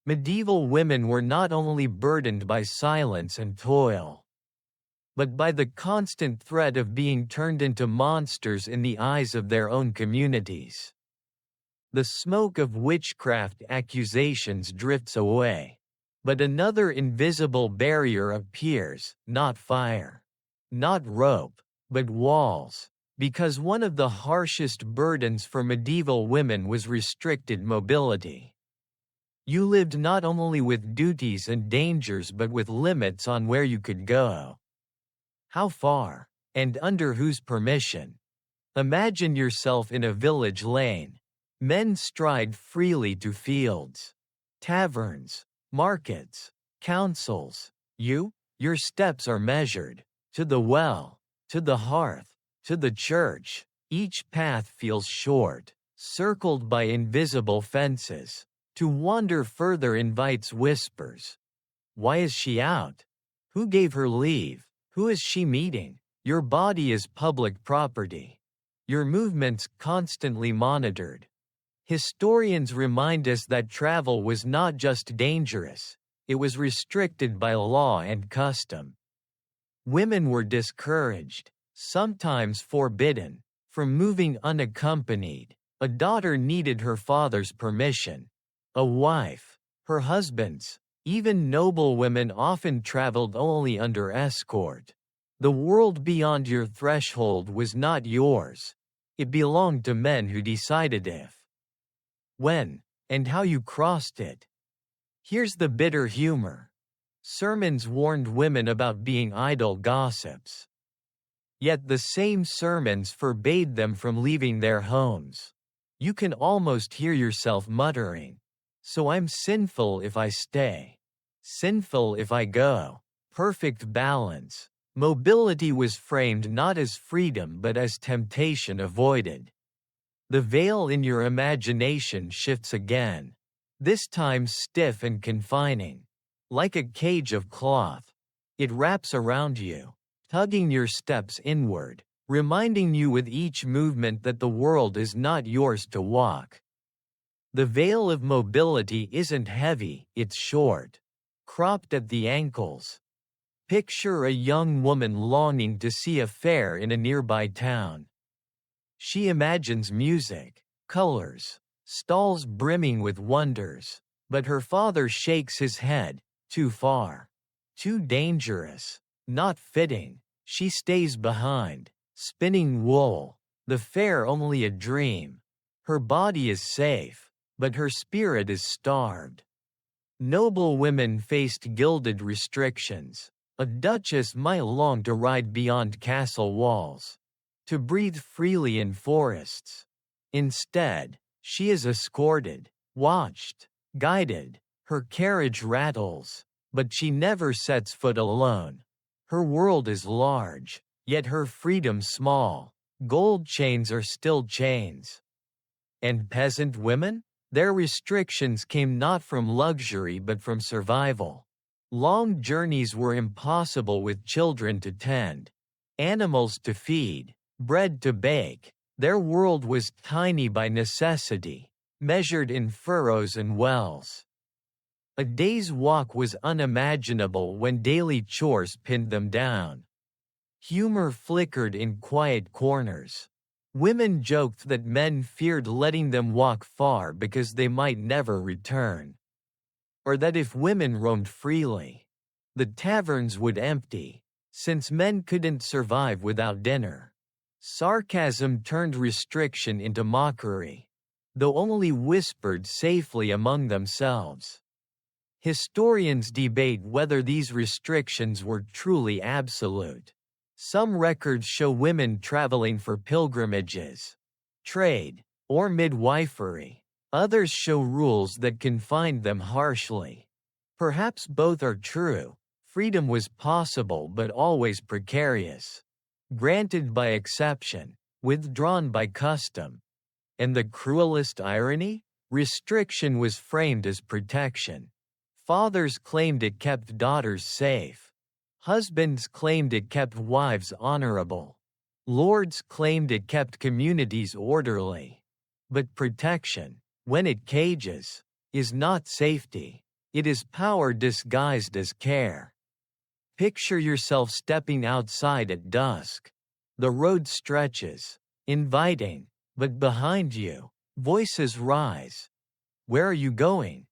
medieval women were not only burdened by silence and toil, but by the constant threat of being turned into monsters in the eyes of their own communities. The smoke of witchcraft accusations drifts away. But another invisible barrier appears, not fire, not rope, but walls. Because one of the harshest burdens for medieval women was restricted mobility. You lived not only with duties and dangers but with limits on where you could go. How far, and under whose permission? Imagine yourself in a village lane. Men stride freely to fields, taverns, markets, councils. Your steps are measured. To the well, to the hearth, to the church. Each path feels short, circled by invisible fences. To wander further invites whispers. Why is she out? Who gave her leave? Who is she meeting? Your body is public property. Your movements constantly monitored. Historians remind us that travel was not just dangerous, it was restricted by law and custom. Women were discouraged, sometimes forbidden, from moving unaccompanied. A daughter needed her father's permission. A wife, her husband's. Even noble women often traveled only under escort. The world beyond your threshold was not yours. It belonged to men who decided if, when, and how you crossed it. Here's the bitter humor. Sermons warned women about being idle gossips. Yet the same sermons forbade them from leaving their homes. You can almost hear yourself muttering, "So I'm sinful if I stay. Sinful if I go." Perfect balance. Mobility was framed not as freedom but as temptation avoided. The veil in your imagination shifts again. This time stiff and confining. Like a cage of cloth. It wraps around you, tugging your steps inward, reminding you with each movement that the world is not yours to walk. The veil of mobility isn't heavy, it's short, cropped at the ankles. Picture a young woman longing to see a fair in a nearby town. She imagines music, colors, stalls brimming with wonders, but her father shakes his head. Too far. Too dangerous. Not fitting. She stays behind, spinning wool. The fair only a dream. Her body is safe, but her spirit is starved. Noble women faced gilded restrictions. A duchess might long to ride beyond castle walls, to breathe freely in forests. Instead, she is escorted, watched, guided. Her carriage rattles, but she never sets foot alone. Her world is large, yet her freedom small. Gold chains are still chains. And peasant women? Their restrictions came not from luxury but from survival. Long journeys were impossible with children to tend, animals to feed, bread to bake. Their world was tiny by necessity, measured in furrows and wells. A day's walk was unimaginable when daily chores pinned them down. Humor flickered in quiet corners. Women joked that men feared letting them walk far because they might never return. Or that if women roamed freely, the taverns would empty, since men couldn't survive without dinner. Sarcasm turned restriction into mockery, though only whispered safely among themselves. Historians debate whether these restrictions were truly absolute. Some records show women traveling for pilgrimages, trade, or midwifery. Others show rules that confined them harshly. Perhaps both are true. Freedom was possible but always precarious. Granted by exception, withdrawn by custom. And the cruelest irony? Restriction was framed as protection. Fathers claimed it kept daughters safe. Husbands claimed it kept wives honorable. Lords claimed it kept communities orderly. But protection, when it cages, is not safety. It is power disguised as care. Picture yourself stepping outside at dusk. The road stretches, inviting, but behind you, Voices rise. Where are you going?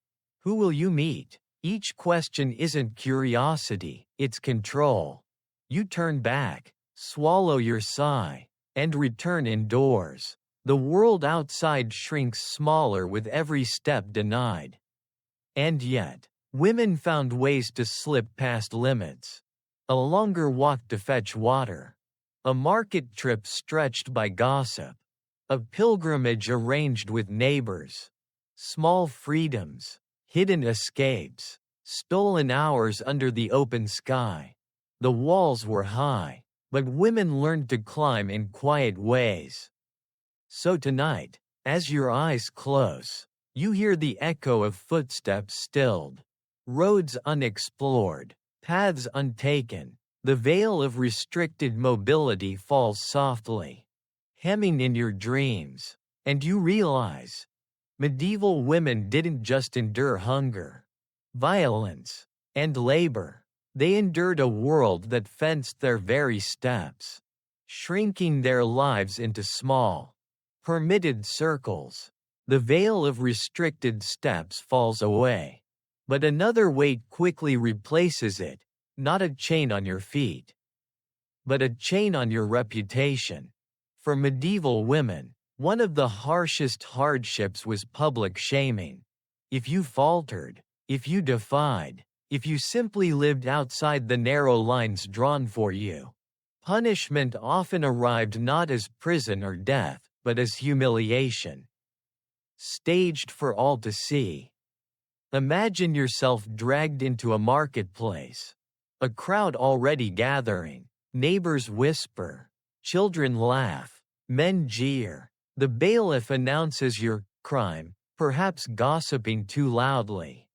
Who will you meet? Each question isn't curiosity, it's control. You turn back, swallow your sigh, and return indoors. The world outside shrinks smaller with every step denied. And yet, women found ways to slip past limits. A longer walk to fetch water. A market trip stretched by gossip. A pilgrimage arranged with neighbors. Small freedoms, hidden escapes, stolen hours under the open sky. The walls were high, but women learned to climb in quiet ways. So tonight, as your eyes close, you hear the echo of footsteps stilled, roads unexplored, paths untaken. The veil of restricted mobility falls softly, hemming in your dreams, and you realize medieval women didn't just endure hunger, violence, and labor. They endured a world that fenced their very steps, shrinking their lives into small, permitted circles. The veil of restricted steps falls away, but another weight quickly replaces it, not a chain on your feet, but a chain on your reputation. For medieval women, one of the harshest hardships was public shaming. If you faltered, if you defied, if you simply lived outside the narrow lines drawn for you, punishment often arrived not as prison or death, but as humiliation, staged for all to see. Imagine yourself dragged into a marketplace. A crowd already gathering, neighbors whisper, children laugh, men jeer. The bailiff announces your crime, perhaps gossiping too loudly,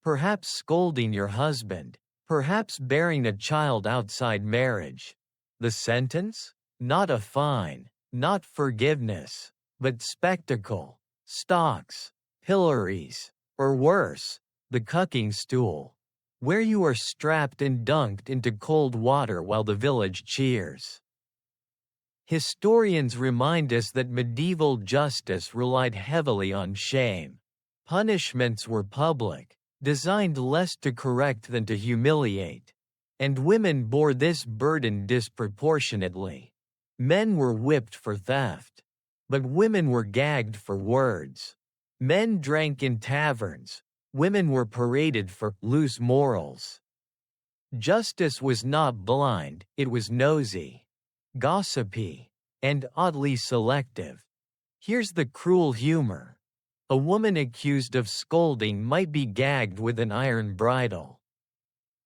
perhaps scolding your husband, perhaps bearing a child outside marriage. The sentence? Not a fine, not forgiveness, but spectacle, stocks, pillories, or worse, the cucking stool, where you are strapped and dunked into cold water while the village cheers. Historians remind us that medieval justice relied heavily on shame. Punishments were public, designed less to correct than to humiliate, and women bore this burden disproportionately. Men were whipped for theft, but women were gagged for words. Men drank in taverns, women were paraded for loose morals. Justice was not blind, it was nosy, gossipy, and oddly selective. Here's the cruel humor. A woman accused of scolding might be gagged with an iron bridle.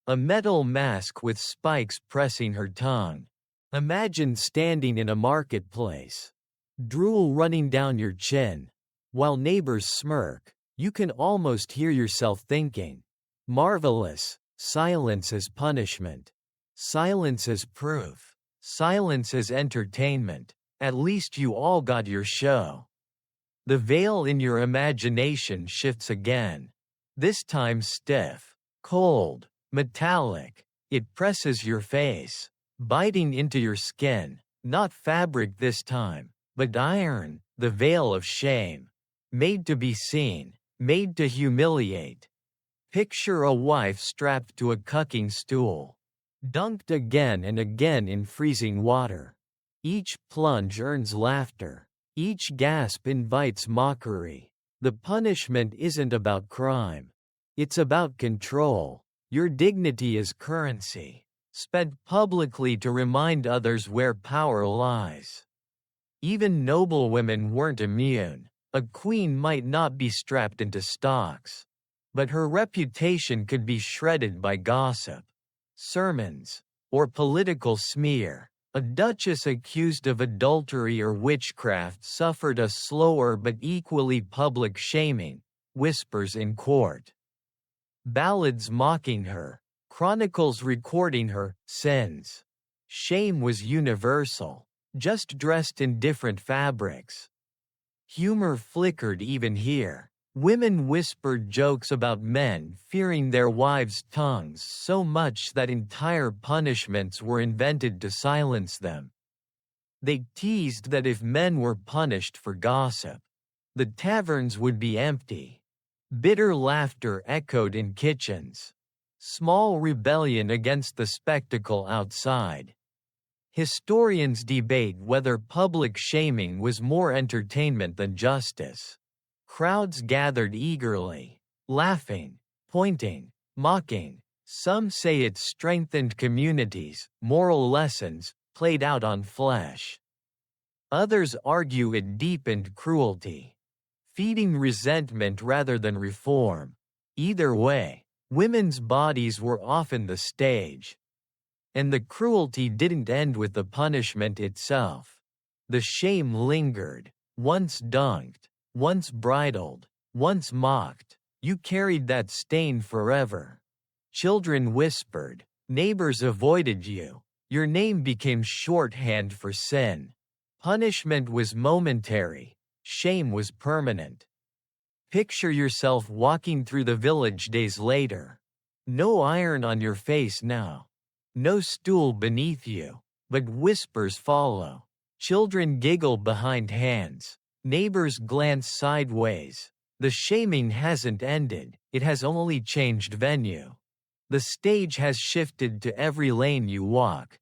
A metal mask with spikes pressing her tongue. Imagine standing in a marketplace, drool running down your chin, while neighbors smirk. You can almost hear yourself thinking, marvelous, silence as punishment, silence as proof, silence as entertainment, at least you all got your show. The veil in your imagination shifts again, this time stiff, cold, metallic. It presses your face, biting into your skin, not fabric this time, but iron, the veil of shame, made to be seen, made to humiliate. Picture a wife strapped to a cucking stool, dunked again and again in freezing water. Each plunge earns laughter, each gasp invites mockery. The punishment isn't about crime, it's about control. Your dignity is currency, spent publicly to remind others where power lies. Even noble women weren't immune. A queen might not be strapped into stocks, but her reputation could be shredded by gossip, sermons, or political smear. A duchess accused of adultery or witchcraft suffered a slower but equally public shaming, whispers in court. Ballads mocking her, chronicles recording her sins. Shame was universal, just dressed in different fabrics. Humor flickered even here. Women whispered jokes about men fearing their wives' tongues so much that entire punishments were invented to silence them. They teased that if men were punished for gossip, The taverns would be empty. Bitter laughter echoed in kitchens. Small rebellion against the spectacle outside. Historians debate whether public shaming was more entertainment than justice. Crowds gathered eagerly, laughing, pointing, mocking. Some say it strengthened communities, moral lessons, played out on flesh. Others argue it deepened cruelty, feeding resentment rather than reform. Either way, women's bodies were often the stage. And the cruelty didn't end with the punishment itself. The shame lingered, once dunked, once bridled, once mocked. You carried that stain forever. Children whispered, neighbors avoided you. Your name became shorthand for sin. Punishment was momentary, shame was permanent. Picture yourself walking through the village days later. No iron on your face now. No stool beneath you, but whispers follow. Children giggle behind hands. Neighbors glance sideways. The shaming hasn't ended, it has only changed venue. The stage has shifted to every lane you walk.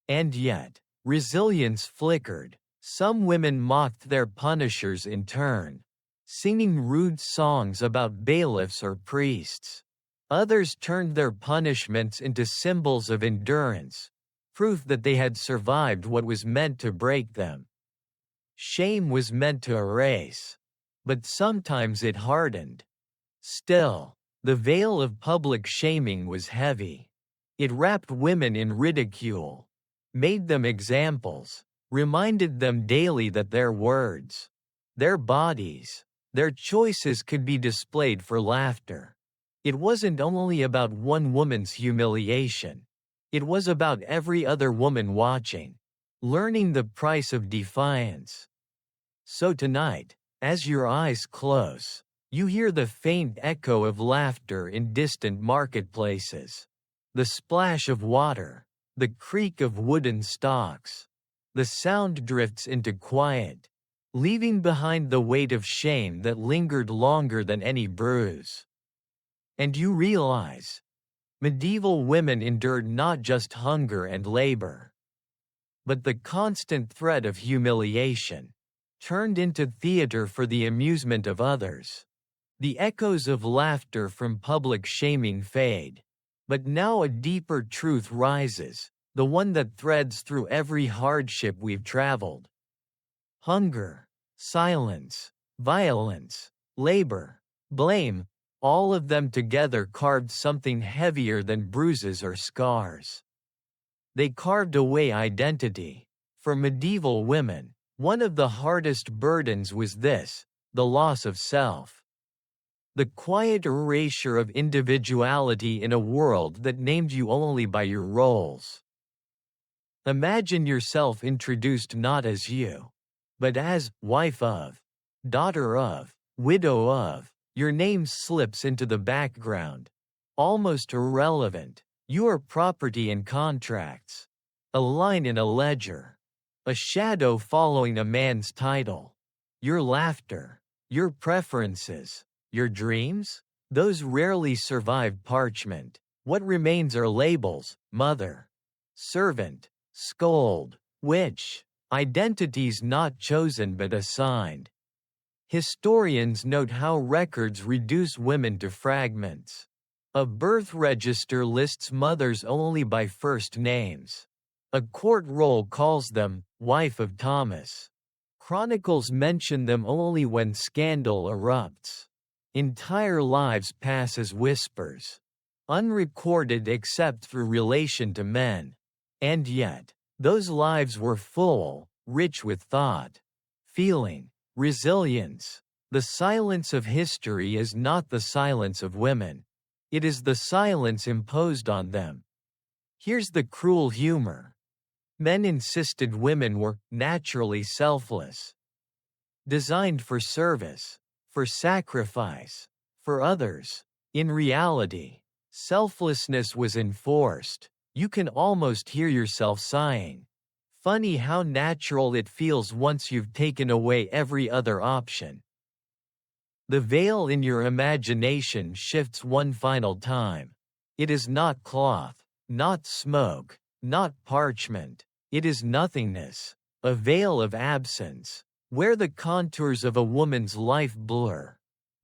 And yet, resilience flickered. Some women mocked their punishers in turn, singing rude songs about bailiffs or priests. Others turned their punishments into symbols of endurance, proof that they had survived what was meant to break them. Shame was meant to erase, but sometimes it hardened. Still, the veil of public shaming was heavy. It wrapped women in ridicule, made them examples, reminded them daily that their words, their bodies, their choices could be displayed for laughter. It wasn't only about one woman's humiliation. It was about every other woman watching, learning the price of defiance. So tonight, as your eyes close, you hear the faint echo of laughter in distant marketplaces. The splash of water, the creak of wooden stalks. The sound drifts into quiet, leaving behind the weight of shame that lingered longer than any bruise. And you realize, medieval women endured not just hunger and labor, but the constant threat of humiliation, turned into theater for the amusement of others. The echoes of laughter from public shaming fade, but now a deeper truth rises, the one that threads through every hardship we've traveled. Hunger, silence, violence, labor, blame, all of them together carved something heavier than bruises or scars. They carved away identity. For medieval women, one of the hardest burdens was this: the loss of self. The quiet erasure of individuality in a world that named you only by your roles. Imagine yourself introduced not as you, but as wife of, daughter of, widow of. Your name slips into the background, almost irrelevant. You are property in contracts, a line in a ledger, a shadow following a man's title. Your laughter, your preferences, your dreams, those rarely survive parchment. What remains are labels: mother, servant, scold, witch, identities not chosen but assigned. Historians note how records reduce women to fragments. A birth register lists mothers only by first names. A court roll calls them wife of Thomas. Chronicles mention them only when scandal erupts. Entire lives pass as whispers, unrecorded except through relation to men. And yet, those lives were full, rich with thought, feeling, resilience. The silence of history is not the silence of women. It is the silence imposed on them. Here's the cruel humor. Men insisted women were naturally selfless, designed for service, for sacrifice, for others. In reality, selflessness was enforced. You can almost hear yourself sighing. Funny how natural it feels once you've taken away every other option. The veil in your imagination shifts one final time. It is not cloth, not smoke, not parchment. It is nothingness, a veil of absence, where the contours of a woman's life blur,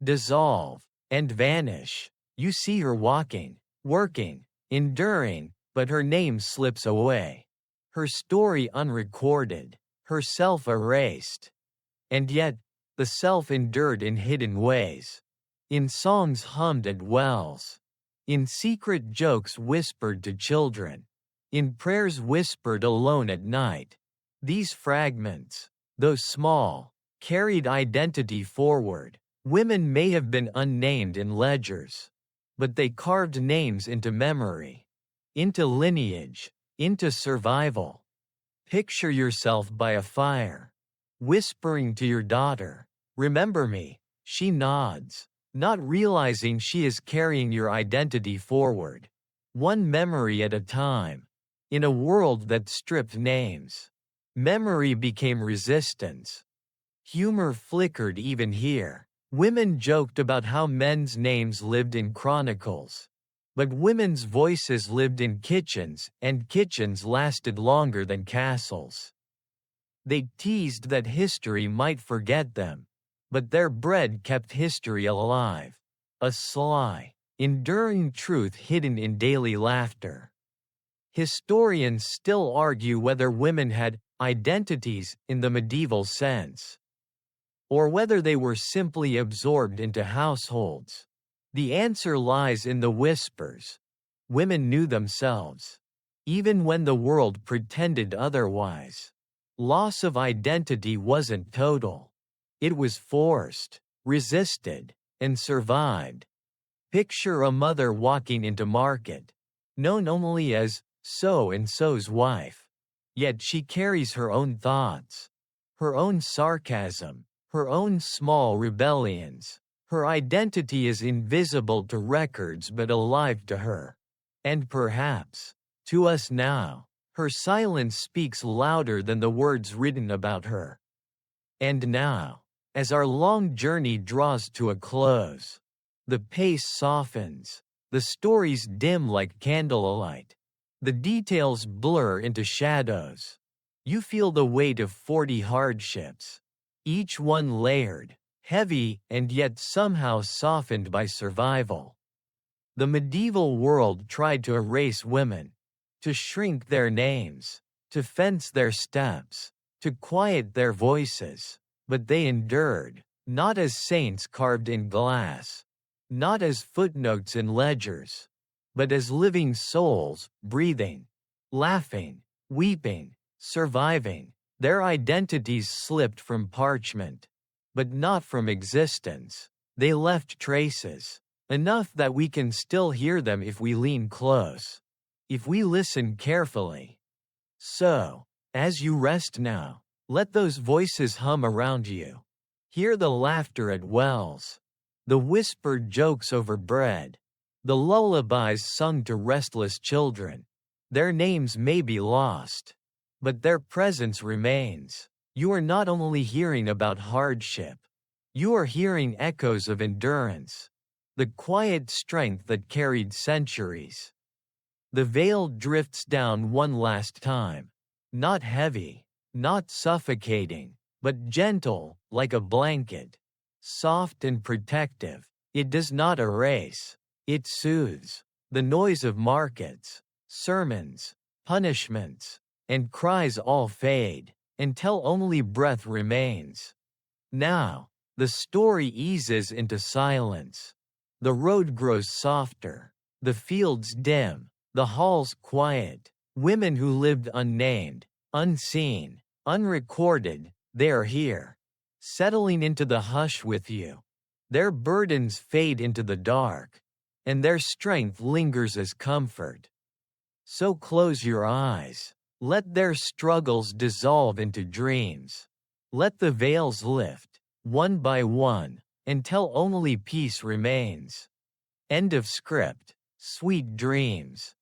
dissolve, and vanish. You see her walking, working, enduring, but her name slips away. Her story unrecorded, her self erased. And yet, the self endured in hidden ways. In songs hummed at wells. In secret jokes whispered to children. In prayers whispered alone at night. These fragments, though small, carried identity forward. Women may have been unnamed in ledgers, but they carved names into memory, into lineage, into survival. Picture yourself by a fire, whispering to your daughter, "Remember me." She nods, not realizing she is carrying your identity forward, one memory at a time. In a world that stripped names, memory became resistance. Humor flickered even here. Women joked about how men's names lived in chronicles. But women's voices lived in kitchens, and kitchens lasted longer than castles. They teased that history might forget them, but their bread kept history alive. A sly, enduring truth hidden in daily laughter. Historians still argue whether women had identities in the medieval sense, or whether they were simply absorbed into households. The answer lies in the whispers. Women knew themselves, even when the world pretended otherwise. Loss of identity wasn't total. It was forced, resisted, and survived. Picture a mother walking into market, known only as so-and-so's wife. Yet she carries her own thoughts, her own sarcasm, her own small rebellions. Her identity is invisible to records but alive to her. And perhaps, to us now, her silence speaks louder than the words written about her. And now, as our long journey draws to a close, the pace softens, the stories dim like candlelight, the details blur into shadows. You feel the weight of 40 hardships, each one layered, heavy, and yet somehow softened by survival. The medieval world tried to erase women, to shrink their names, to fence their steps, to quiet their voices, but they endured, not as saints carved in glass, not as footnotes in ledgers, but as living souls, breathing, laughing, weeping, surviving. Their identities slipped from parchment, but not from existence. They left traces, enough that we can still hear them if we lean close, if we listen carefully. So, as you rest now, let those voices hum around you. Hear the laughter at wells, the whispered jokes over bread, the lullabies sung to restless children. Their names may be lost, but their presence remains. You are not only hearing about hardship, you are hearing echoes of endurance, the quiet strength that carried centuries. The veil drifts down one last time, not heavy, not suffocating, but gentle, like a blanket, soft and protective. It does not erase, it soothes. The noise of markets, sermons, punishments, and cries all fade, until only breath remains. Now, the story eases into silence. The road grows softer, the fields dim, the halls quiet. Women who lived unnamed, unseen, unrecorded, they are here, settling into the hush with you. Their burdens fade into the dark, and their strength lingers as comfort. So close your eyes. Let their struggles dissolve into dreams. Let the veils lift, one by one, until only peace remains. End of script. Sweet dreams.